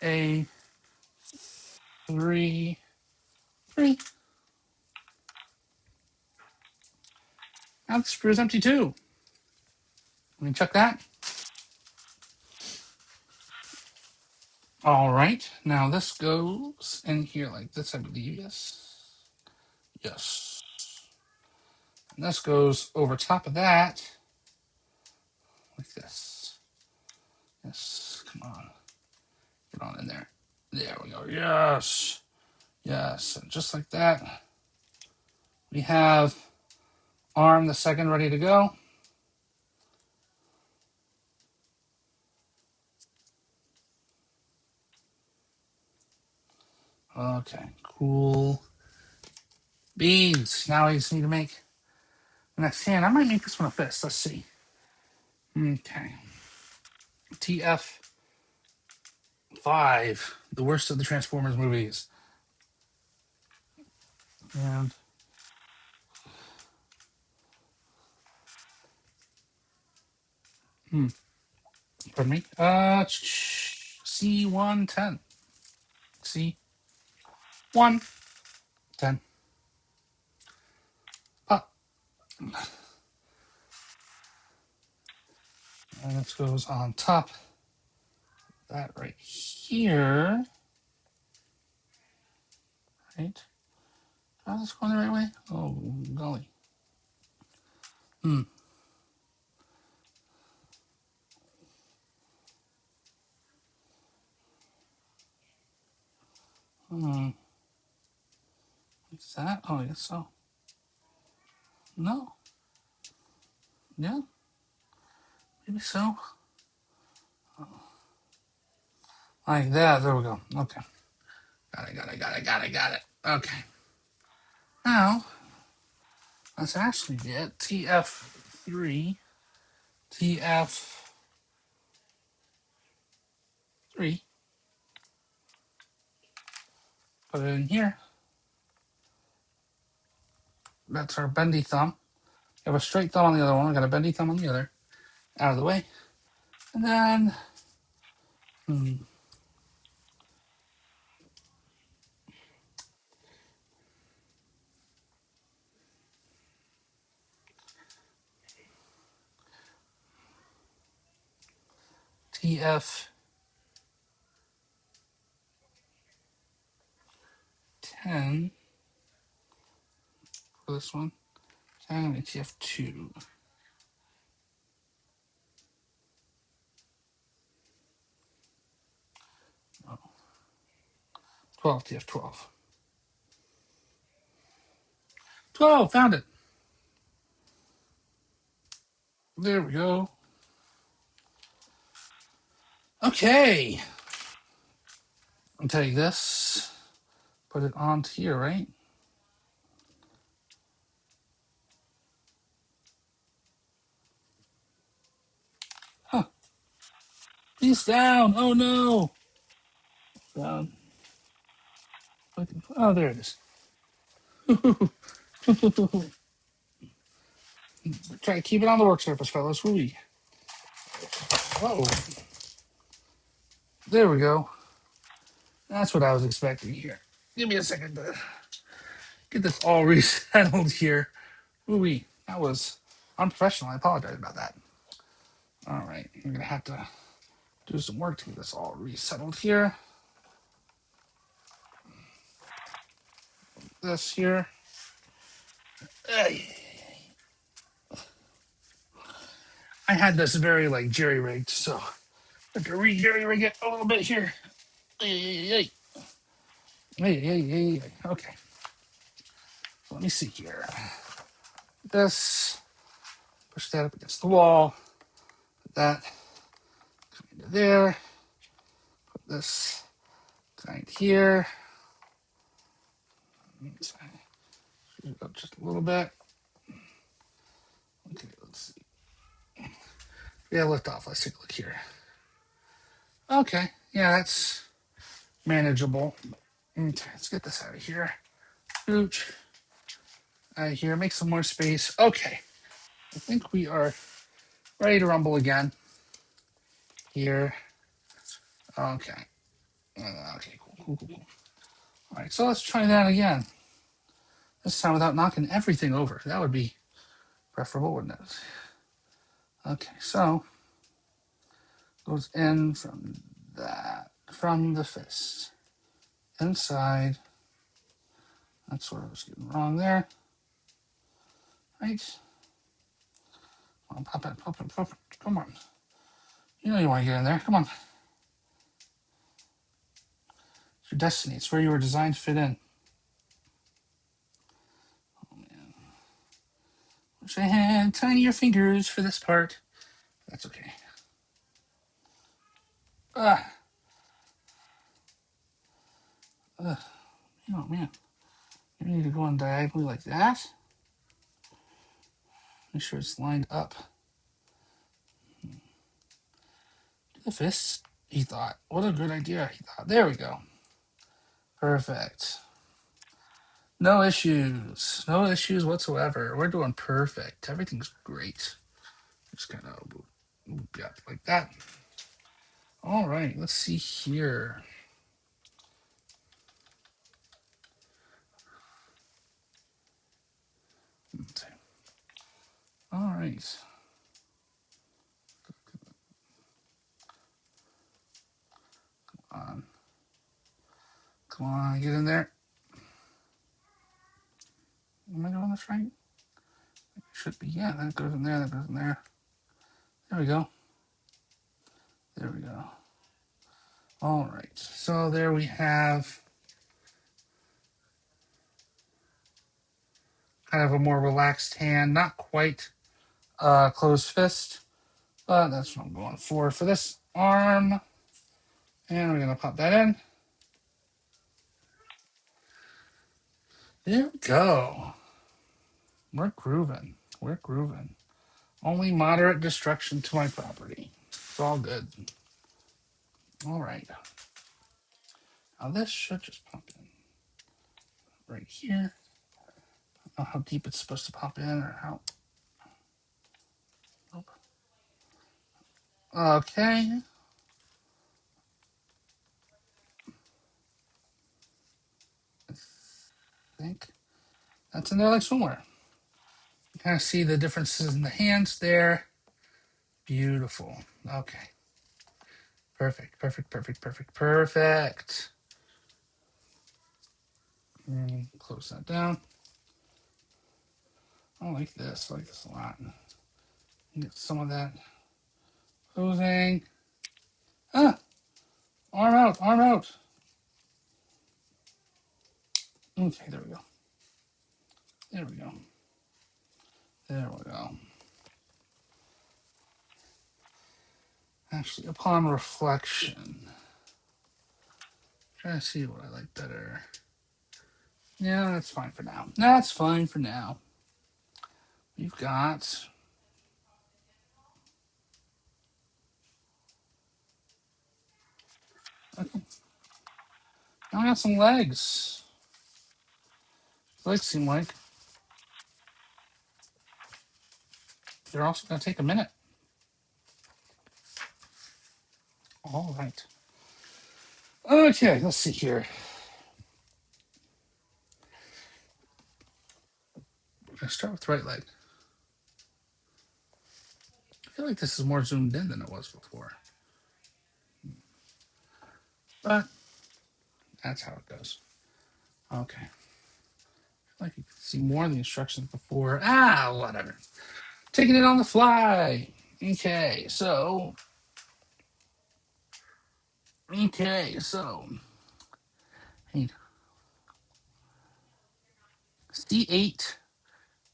A 3, 3. Now the screw is empty too. Let me check that. All right. Now this goes in here like this, I believe. Yes. Yes. And this goes over top of that like this. Yes. Come on. Get on in there. There we go. Yes. Yes. And just like that, we have arm the second ready to go. Okay. Cool. Beans. Now I just need to make the next hand. I might make this one a fist. Let's see. Okay. TF5. The worst of the Transformers movies. And pardon me. C110. C110. Up. And this goes on top. That right here. Right. Oh, this going the right way? Oh, golly. Hmm. Hmm. Is that? Oh, I guess so. No. Yeah. Maybe so. Like that. There we go. Okay. Got it. Okay. Now, let's actually get TF3. TF3. Put it in here. That's our bendy thumb. We have a straight thumb on the other one. We got a bendy thumb on the other. Out of the way. And then, TF10 for this one. And TF2. 12, TF12. 12, found it. There we go. Okay. I'll take this. Put it onto here, right? Huh. He's down. Oh no. Down. Oh, there it is. Try to keep it on the work surface, fellas. Woo. Whoa. There we go. That's what I was expecting here. Give me a second to get this all resettled here. Woo. That was unprofessional. I apologize about that. All right. I'm going to have to do some work to get this all resettled here. This here. I had this very like jerry rigged, so I have to re jerry rig it a little bit here. Hey. Okay. Let me see here. This, push that up against the wall. Put that into there. Put this right here. Up just a little bit. Okay, let's see. Yeah, lift off. Let's take a look here. Okay, yeah, that's manageable. Okay, let's get this out of here. Ooch. Out of here. Make some more space. Okay, I think we are ready to rumble again. Here. Okay. Okay, cool. All right, so let's try that again. This time without knocking everything over. That would be preferable, wouldn't it? Okay, so goes in from the fist. Inside. That's what I was getting wrong there. Right? Come on, pop it. Come on. You know you want to get in there. Come on. It's your destiny. It's where you were designed to fit in. Oh, man. Wish I had tinier fingers for this part. That's okay. Ah. Oh, man. You need to go on diagonally like that. Make sure it's lined up. Do the fists, he thought. What a good idea, he thought. There we go. Perfect. No issues. No issues whatsoever. We're doing perfect. Everything's great. Just kind of yeah, like that. All right, let's see here. All right. Come on, get in there. Am I doing this right? It should be. Yeah, that goes in there. That goes in there. There we go. There we go. All right. So there we have kind of a more relaxed hand. Not quite closed fist, but that's what I'm going for this arm. And we're going to pop that in. There we go. We're grooving. We're grooving. Only moderate destruction to my property. It's all good. All right. Now this should just pop in right here. I don't know how deep it's supposed to pop in or how. Nope. Okay. I think that's in there like somewhere. You kind of see the differences in the hands there. Beautiful. Okay. Perfect. Close that down. I like this. I like this a lot. Get some of that posing. Ah! Arm out. Okay, there we go. There we go. Actually, upon reflection, try to see what I like better. Yeah, that's fine for now. We've got okay. Now we got some legs. Legs seem like they're also going to take a minute. All right. Okay, let's see here. We're going to start with the right leg. I feel like this is more zoomed in than it was before. But that's how it goes. Okay. I feel like you can see more of the instructions before. Whatever. Taking it on the fly. Okay, so hey, C8,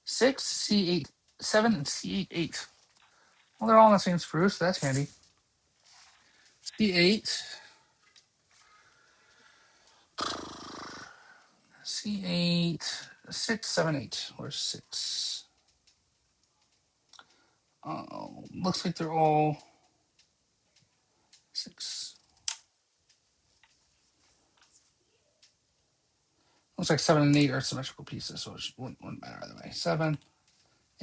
6, C8, 7, and C8, 8. Well, they're all in the same sprue, so that's handy. C8, C8, 6, 7, 8, or 6. Looks like they're all 6. Looks like 7 and 8 are symmetrical pieces, so it wouldn't matter either way. 7,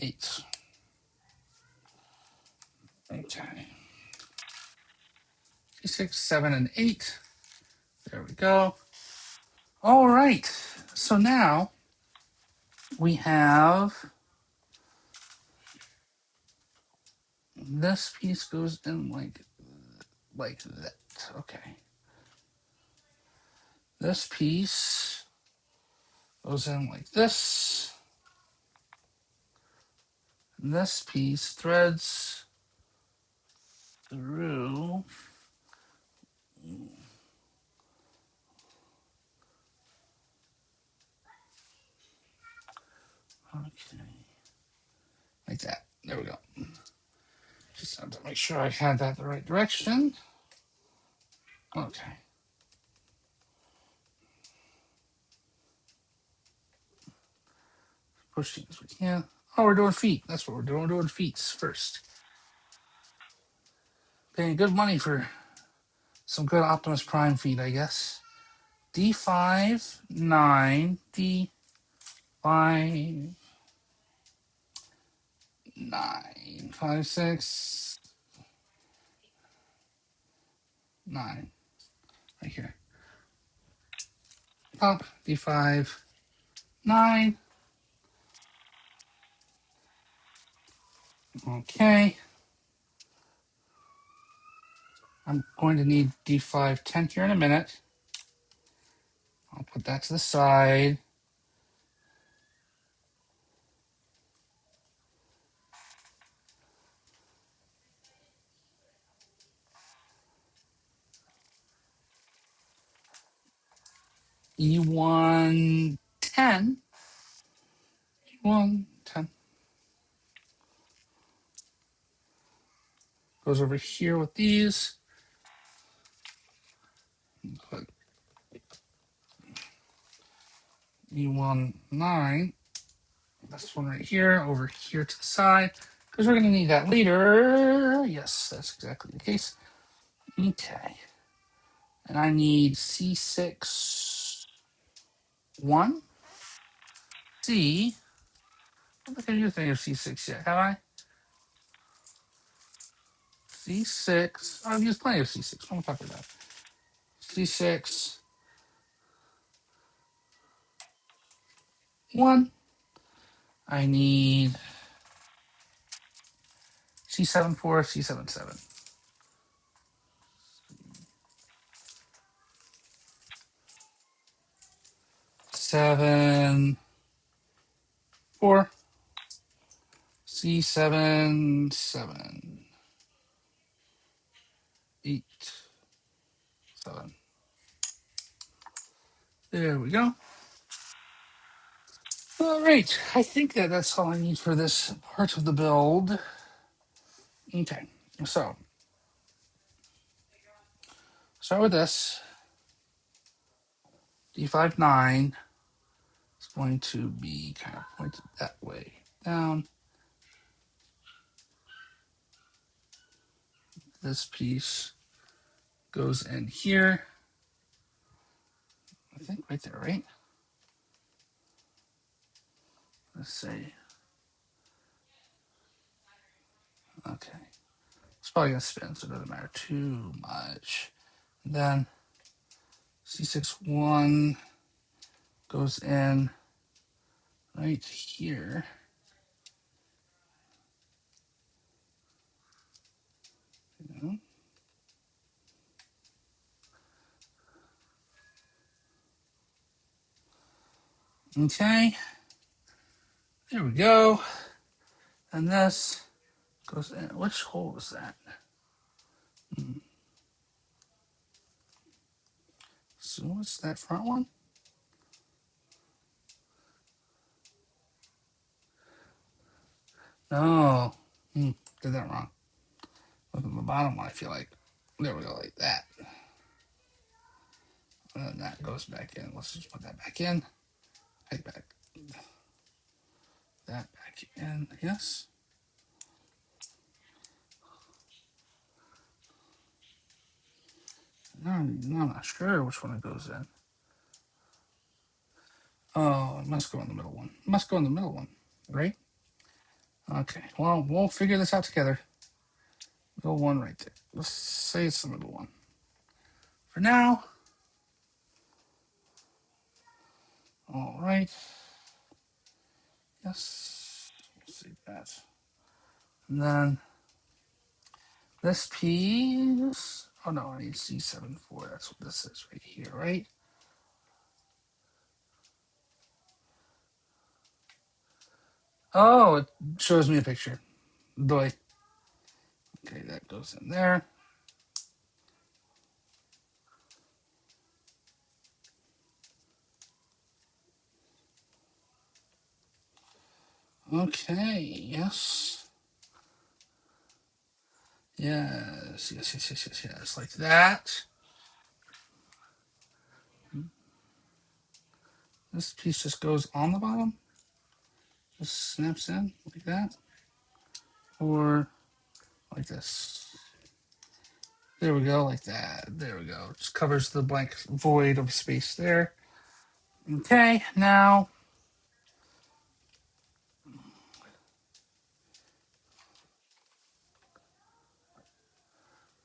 8. Okay. C6, 7, and 8. There we go. All right. So now we have this piece goes in like that. Okay. This piece goes in like this. And this piece threads through. Okay. Like that. There we go. Just had to make sure I had that the right direction. Okay. Push things we can. Oh, we're doing feet. That's what we're doing. We're doing feet first. Paying good money for some good Optimus Prime feet, I guess. D5, 9, D5, 9, 5, 6, 9. Right here. Up, D5, 9. Okay. I'm going to need D5, 10 here in a minute. I'll put that to the side. E1, 10. E1, 10. Goes over here with these. Put E1, 9. This one right here, over here to the side. Because we're going to need that later. Yes, that's exactly the case. Okay. And I need C6, 1. C. I don't think I do anything of C6 yet, have I? C6. I've used plenty of C6. What am I talking about? C6, 1. I need C7, 4, C7, 7. 7, 4. C7, 7. 8, 7. There we go. All right. I think that's all I need for this part of the build. Okay. So, start with this. D5, 9 is going to be kind of pointed that way down. This piece goes in here. I think right there, right? Let's see. Okay. It's probably going to spin, so it doesn't matter too much. And then C6, 1 goes in right here. Yeah. Okay. There we go. And this goes in. Which hole is that? So what's that front one? No. Did that wrong. Look at the bottom one, I feel like. There we go, like that. And then that goes back in. Let's just put that back in. Right back. That back in. Yes. No, I'm not sure which one it goes in. Oh, it must go in the middle one. It must go in the middle one, right? Okay. Well, we'll figure this out together. Middle one right there. Let's say it's the middle one. For now, All right. Yes. Let's see that. And then this piece. Oh no, I need C7-4. That's what this is right here, right? Oh, it shows me a picture. Boy. Okay, that goes in there. Okay, yes. Yes. Like that. This piece just goes on the bottom. Just snaps in like that. Or like this. There we go, like that. There we go. Just covers the blank void of space there. Okay, now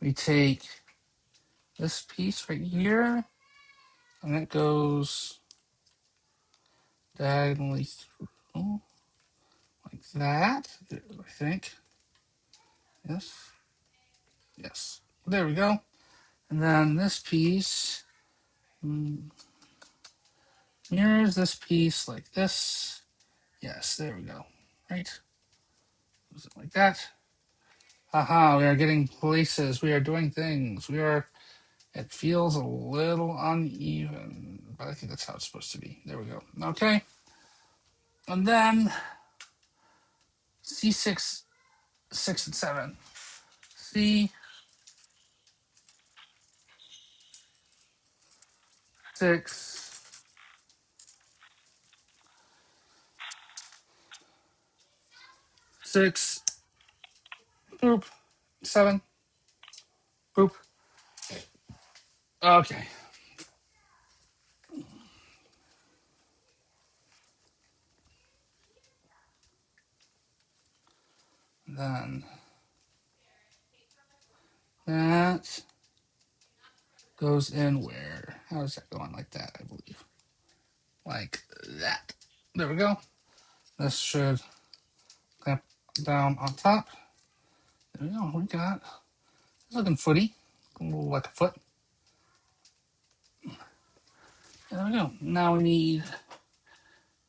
we take this piece right here, and it goes diagonally through like that, I think. Yes. Yes. There we go. And then this piece mirrors this piece like this. Yes, there we go. Right? Is it like that? Haha, we are getting places. We are doing things. We are. It feels a little uneven, but I think that's how it's supposed to be. There we go. Okay. And then C6, 6, and 7. C6, 6, boop, 7, boop. Okay. Then that goes in where? How does that go on like that, I believe? Like that. There we go. This should clamp down on top. There we go. We got it's looking footy. A little like a foot. There we go. Now we need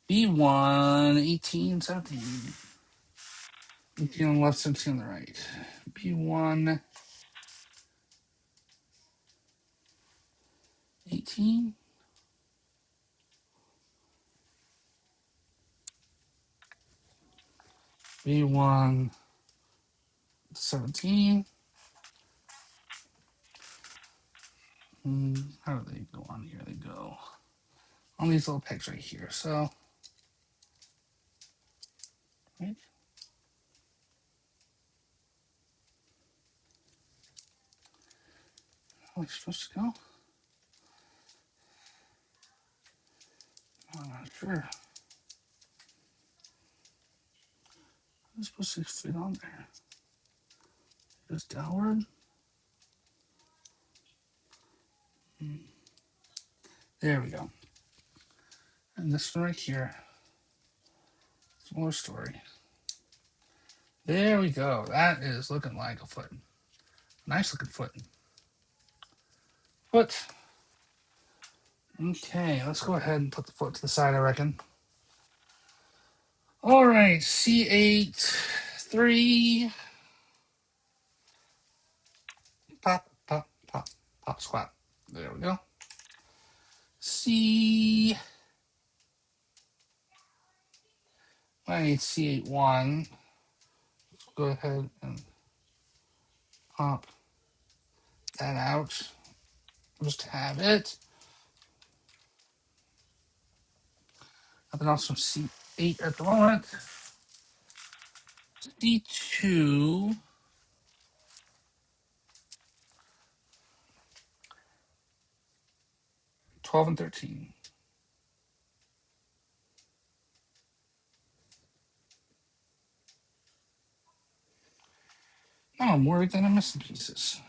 B1, 18, 17. 18 on the left, 17 on the right. B1, 18. B1, 17. How do they go on here? They go on these little pegs right here. So, right? How are we supposed to go? I'm not sure. I'm supposed to fit on there. Just downward. There we go. And this one right here. More story. There we go. That is looking like a foot. Nice looking foot. Foot. Okay, let's go ahead and put the foot to the side, I reckon. All right, C8, 3. Pop, pop, pop, pop, squat. There we go. C. I need C8, 1. Let's go ahead and pop that out. Just have it. Nothing else from C8 at the moment. C2. 12 and 13. Oh, I'm worried that I'm missing pieces.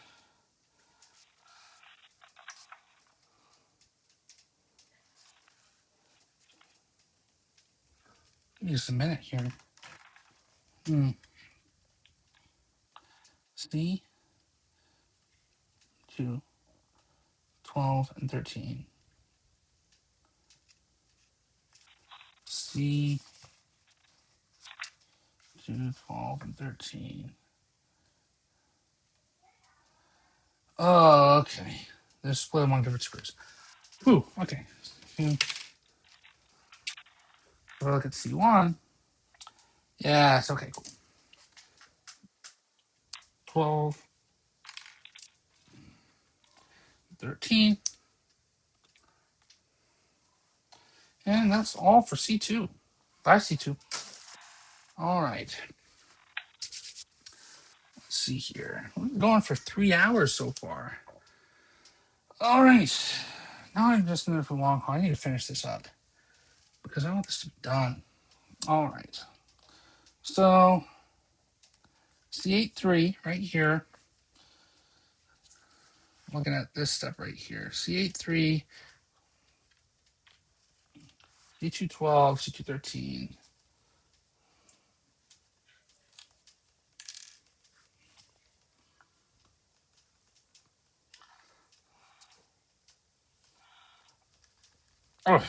Just a minute here. C, 2, 12, and 13. C, 2, 12, and 13. Oh, okay. They're split among different screws. Ooh, okay. Look at C1. Yes, okay, cool. 12, 13. And that's all for C2. Bye, C2. All right. Let's see here. We're going for 3 hours so far. All right. Now I'm just in there for a long haul. I need to finish this up because I want this to be done. All right. So C8-3 right here. Looking at this step right here. C8-3, C2-12, C2-13. Oh.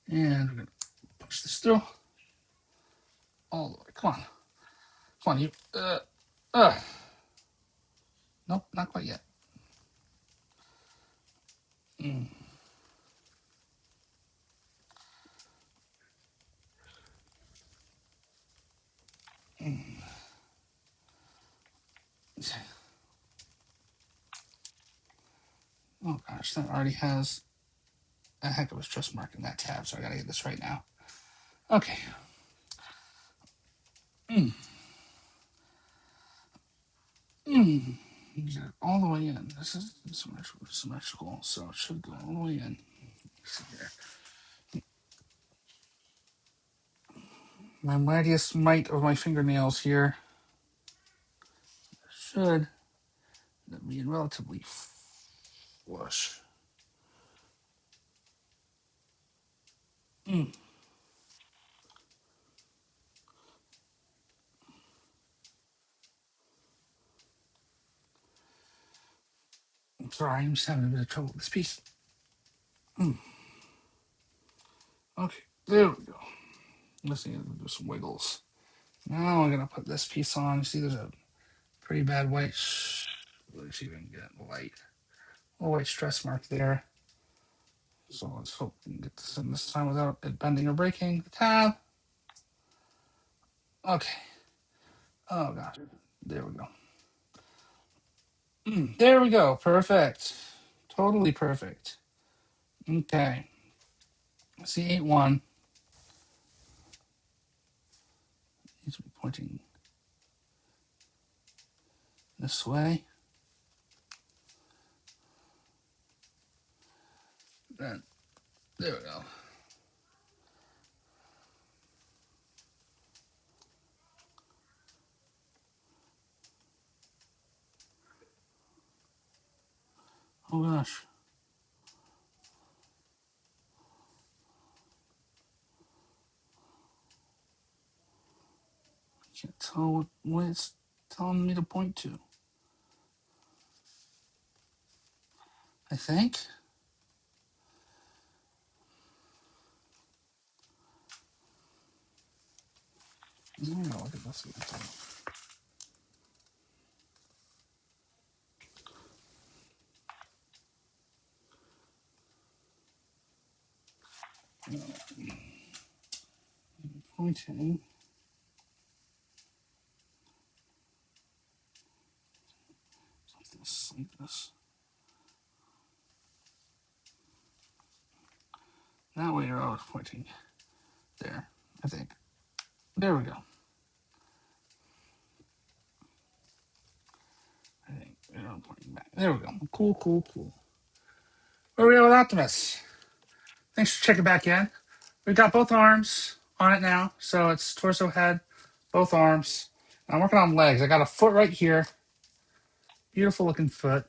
And we're going to push this through. All the way. Come on. Come on, you. Nope, not quite yet. Mm. Oh gosh, that already has a heck of a stress mark in that tab, so I gotta get this right now. Okay. Mm. Get it all the way in. This is symmetrical, so it should go all the way in. Let's see here. My mightiest might of my fingernails here should be relatively flush. Mm. I'm sorry, I'm just having a bit of trouble with this piece. Okay, there we go. Let's see, do some wiggles. Now I'm gonna put this piece on. You see, there's a pretty bad white. Let's see if we can get light. A white stress mark there. So let's hope we can get this in this time without it bending or breaking the tab. Okay. Oh gosh. There we go. There we go. Perfect. Totally perfect. Okay. C8-1 needs to be pointing this way. Then there we go. Oh gosh. I can't tell what it's telling me to point to. I think. Yeah, look at this. Pointing. Like this. That way you're always pointing there, I think. There we go. I think you're pointing back. There we go. Cool, cool, cool. Where are we at with Optimus? Thanks for checking back in. We've got both arms on it now. So it's torso, head, both arms. I'm working on legs. I got a foot right here. Beautiful looking foot.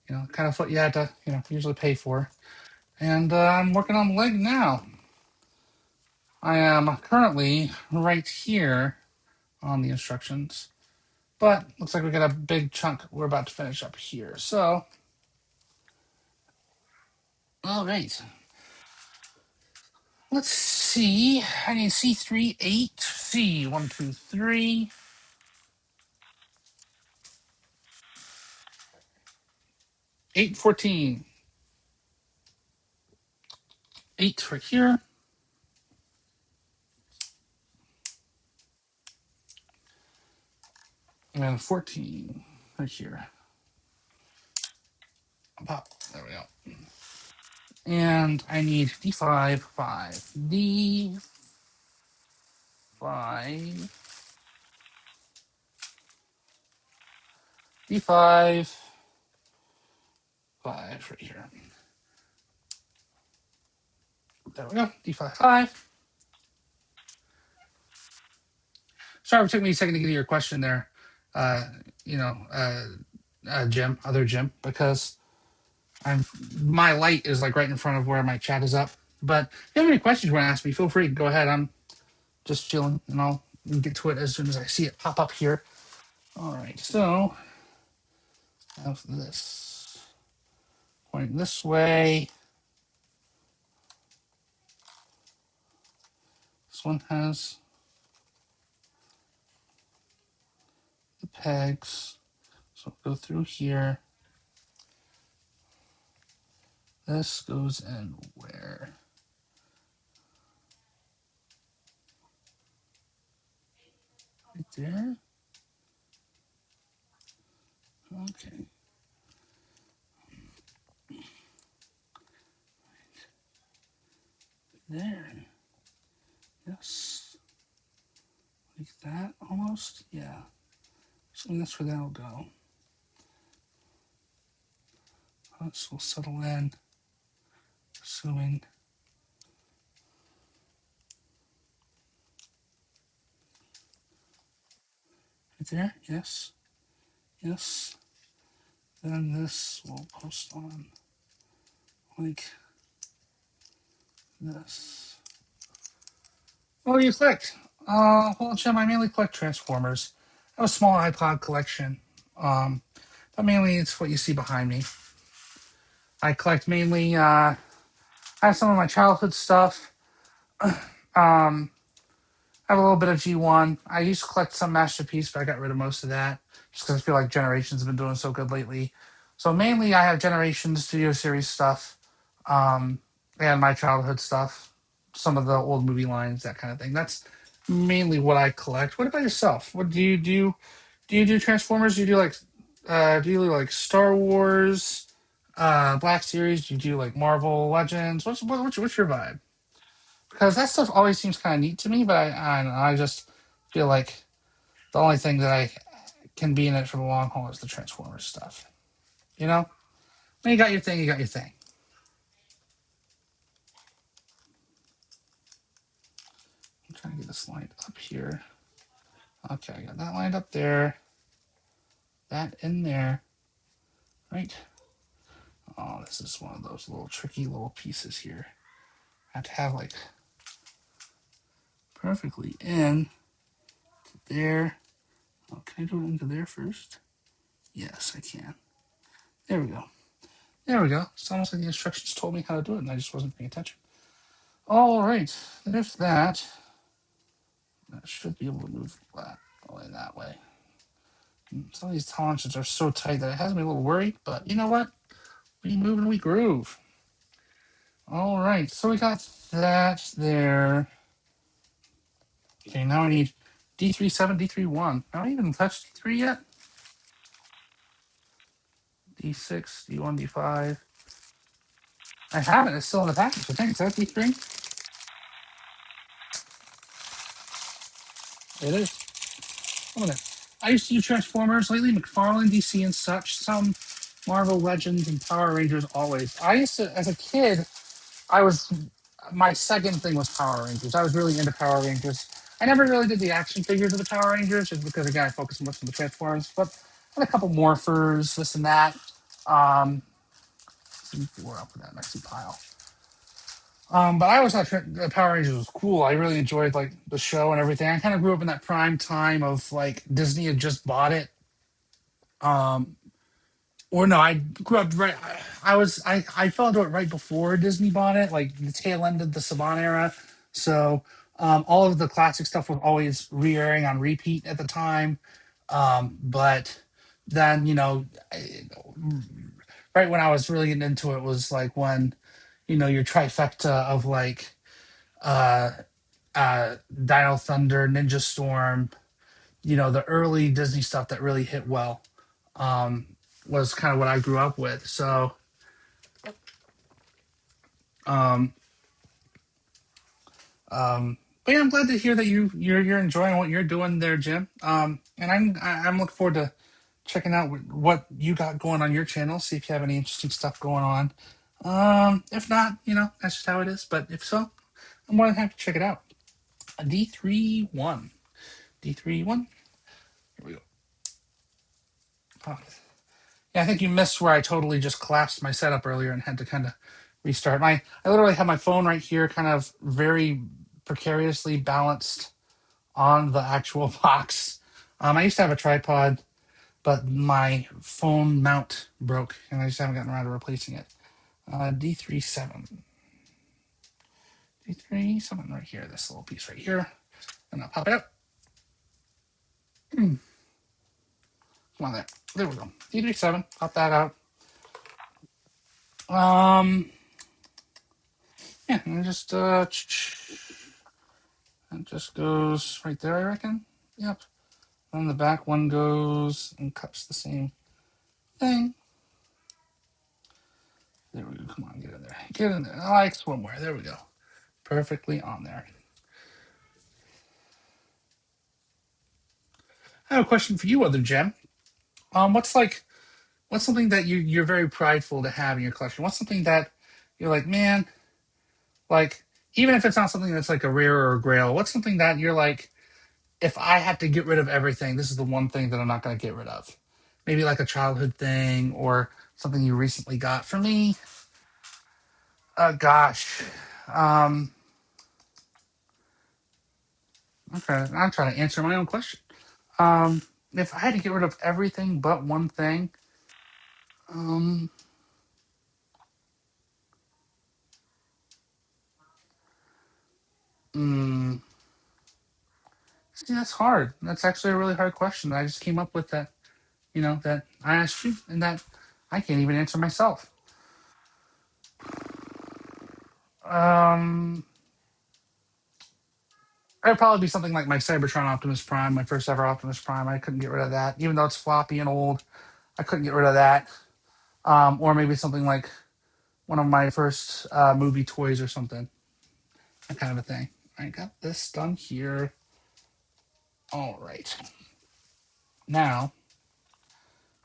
kind of what you had to, usually pay for. And I'm working on the leg now. I am currently right here on the instructions, but looks like we got a big chunk we're about to finish up here. So, all right. Let's see. I need C3, 8, C, 1, 2, 3, 8, 14. 8 right here. And 14 right here. Pop. There we go. And I need D5, 5. D5, 5 right here. There we go. D5, 5. Sorry, it took me a second to get to your question there. Uh, you know, Jim, other Jim, because I'm my light is like right in front of where my chat is up. But if you have any questions you want to ask me, feel free. Go ahead. I'm just chilling, and I'll get to it as soon as I see it pop up here. All right, so I have this pointing this way. This one has the pegs, so go through here. This goes in where? Right there. Okay. There. Yes. Like that almost? Yeah. So that's where that'll go. This will settle in, assuming. Right there? Yes. Yes. Then this will post on like this. Oh, you clicked. Well, Jim, I mainly collect Transformers. I have a small iPod collection. But mainly it's what you see behind me. I collect mainly, I have some of my childhood stuff. I have a little bit of G1. I used to collect some Masterpiece, but I got rid of most of that just because I feel like Generations have been doing so good lately. So mainly I have Generations, Studio Series stuff, and my childhood stuff, some of the old movie lines, that kind of thing. That's mainly what I collect. What about yourself? What do you do? Do you do Transformers? Do you do like Star Wars, Black Series? Do you do like Marvel Legends? What's your vibe? Because that stuff always seems kind of neat to me, but I just feel like the only thing that I can be in it for the long haul is the Transformers stuff. You know, when you got your thing, you got your thing. I'm trying to get this lined up here. Okay, I got that lined up there. That in there. Right. Oh, this is one of those little tricky little pieces here. I have to have like perfectly in to there. Oh, can I do it into there first? Yes, I can. There we go. There we go. It's almost like the instructions told me how to do it, and I just wasn't paying attention. All right, there's that. That should be able to move that way, that way. Some of these tolerances are so tight that it has me a little worried, but you know what? We move and we groove. All right, so we got that there. Okay, now I need D3, 7, D3, 1. I haven't even touched D3 yet. D6, D1, D5. I haven't. It's still in the package. I think. Is that D3? It is. Look at that. I used to do Transformers lately, McFarlane, DC, and such. Some Marvel Legends and Power Rangers always. I used to, as a kid, I was my second thing was Power Rangers. I was really into Power Rangers. I never really did the action figures of the Power Rangers just because again I focused much on the Transformers, but I had a couple morphers, this and that. Um, C4, I'll put that next to pile. But I always thought the Power Rangers was cool. I really enjoyed like the show and everything. I kind of grew up in that prime time of like Disney had just bought it. Um, or no, I grew up right. I fell into it right before Disney bought it, like the tail end of the Saban era. So all of the classic stuff was always re-airing on repeat at the time. But then right when I was really getting into it was like when your trifecta of like uh Dino Thunder, Ninja Storm, the early Disney stuff that really hit well, um, was kind of what I grew up with. So, um, but yeah, I'm glad to hear that you're enjoying what you're doing there, Jim. And I'm looking forward to checking out what you got going on your channel. See if you have any interesting stuff going on. If not, that's just how it is. But if so, I'm more than happy to check it out. A D3-1. D3-1. Here we go. Oh, yeah, I think you missed where I totally just collapsed my setup earlier and had to kind of restart. I literally have my phone right here, kind of very precariously balanced on the actual box. I used to have a tripod, but my phone mount broke, and I just haven't gotten around to replacing it. D37. D37 right here, this little piece right here. And I'll pop it out. Come on there. There we go. D37, pop that out. Yeah, and just it just goes right there, I reckon. Yep. Then the back one goes and cups the same thing. There we go. Come on, get in there. Get in there. I like swimwear. There we go. Perfectly on there. I have a question for you, other Gem. What's something that you're very prideful to have in your collection? What's something that you're like, man, like even if it's not something that's like a rare or a grail, what's something that you're like, if I had to get rid of everything, this is the one thing that I'm not going to get rid of. Maybe like a childhood thing or something you recently got. For me, gosh, um, I'm trying to answer my own question. Um, if I had to get rid of everything but one thing, um, mm, see, that's hard. That's actually a really hard question. I just came up with that, that I asked you, and that I can't even answer myself. Um, It'd probably be something like my Cybertron Optimus Prime, my first ever Optimus Prime. I couldn't get rid of that, even though it's floppy and old. I couldn't get rid of that. Or maybe something like one of my first movie toys or something, that kind of a thing. I got this done here. All right. Now,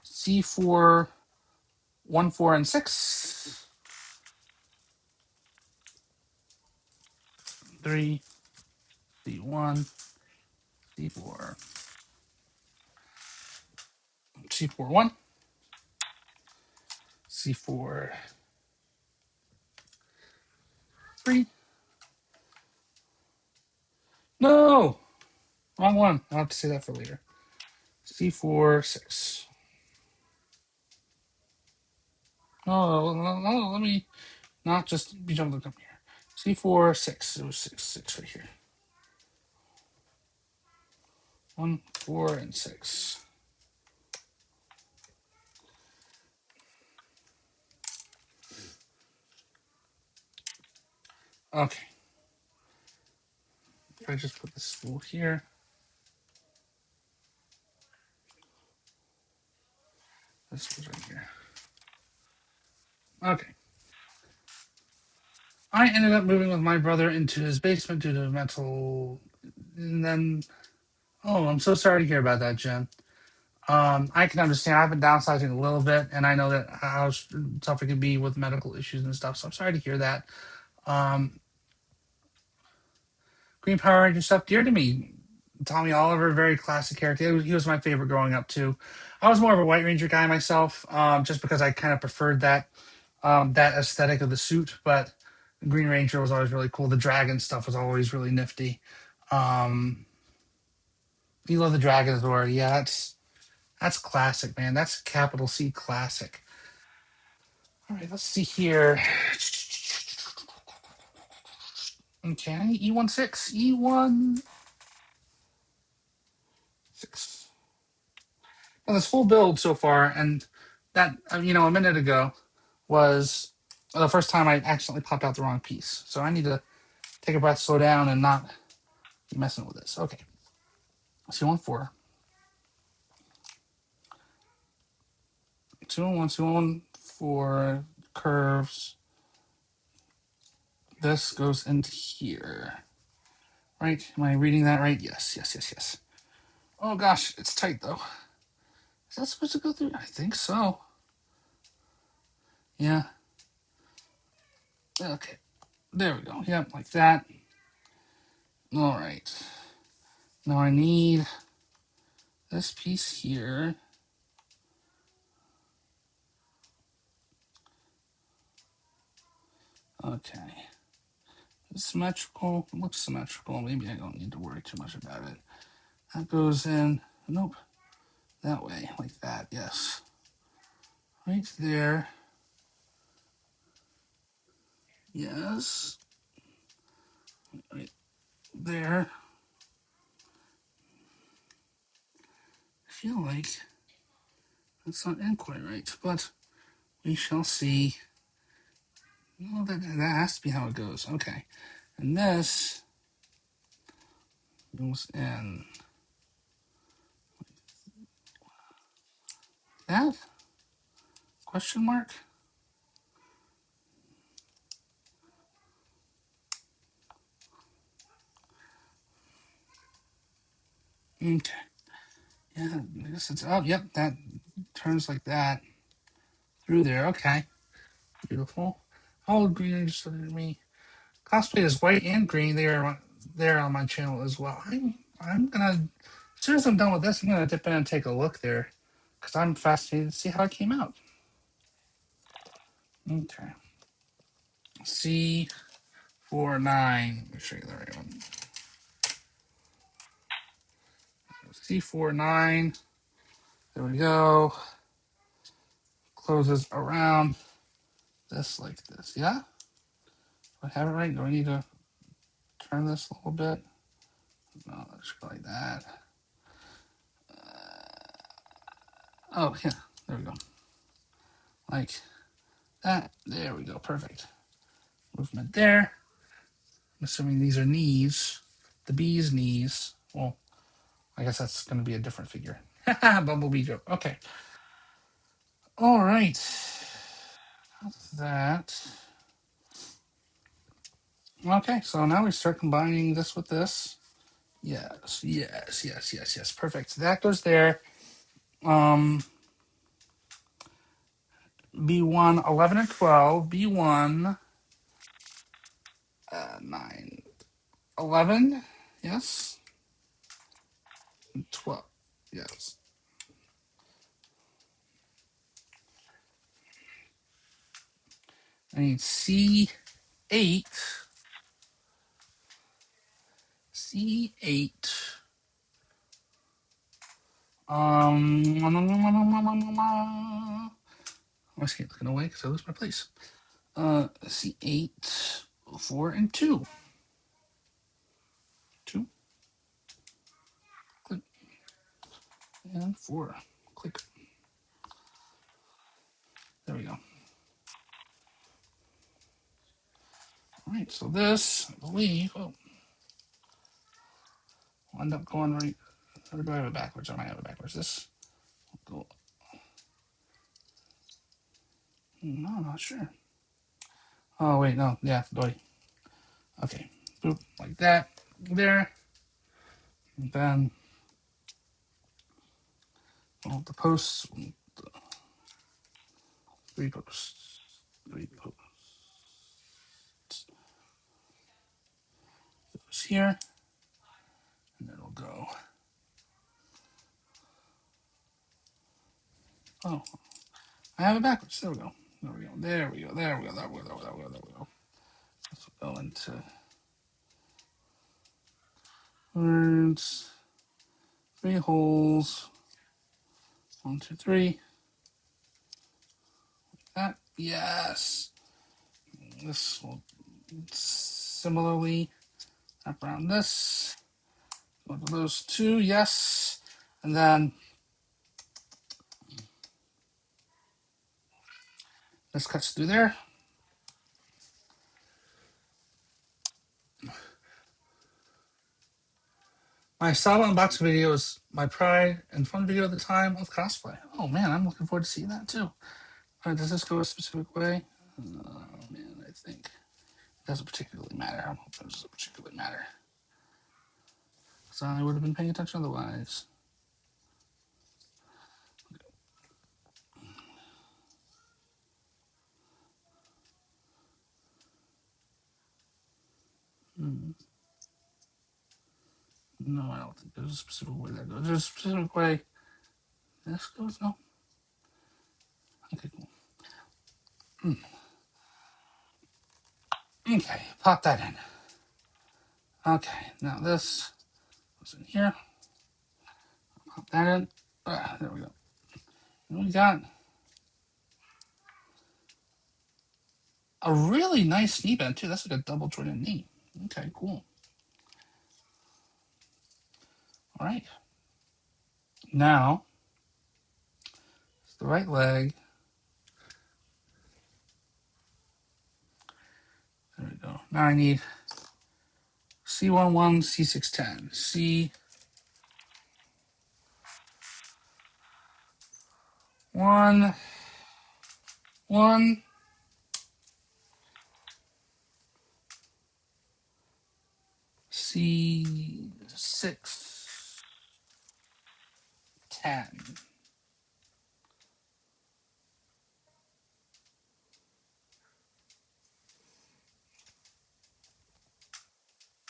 C4, 1, 4, and 6. 3, C1, C4, C4, 1, C4, 3. No! Wrong one. I'll have to say that for later. C4, 6. No, let me not just be jumping up here. C4, 6. It was 6, 6 right here. 1, 4, and 6. Okay. If I just put this spool here. This was right here. Okay. I ended up moving with my brother into his basement due to mental. And then, oh, I'm so sorry to hear about that, Jen. I can understand. I've been downsizing a little bit, and I know that how tough it can be with medical issues and stuff. So I'm sorry to hear that. Um, Green Power Ranger stuff, dear to me. Tommy Oliver, very classic character. He was my favorite growing up too. I was more of a White Ranger guy myself, just because I kind of preferred that aesthetic of the suit. But Green Ranger was always really cool. The dragon stuff was always really nifty. Um, you love the Dragon Zord, yeah. That's classic, man. That's capital C classic. All right, let's see here. Okay, E16, E16. Well, this whole build so far, and that a minute ago was the first time I accidentally popped out the wrong piece. So I need to take a breath, slow down, and not be messing with this. Okay, C14, 201, 214 curves. This goes into here, right? Am I reading that right? Yes, yes, yes, yes. Oh gosh, it's tight though. Is that supposed to go through? I think so. Yeah. Okay. There we go. Yep, like that. All right. Now I need this piece here. Okay. It's symmetrical. It looks symmetrical. Maybe I don't need to worry too much about it. That goes in. Nope. That way. Like that. Yes. Right there. Yes. Right there. I feel like that's not in quite right, but we shall see. Well, that has to be how it goes. Okay. And this goes in. That? Question mark? Okay. Yeah, I guess it's up. Yep, that turns like that through there. Okay. Beautiful. All green interested in me. Cosplay is white and green. They are there on my channel as well. I'm gonna, as soon as I'm done with this, I'm gonna dip in and take a look there, because I'm fascinated to see how it came out. Okay. C49. Let me show you the right one. C49. There we go. Closes around this like this. Yeah? Do I have it right? Do I need to turn this a little bit? No, let's go like that. Oh, yeah. There we go. Like that. There we go. Perfect. Movement there. I'm assuming these are knees. The bee's knees. Well, I guess that's going to be a different figure. Bumblebee joke. Okay. All right. That. Okay, so now we start combining this with this. Yes, yes, yes, yes, yes. Perfect. So that goes there. B1, 11 and 12. B1, 9, 11. Yes. 12. Yes. I need C8. C8. I can't looking away because I lose my place. C8, 4 and 2. 2. Click. And 4. Click. There we go. All right, so this, I believe, I'll end up going right. Or do I have it backwards? I might have it backwards. This will go. No, I'm not sure. Oh, wait, no. Yeah, boy. Okay. Boop, like that. There. And then the posts. 3 posts. 3 posts. Goes here. And then it'll go Oh, I have it backwards. There we go. There we go. There we go. There we go. There we go. There we go. There we go. Let's go into words. 3 holes. 1, 2, 3. That. Yes. This will similarly wrap around this. Go to those 2. Yes. And then this cuts through there. My Saba unboxing video is my pride and fun video at the time of cosplay. Oh man, I'm looking forward to seeing that too. Does this go a specific way? Oh man, I think it doesn't particularly matter. I'm hoping it doesn't particularly matter. So I would have been paying attention otherwise. No, I don't think there's a specific way that goes. There's a specific way this goes? No? Okay, cool. Okay, pop that in. Okay, now this goes in here. Pop that in. There we go. And we got a really nice knee bend too. That's like a double jointed knee. Okay, cool. All right. Now, it's the right leg. There we go. Now I need C11, C610. C1, 1, C6, 10.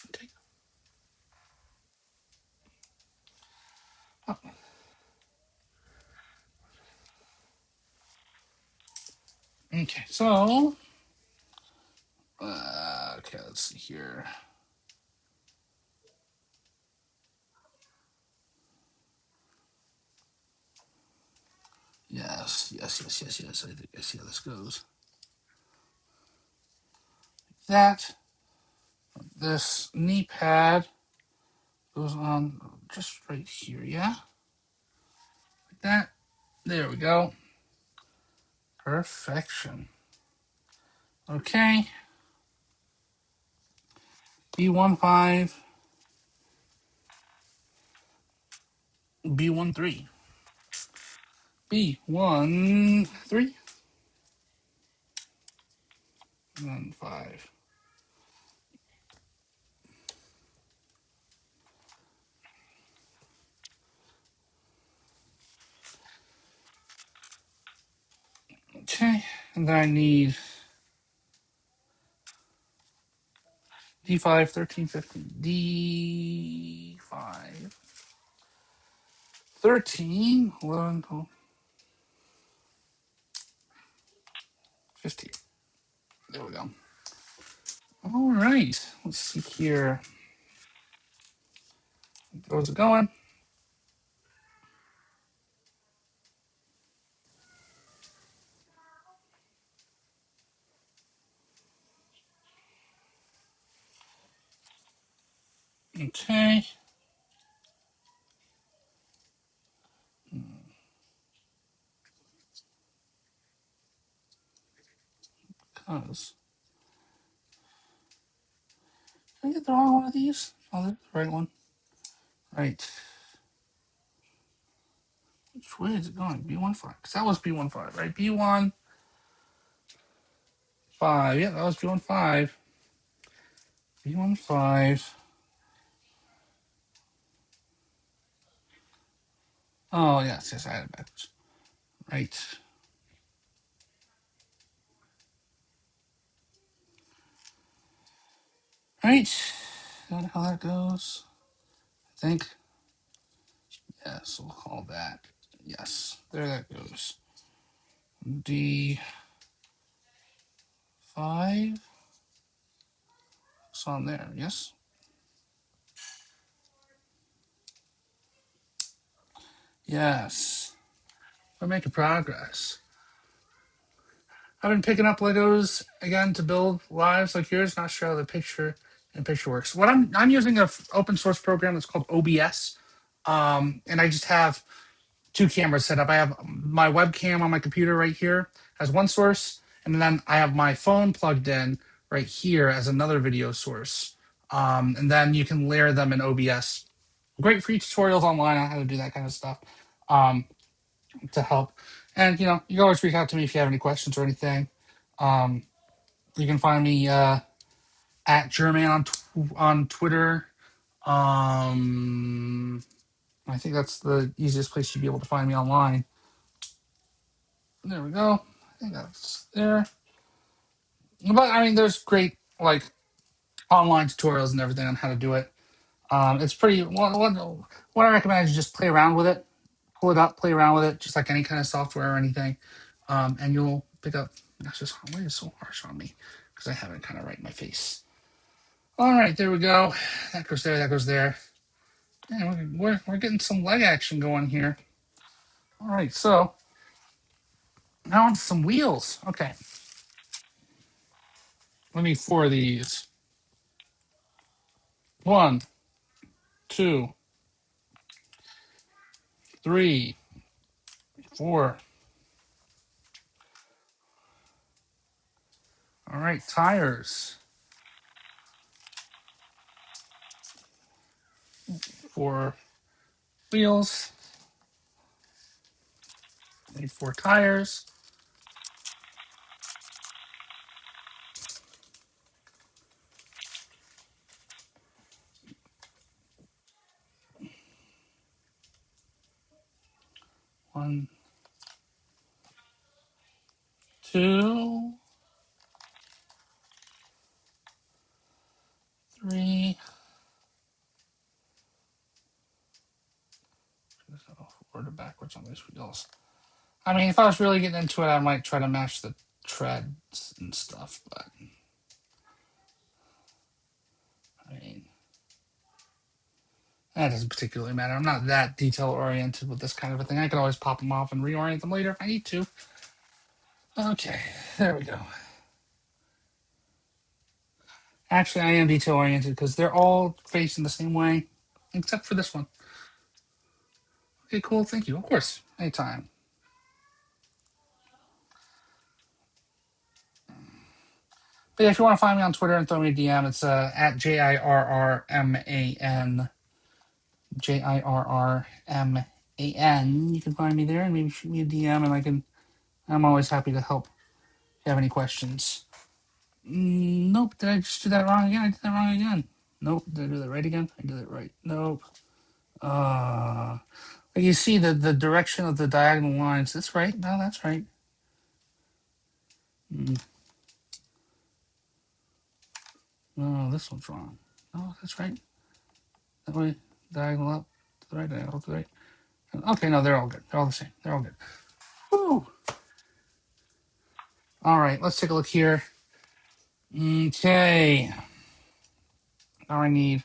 Okay. Oh. Okay, so, okay, let's see here. Yes. I think I see how this goes. That, this knee pad goes on just right here, yeah? Like that. There we go. Perfection. Okay. B15, B13. B13, and then 5. Okay, and then I need D5, 13, 15. D5, 13, 11, 12, 15. There we go. All right, let's see here. How's it going? Okay. Because did I get the wrong one of these? Oh, that's the right one. Right. Which way is it going? B15. Because that was B15, right? B15. Yeah, that was B15. B15. Oh, yes, I had it backwards. Right. Right. Is that how that goes? I think. Yes, we'll call that. Yes, there that goes. D5. It's on there, yes? Yes. We're making progress. I've been picking up Legos again to build lives like yours. Not sure how the picture and picture works. What I'm using a open source program that's called OBS, and I just have two cameras set up. I have my webcam on my computer right here as one source, and then I have my phone plugged in right here as another video source. And then you can layer them in OBS. Great free tutorials online on how to do that kind of stuff um, to help. And you can always reach out to me if you have any questions or anything. Um, you can find me at German on Twitter. I think that's the easiest place you'd be able to find me online. There we go. I think that's there. But I mean, there's great like online tutorials and everything on how to do it. It's pretty. What I recommend is just play around with it, pull it up, play around with it, just like any kind of software or anything, and you'll pick up. That's just why it's so harsh on me because I have it kind of right in my face. All right, there we go. That goes there. That goes there. Yeah, we're getting some leg action going here. All right, so now on to some wheels. Okay, let me 4 of these. 1, 2, 3, 4. All right, tires. 4 wheels. Need 4 tires. One, 2, 3. Forward or backwards on these wheels. I mean, if I was really getting into it, I might try to match the treads and stuff, but I mean, that doesn't particularly matter. I'm not that detail oriented with this kind of a thing. I can always pop them off and reorient them later if I need to. Okay, there we go. Actually, I am detail oriented because they're all facing the same way, except for this one. Okay, cool. Thank you. Of course, anytime. But yeah, if you want to find me on Twitter and throw me a DM, it's at JIRRMAN. JIRRMAN. You can find me there and maybe shoot me a DM, and I'm always happy to help if you have any questions. Nope. Did I just do that wrong again? I did that wrong again. Nope. Did I do that right again? I did it right. Nope. Like you see the direction of the diagonal lines. That's right. No, that's right. No, this one's wrong. No, that's right. That way, diagonal up to the right, diagonal to the right. Okay, no, they're all good. They're all the same. They're all good. Woo! All right, let's take a look here. Okay. Now I need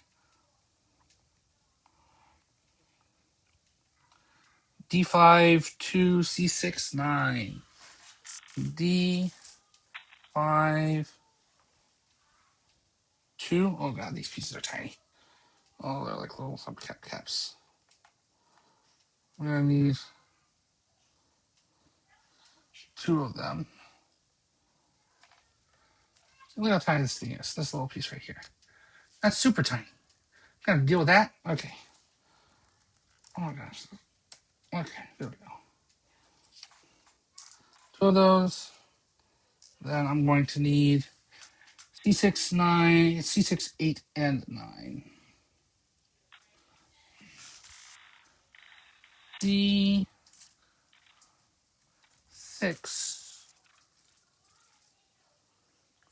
D5 to C6 9. D5 2. Oh god, these pieces are tiny. Oh, they're like little subcap caps. We're gonna need 2 of them. Look how tiny this thing is. This little piece right here. That's super tiny. Gotta deal with that. Okay. Oh my gosh. Okay, there we go. 2 of those. Then I'm going to need C6 9, C6 8 and 9. D6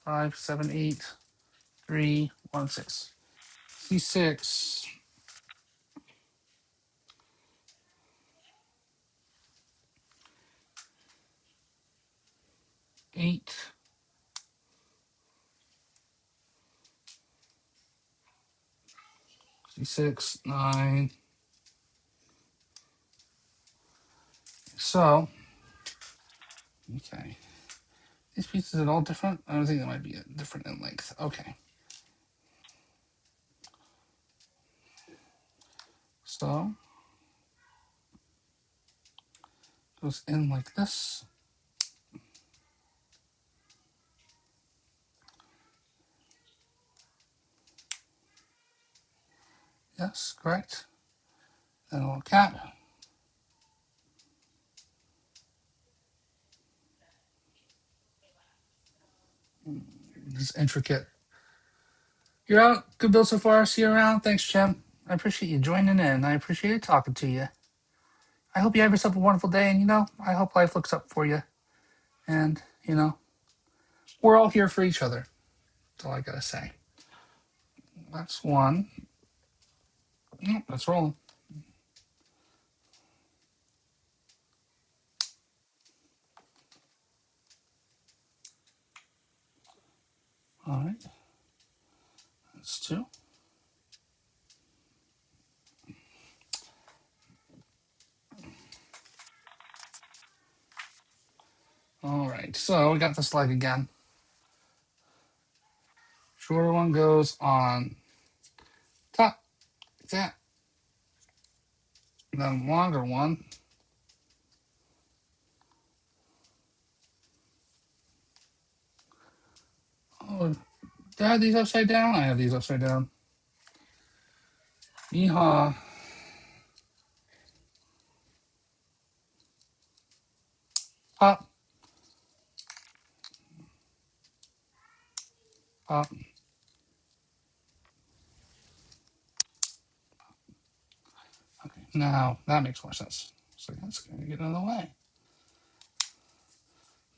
5 7 8 3 1 6. C6. 8, 6, 9. So, okay. These pieces are all different. I don't think they might be different in length. Okay. So, goes in like this. Yes, correct. And a little cap. This intricate. You're out. Good build so far. See you around. Thanks, Jim. I appreciate you joining in. I appreciate talking to you. I hope you have yourself a wonderful day. And, I hope life looks up for you. And, we're all here for each other. That's all I got to say. That's one. That's rolling. All right. That's two. All right. So we got this leg again. Shorter one goes on top. That. Then longer one. Oh, did I have these upside down? I have these upside down. Yeehaw. Pop. Pop. Okay. Now that makes more sense. So that's going to get out of the way.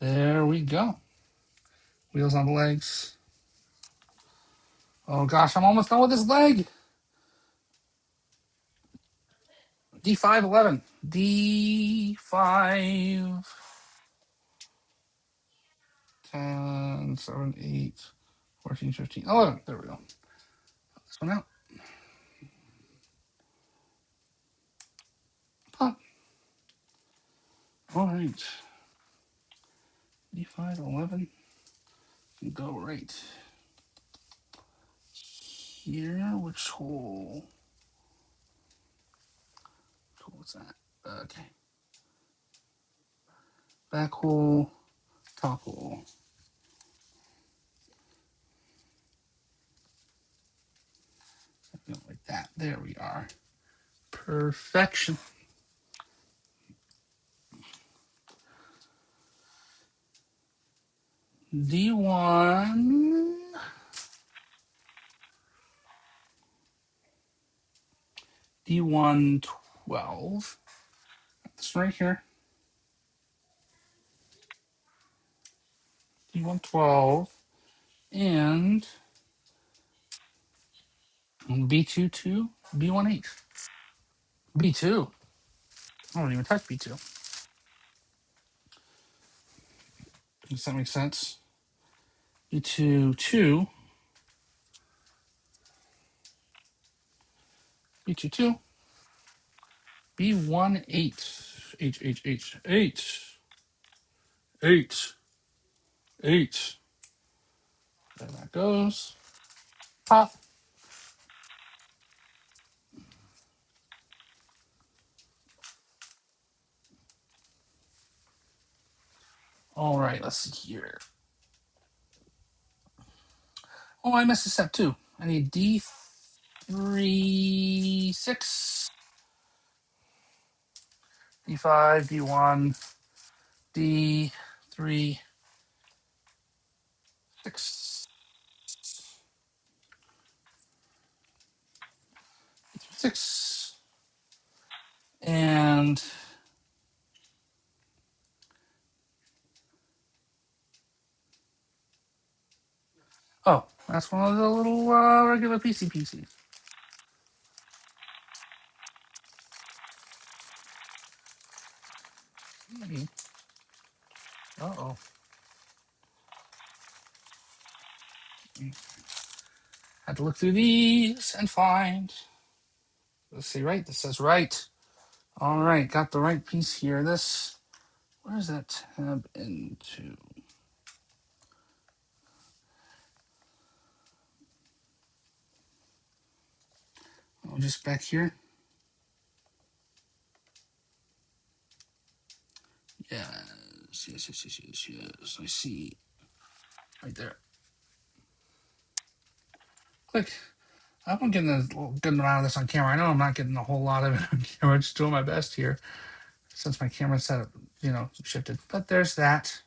There we go. Wheels on the legs. Oh gosh, I'm almost done with this leg. D5, 11. D5, 10, 7, 8, 14, 15, 11. There we go. This one out. Pop. All right. D5, 11. Go right here. Which hole? What's that? Okay. Back hole, top hole. Like that. There we are. Perfection. D1. D1, 12. That's right here. D1, 12. And B2, 2. B1, 8. B2. I don't even touch B2. Does that make sense? B2, 2. B2, 2. B1, 8. H, H, H, 8. 8. 8. There that goes. Pop. All right, let's see here. Oh, I missed a step too. I need D3, 6, D5, D1, D3, 6, 6, and oh, that's one of the little regular PCs. Uh oh. Had to look through these and find. Let's see, right? This says right. All right, got the right piece here. This, where's that tab into? Oh, just back here. Yes, yes, yes, yes, yes, yes. I see. Right there. Click. I hope I'm getting a good amount of this on camera. I know I'm not getting a whole lot of it on camera. I'm just doing my best here since my camera setup, shifted. But there's that.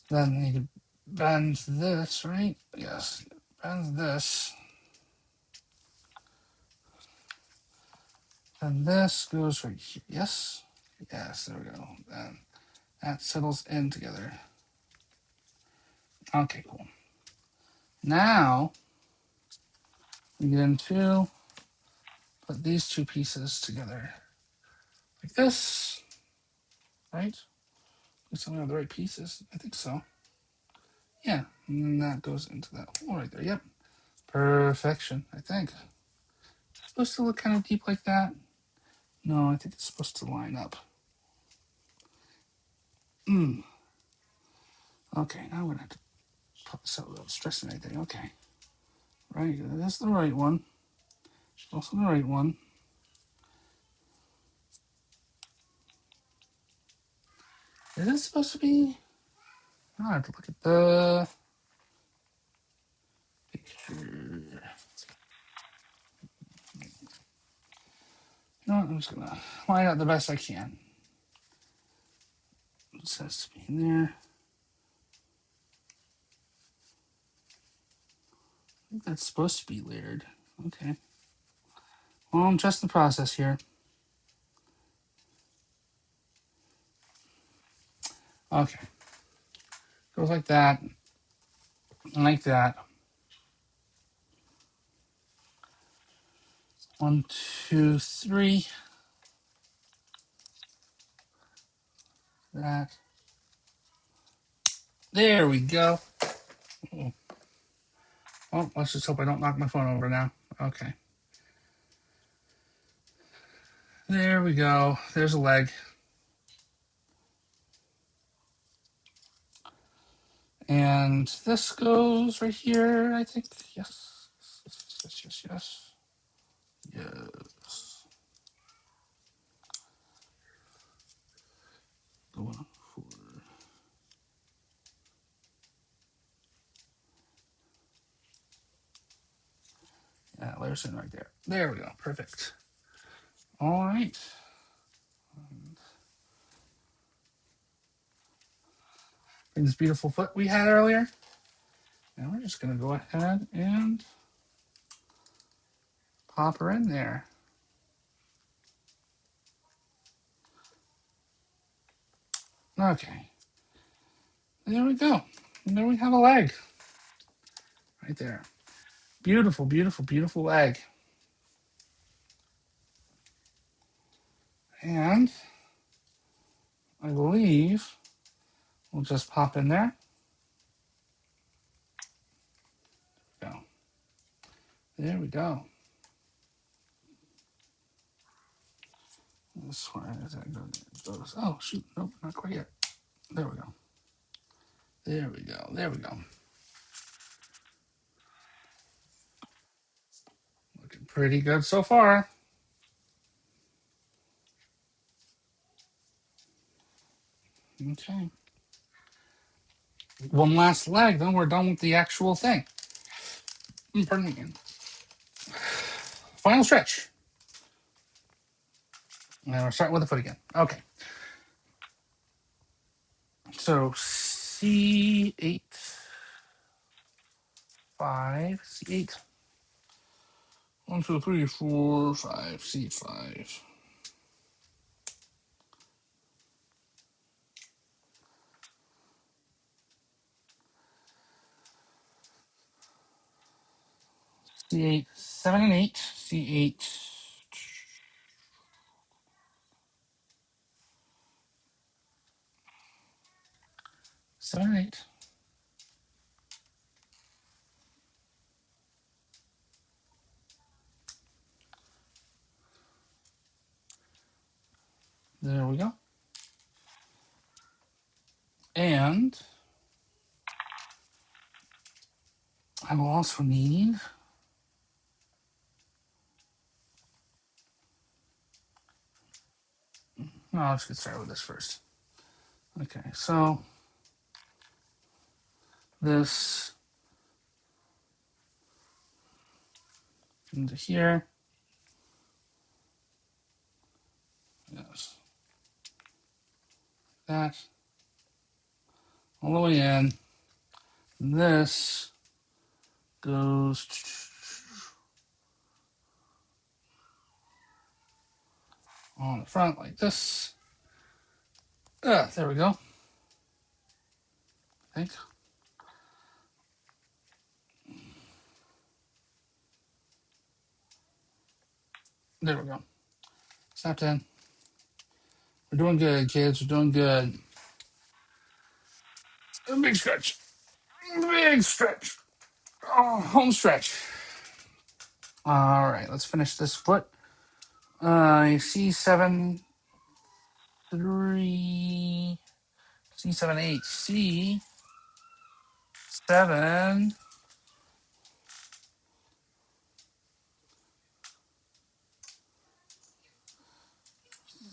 Then you can bend this, right? Yes. Bend this. And this goes right here. Yes. Yes, there we go. Then that settles in together. Okay, cool. Now we get into put these two pieces together like this, right? At least I have the right pieces. I think so. Yeah, and that goes into that hole right there. Yep, perfection. I think it's supposed to look kind of deep like that. No, I think it's supposed to line up. Okay, now I'm gonna have to put this out without stressing anything. Okay, right. That's the right one. Also the right one. Is this supposed to be? I have to look at the picture. You know what? I'm just gonna line up the best I can. It says to be in there. I think that's supposed to be layered. Okay. Well, I'm just in the process here. Okay. Goes like that. Like that. 1, 2, 3. That. There we go. Oh, let's just hope I don't knock my phone over now. Okay. There we go. There's a leg. And this goes right here, I think. Yes. Yes, yes, yes. Yes. Going for. Yeah, layers in right there. There we go. Perfect. All right. And this beautiful foot we had earlier. Now we're just going to go ahead and pop her in there. Okay. There we go. And then we have a leg right there. Beautiful, beautiful, beautiful leg. And I believe we'll just pop in there. Go. There we go. This one is that goes. Oh shoot! Nope, not quite yet. There we go. There we go. There we go. Looking pretty good so far. Okay. One last leg, then we're done with the actual thing. Pardon me. Final stretch. Now we're starting with the foot again. Okay. So C8, 5, C8. 1, 2, 3, 4, 5, C5. C8, 7 and 8. C8. 7 and 8. There we go. And I will also need, no, let's get started with this first. Okay, so this into here. Yes. That all the way in. This goes on the front like this. There we go. I think. There we go. Snapped in. We're doing good, kids. We're doing good. A big stretch. Big stretch. Oh, home stretch. All right, let's finish this foot. C7, 3, C7, 8, C7,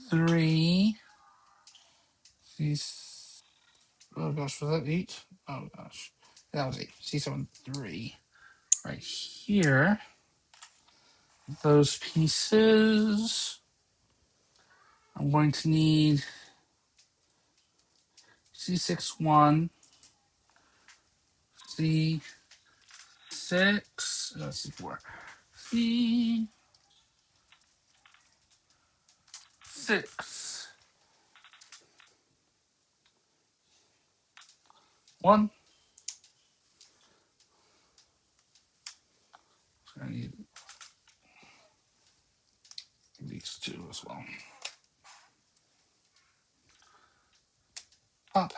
3, C. Oh gosh, was that 8? Oh gosh, that was 8. C7, 3. Right here, those pieces. I'm going to need C6, 1, C6, C4, C6, 1. So I need these two as well. Pop,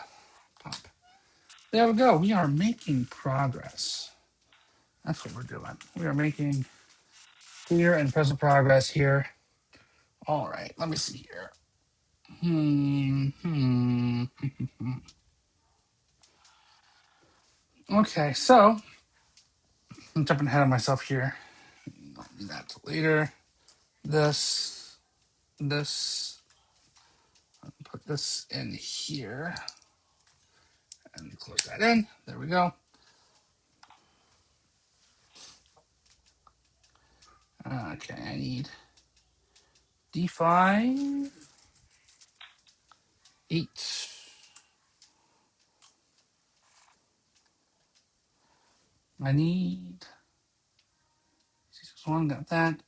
pop. There we go. We are making progress. That's what we're doing. We are making clear and present progress here. All right, let me see here. Okay, so I'm jumping ahead of myself here. I'll do that later. This, put this in here and close that in. There we go. Okay, I need D5, 8. I need C6, 1, got that.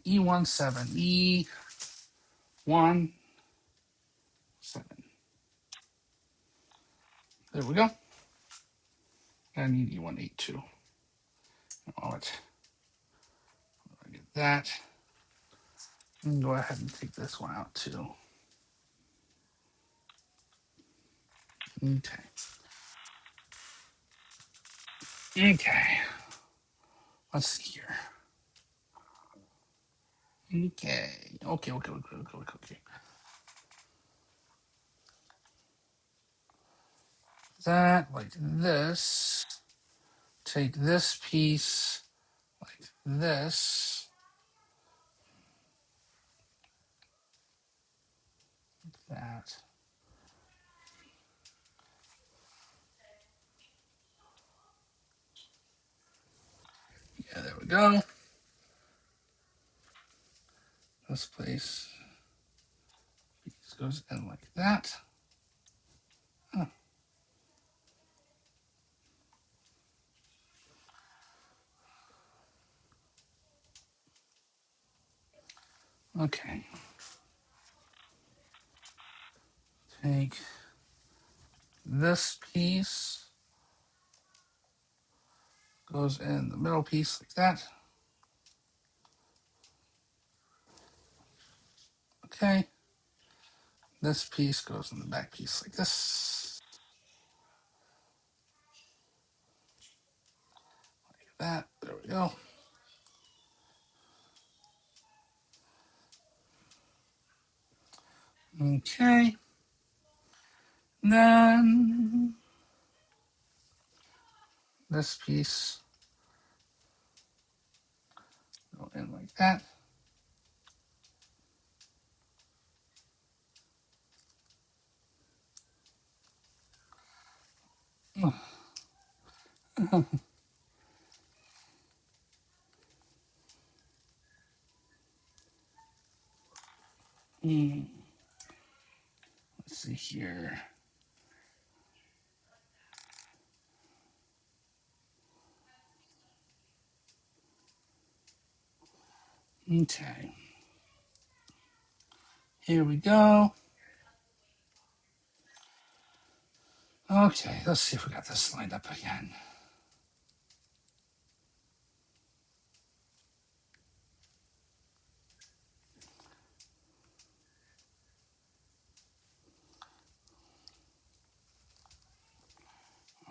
E1, 7. E1, 7. There we go. I need E1, 8, 2. Oh, I get that. And go ahead and take this one out too. Okay. Okay. Let's see here. Okay. That like this. Take this piece like this. That. Yeah, there we go. This piece goes in like that. Huh. Okay. Take this piece, goes in the middle piece like that. Okay. This piece goes in the back piece like this. Like that. There we go. Okay. Then this piece go in like that. Let's see here. Okay. Here we go. Okay, let's see if we got this lined up again.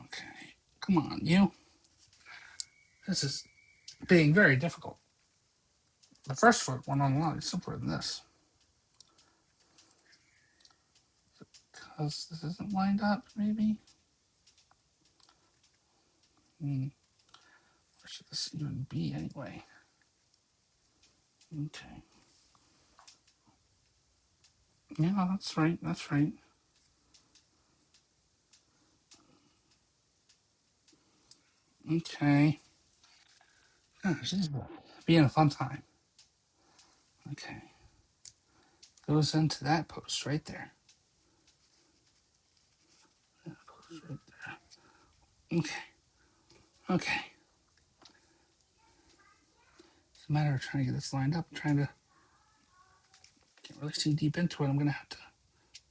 Okay. Come on, you. This is being very difficult. The first foot one on the line is simpler than this. Because this isn't lined up, maybe? Where should this even be anyway? Okay. Yeah, that's right. That's right. Okay. Gosh, this is being a fun time. Okay. Goes into that post right there. That post right there. Okay. Okay. It's a matter of trying to get this lined up. I'm trying to can't really see deep into it. I'm gonna have to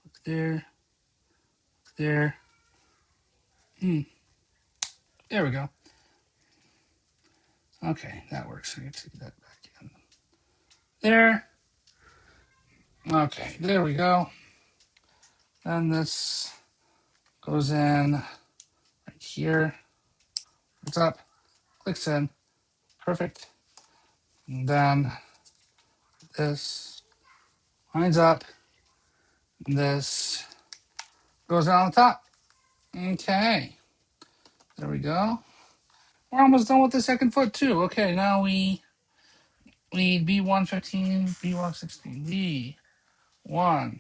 look there, look there. There we go. Okay, that works. I can see that back in. There. Okay, there we go. Then this goes in right here. It's up, clicks in. Perfect. And then this lines up. And this goes on the top. Okay. There we go. We're almost done with the second foot too. Okay, now we need B115, B116, B1,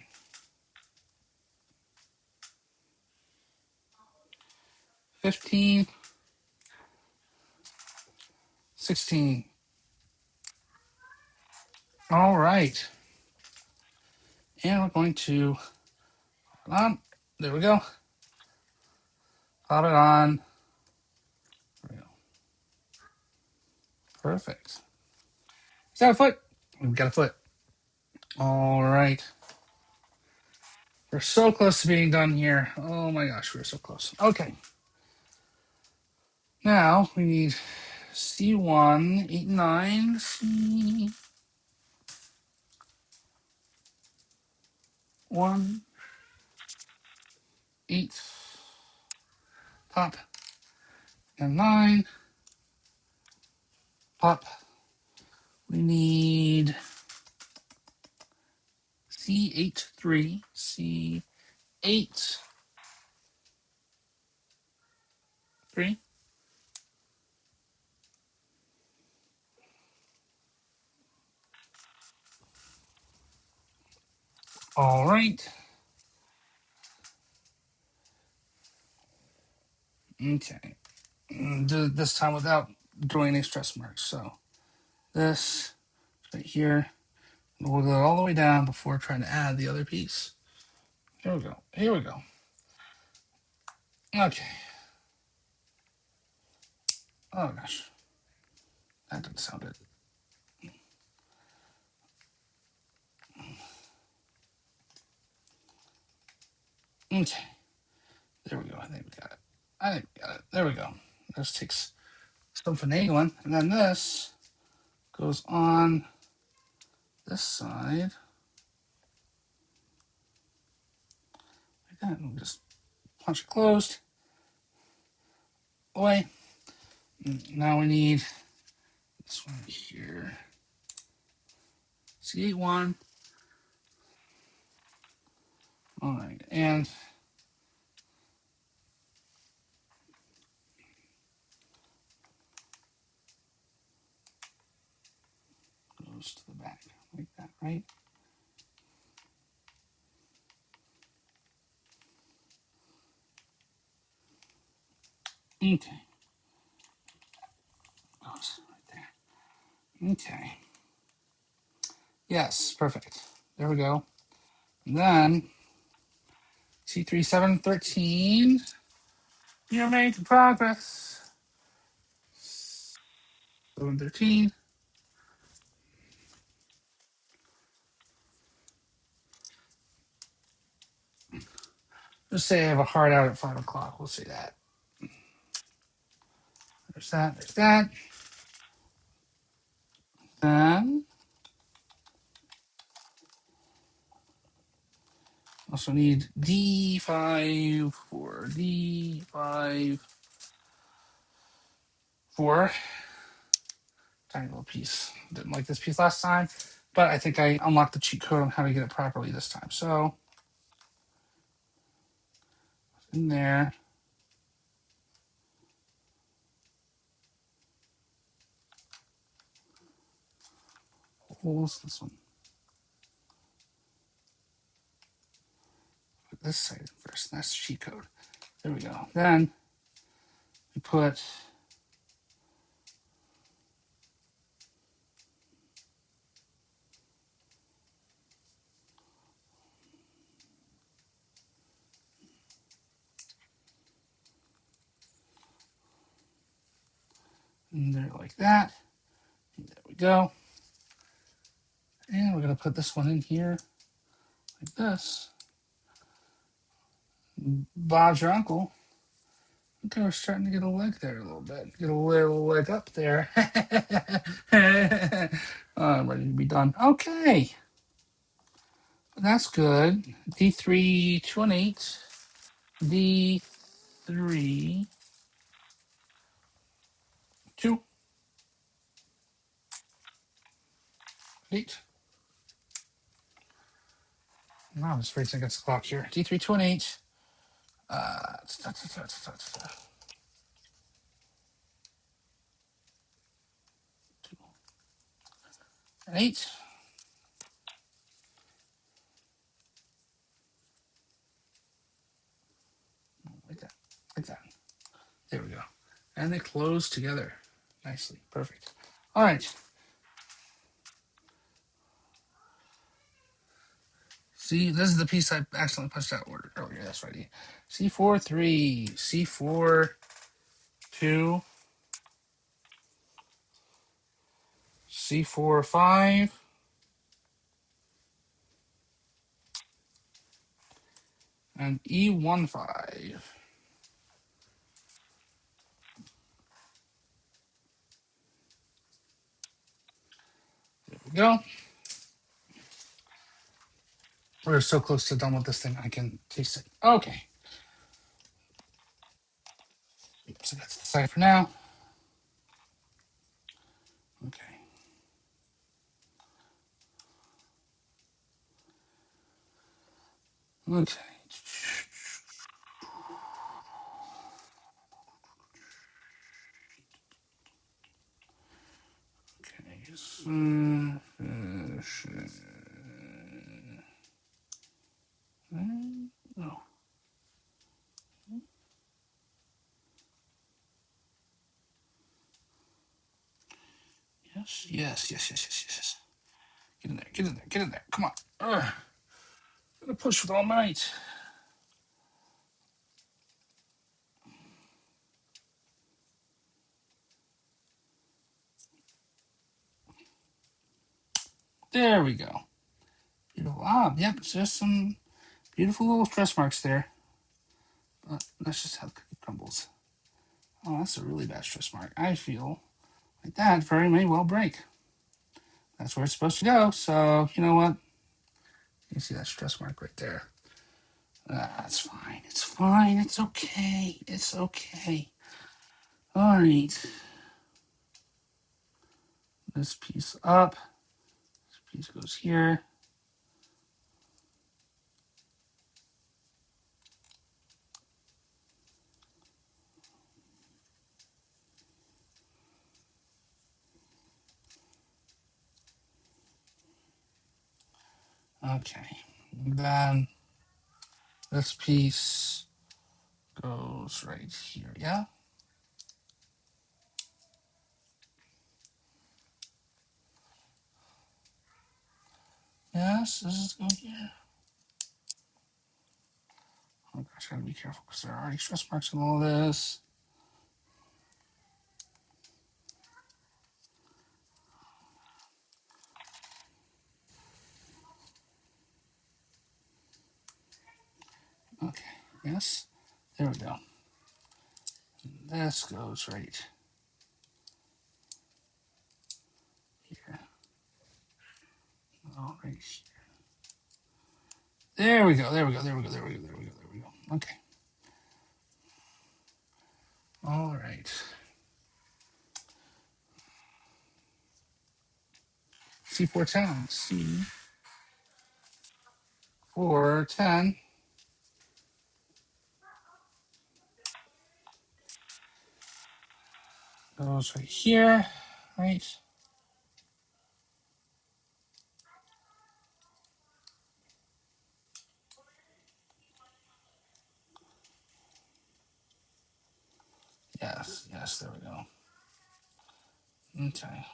15, 16. All right. And we're going to put on. There we go. Pop it on. There we go. Perfect. Is that a foot? We've got a foot. All right. We're so close to being done here. Oh my gosh, we're so close. Okay. Now we need C1, 8, 9, C1, 8, pop, and 9, pop. We need C8, 3, C8, 3. All right. Okay. Do this time without drawing any stress marks. So this right here, we'll go all the way down before trying to add the other piece. Here we go. Here we go. Okay. Oh gosh, that didn't sound it. Okay. There we go. I think we got it. I think we got it. There we go. This takes some finagling, and then this goes on this side. Like that. And we'll just punch it closed. Away. Now we need this one here. C8 one. All right, and goes to the back like that, right? Okay, goes right there. Okay, yes, perfect. There we go. And then C3713, you're making progress. 713. Just say I have a hard out at 5 o'clock. We'll say that. There's that. There's that. Then also need D5 for D5 for tiny little piece. Didn't like this piece last time, but I think I unlocked the cheat code on how to get it properly this time. So in there, holes this one. Put this side in first. That's the cheat code. There we go. Then we put in there like that. There we go. And we're gonna put this one in here like this. Bob's your uncle. Okay, we're starting to get a leg there a little bit. Get a little leg up there. I'm ready to be done. Okay, that's good. D3, 2 and 8. D3, 2, 8. No, I'm just racing against the clock here. D3, 2 and 8. 2 and 8. Like that. Like that. There we go. And they close together nicely. Perfect. All right. See, this is the piece I accidentally punched out earlier. That's right. C4, 3. C4, 2. C4, 5. And E1, 5. There we go. We're so close to done with this thing, I can taste it. Okay. So that's the side for now. Okay. Okay. Okay. No. Yes, yes, yes, yes, yes, yes. Get in there, get in there, get in there. Come on. Gonna push with all might. There we go. Beautiful. Ah, yep, it's just some beautiful little stress marks there. But that's just how the cookie crumbles. Oh, that's a really bad stress mark. I feel like that very may well break. That's where it's supposed to go. So, you know what? You see that stress mark right there. That's fine. It's fine. It's okay. It's okay. All right. This piece up. This piece goes here. Okay. And then this piece goes right here. Yeah. Yes, this is going here. Oh gosh, I gotta be careful because there are already stress marks in all this. Okay. Yes. There we go. This goes right here. Oh, right here. There we go. There we go. There we go. There we go. There we go. There we go. Okay. All right. C410. C410 goes right here. Right. Yes. Yes. There we go. Okay.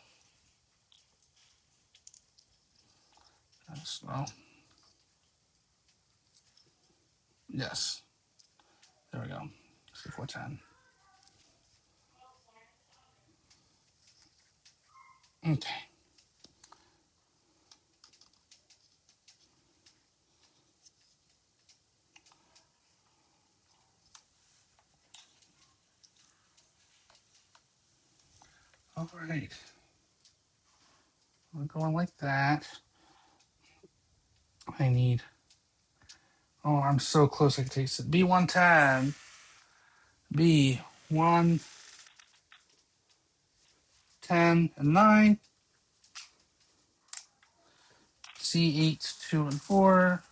That's, well. Yes. There we go. C410. Okay. All right. We're going like that. I need. Oh, I'm so close. I can taste it. B110. B110 and 9. C8, 2, and 4.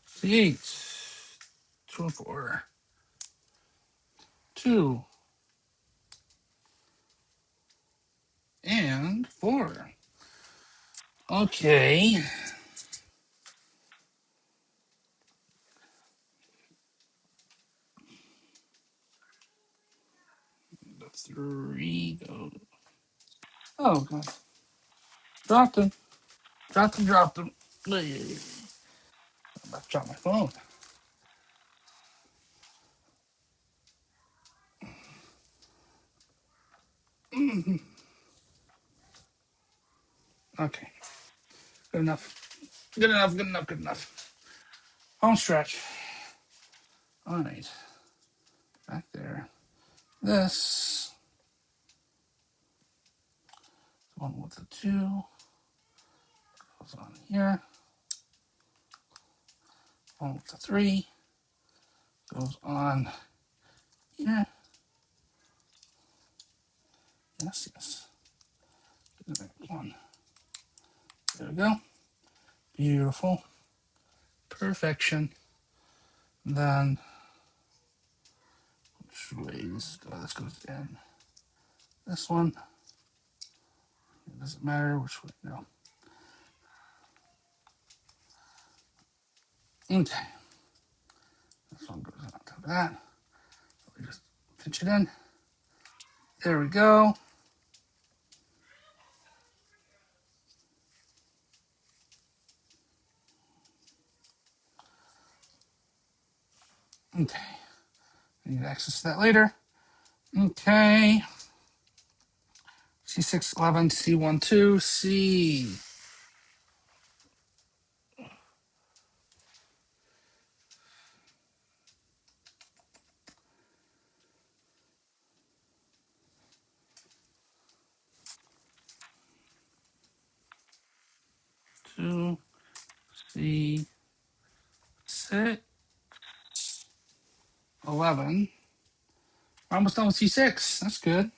C8, 2, and 4. 2 and 4. Okay. The 3 goes. Oh, God. Dropped him. Dropped him. I'm about to drop my phone. Okay. Good enough. Good enough. Good enough. Good enough. Home stretch. All right. Back there. This. One with the 2 goes on here. One with the 3 goes on here. Yes, yes. One. There we go. Beautiful. Perfection. Then, which way this goes in? This one. It doesn't matter which way. No. Okay. This one goes on top of that. We just pinch it in. There we go. Okay. I need access to that later. Okay. C611, C12, C. 2, C6, 11. We're almost done with C6. That's good.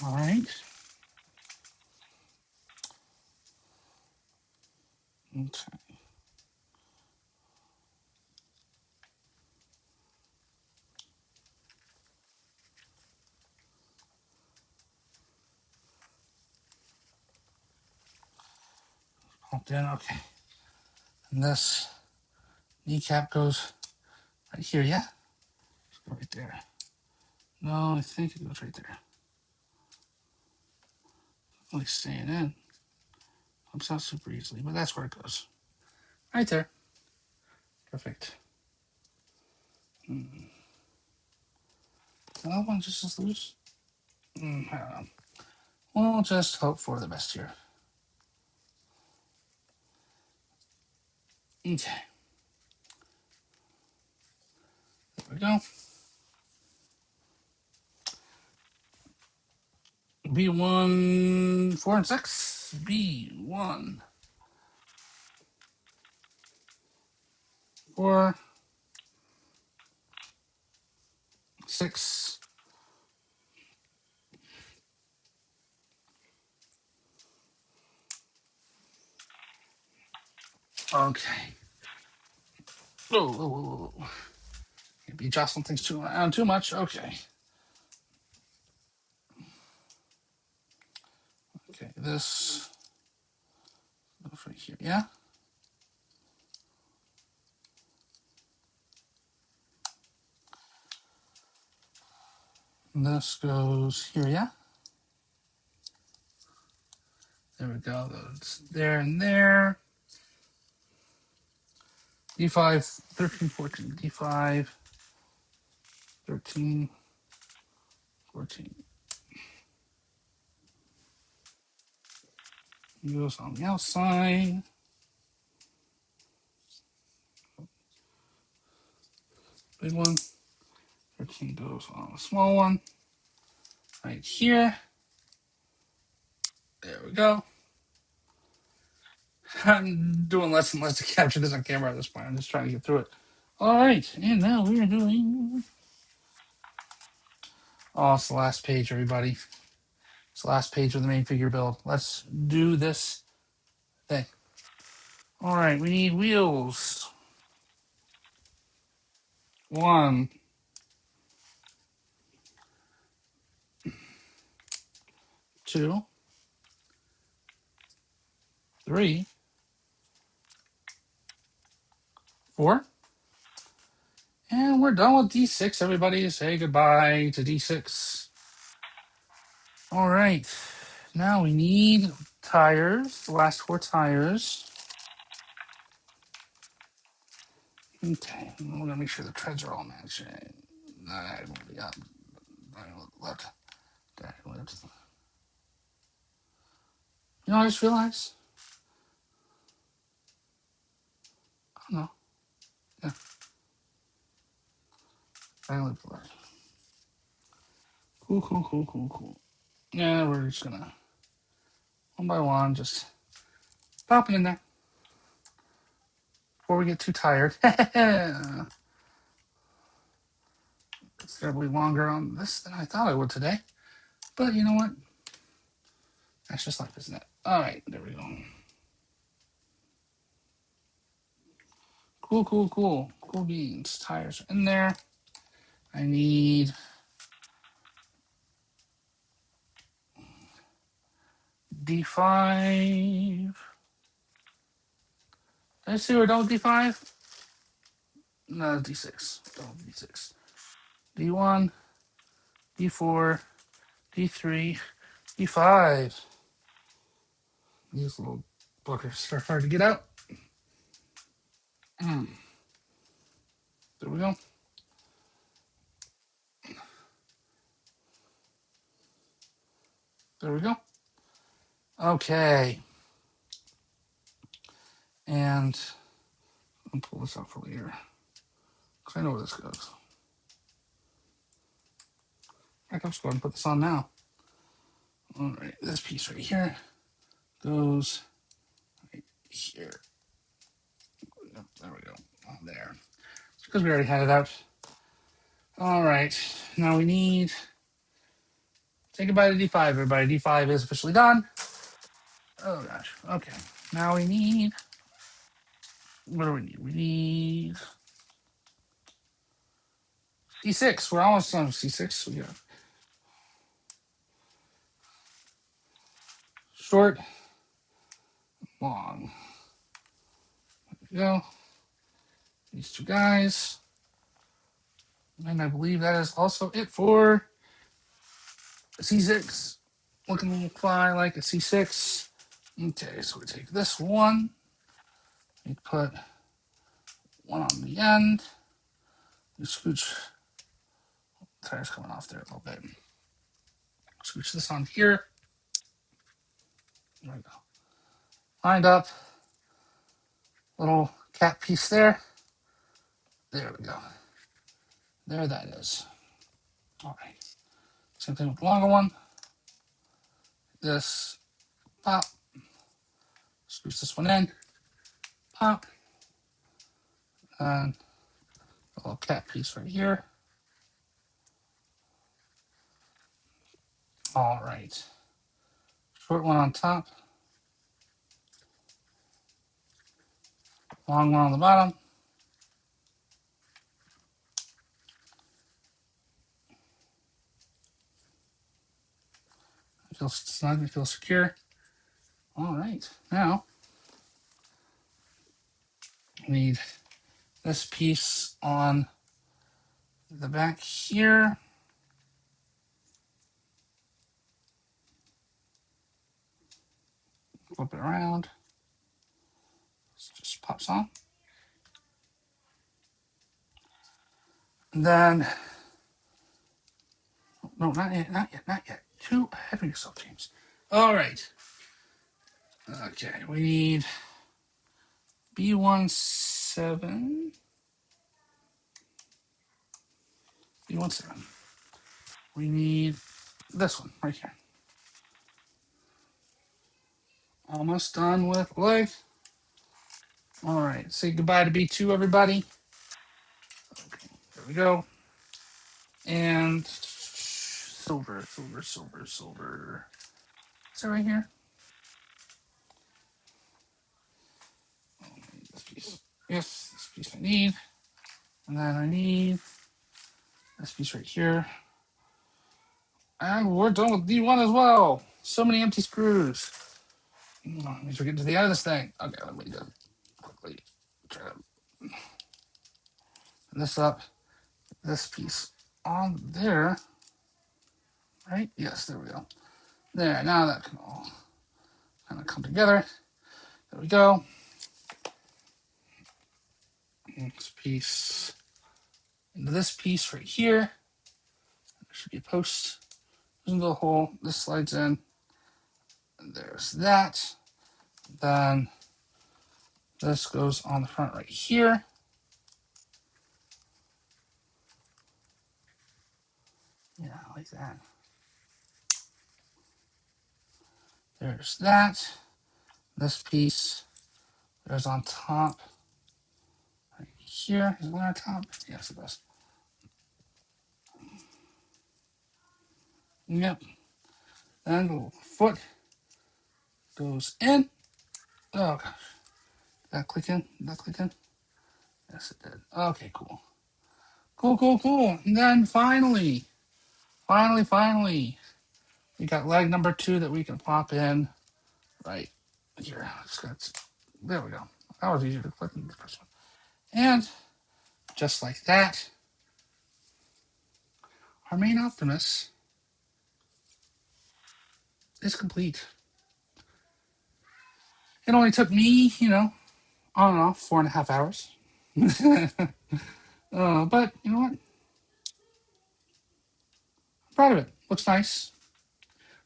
All right. Okay. Pumped in. Okay. And this kneecap goes right here. Yeah. Right there. No, I think it goes right there. Only staying in. Pumps out super easily, but that's where it goes. Right there. Perfect. That one just as loose. I don't know. We'll just hope for the best here. Okay. There we go. B1, 4 and 6. B1, 4, 6. Okay. Oh. Can't be jostling things too much. Okay. Okay. This goes right here. Yeah. And this goes here. Yeah. There we go. That's there and there. D5, 13, 14. D5, 13, 14. Goes on the outside. Big one. 13 goes on the small one. Right here. There we go. I'm doing less and less to capture this on camera at this point. I'm just trying to get through it. All right. And now we're doing. Oh, it's the last page, everybody. It's the last page of the main figure build. Let's do this thing. All right. We need wheels. 1, 2, 3, 4. And we're done with D6. Everybody say goodbye to D6. All right. Now we need tires. The last 4 tires. Okay. We're going to make sure the treads are all matching. Diagonally up. Diagonally left. Diagonally left. You know, I just realized. I don't know. Yeah. Diagonally left. Cool. Yeah, we're just going to, one by one, just pop it in there before we get too tired. Considerably longer on this than I thought I would today. But you know what? That's just life, isn't it? All right, there we go. Cool. Cool beans. Tires are in there. I need D5. Did I say we're done with D5? No, D6. Done with D6. D1, D4, D3, D5. These little buckets are hard to get out. There we go. There we go. Okay. And I'll pull this out for later. Because I know where this goes. I'll just go ahead and put this on now. All right, this piece right here goes right here. Yep, there we go. On there. Because we already had it out. All right, now we need. Say goodbye to D5, everybody. D5 is officially done. Oh gosh. Okay. Now we need What do we need? We need C6. We're almost done with C6. We got short, long. There we go. These two guys. And I believe that is also it for C6. Looking fly like a C6. Okay, so we take this one. We put one on the end. We scooch. Tire's coming off there a little bit. Scooch this on here. There we go. Lined up. Little cap piece there. There we go. There that is. All right. Same thing with the longer one. This pop. Scooch this one in. Pop. And a little cap piece right here. All right. Short one on top. Long one on the bottom. It feels snug. It feels secure. All right. Now, we need this piece on the back here. Flip it around. This just pops on. And then, no, not yet, not yet, not yet. Too ahead of yourself, James. All right. Okay, we need B17. B17. We need this one right here. Almost done with leg. All right, say goodbye to B2, everybody. Okay, there we go. And silver, silver, silver, silver. Is that right here? This piece. Yes, this piece I need. And then I need this piece right here. And we're done with D1 as well. So many empty screws. Means we're getting to the end of this thing. Okay, let me just quickly try to put this up. This piece on there. Right? Yes, there we go. There, now that can all kind of come together. There we go. This piece into this piece right here. There should be a post into the hole. This slides in. And there's that. Then this goes on the front right here. Yeah, like that. There's that. This piece goes on top right here. Is it on top? Yes, it does. Yep. Then the foot goes in. Oh gosh. Did that click in? Did that click in? Yes, it did. Okay, cool. Cool, cool, cool. And then finally, we got leg number 2 that we can pop in right here. There we go. That was easier to click than the first one. And just like that, our main Optimus is complete. It only took me, on and off 4.5 hours. But you know what? I'm proud of it. Looks nice.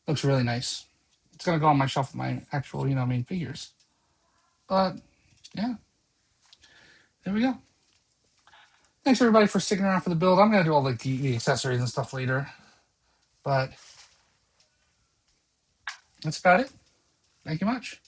Looks really nice. It's gonna go on my shelf with my actual, main figures. But yeah, there we go. Thanks everybody for sticking around for the build. I'm gonna do all the accessories and stuff later. But that's about it. Thank you much.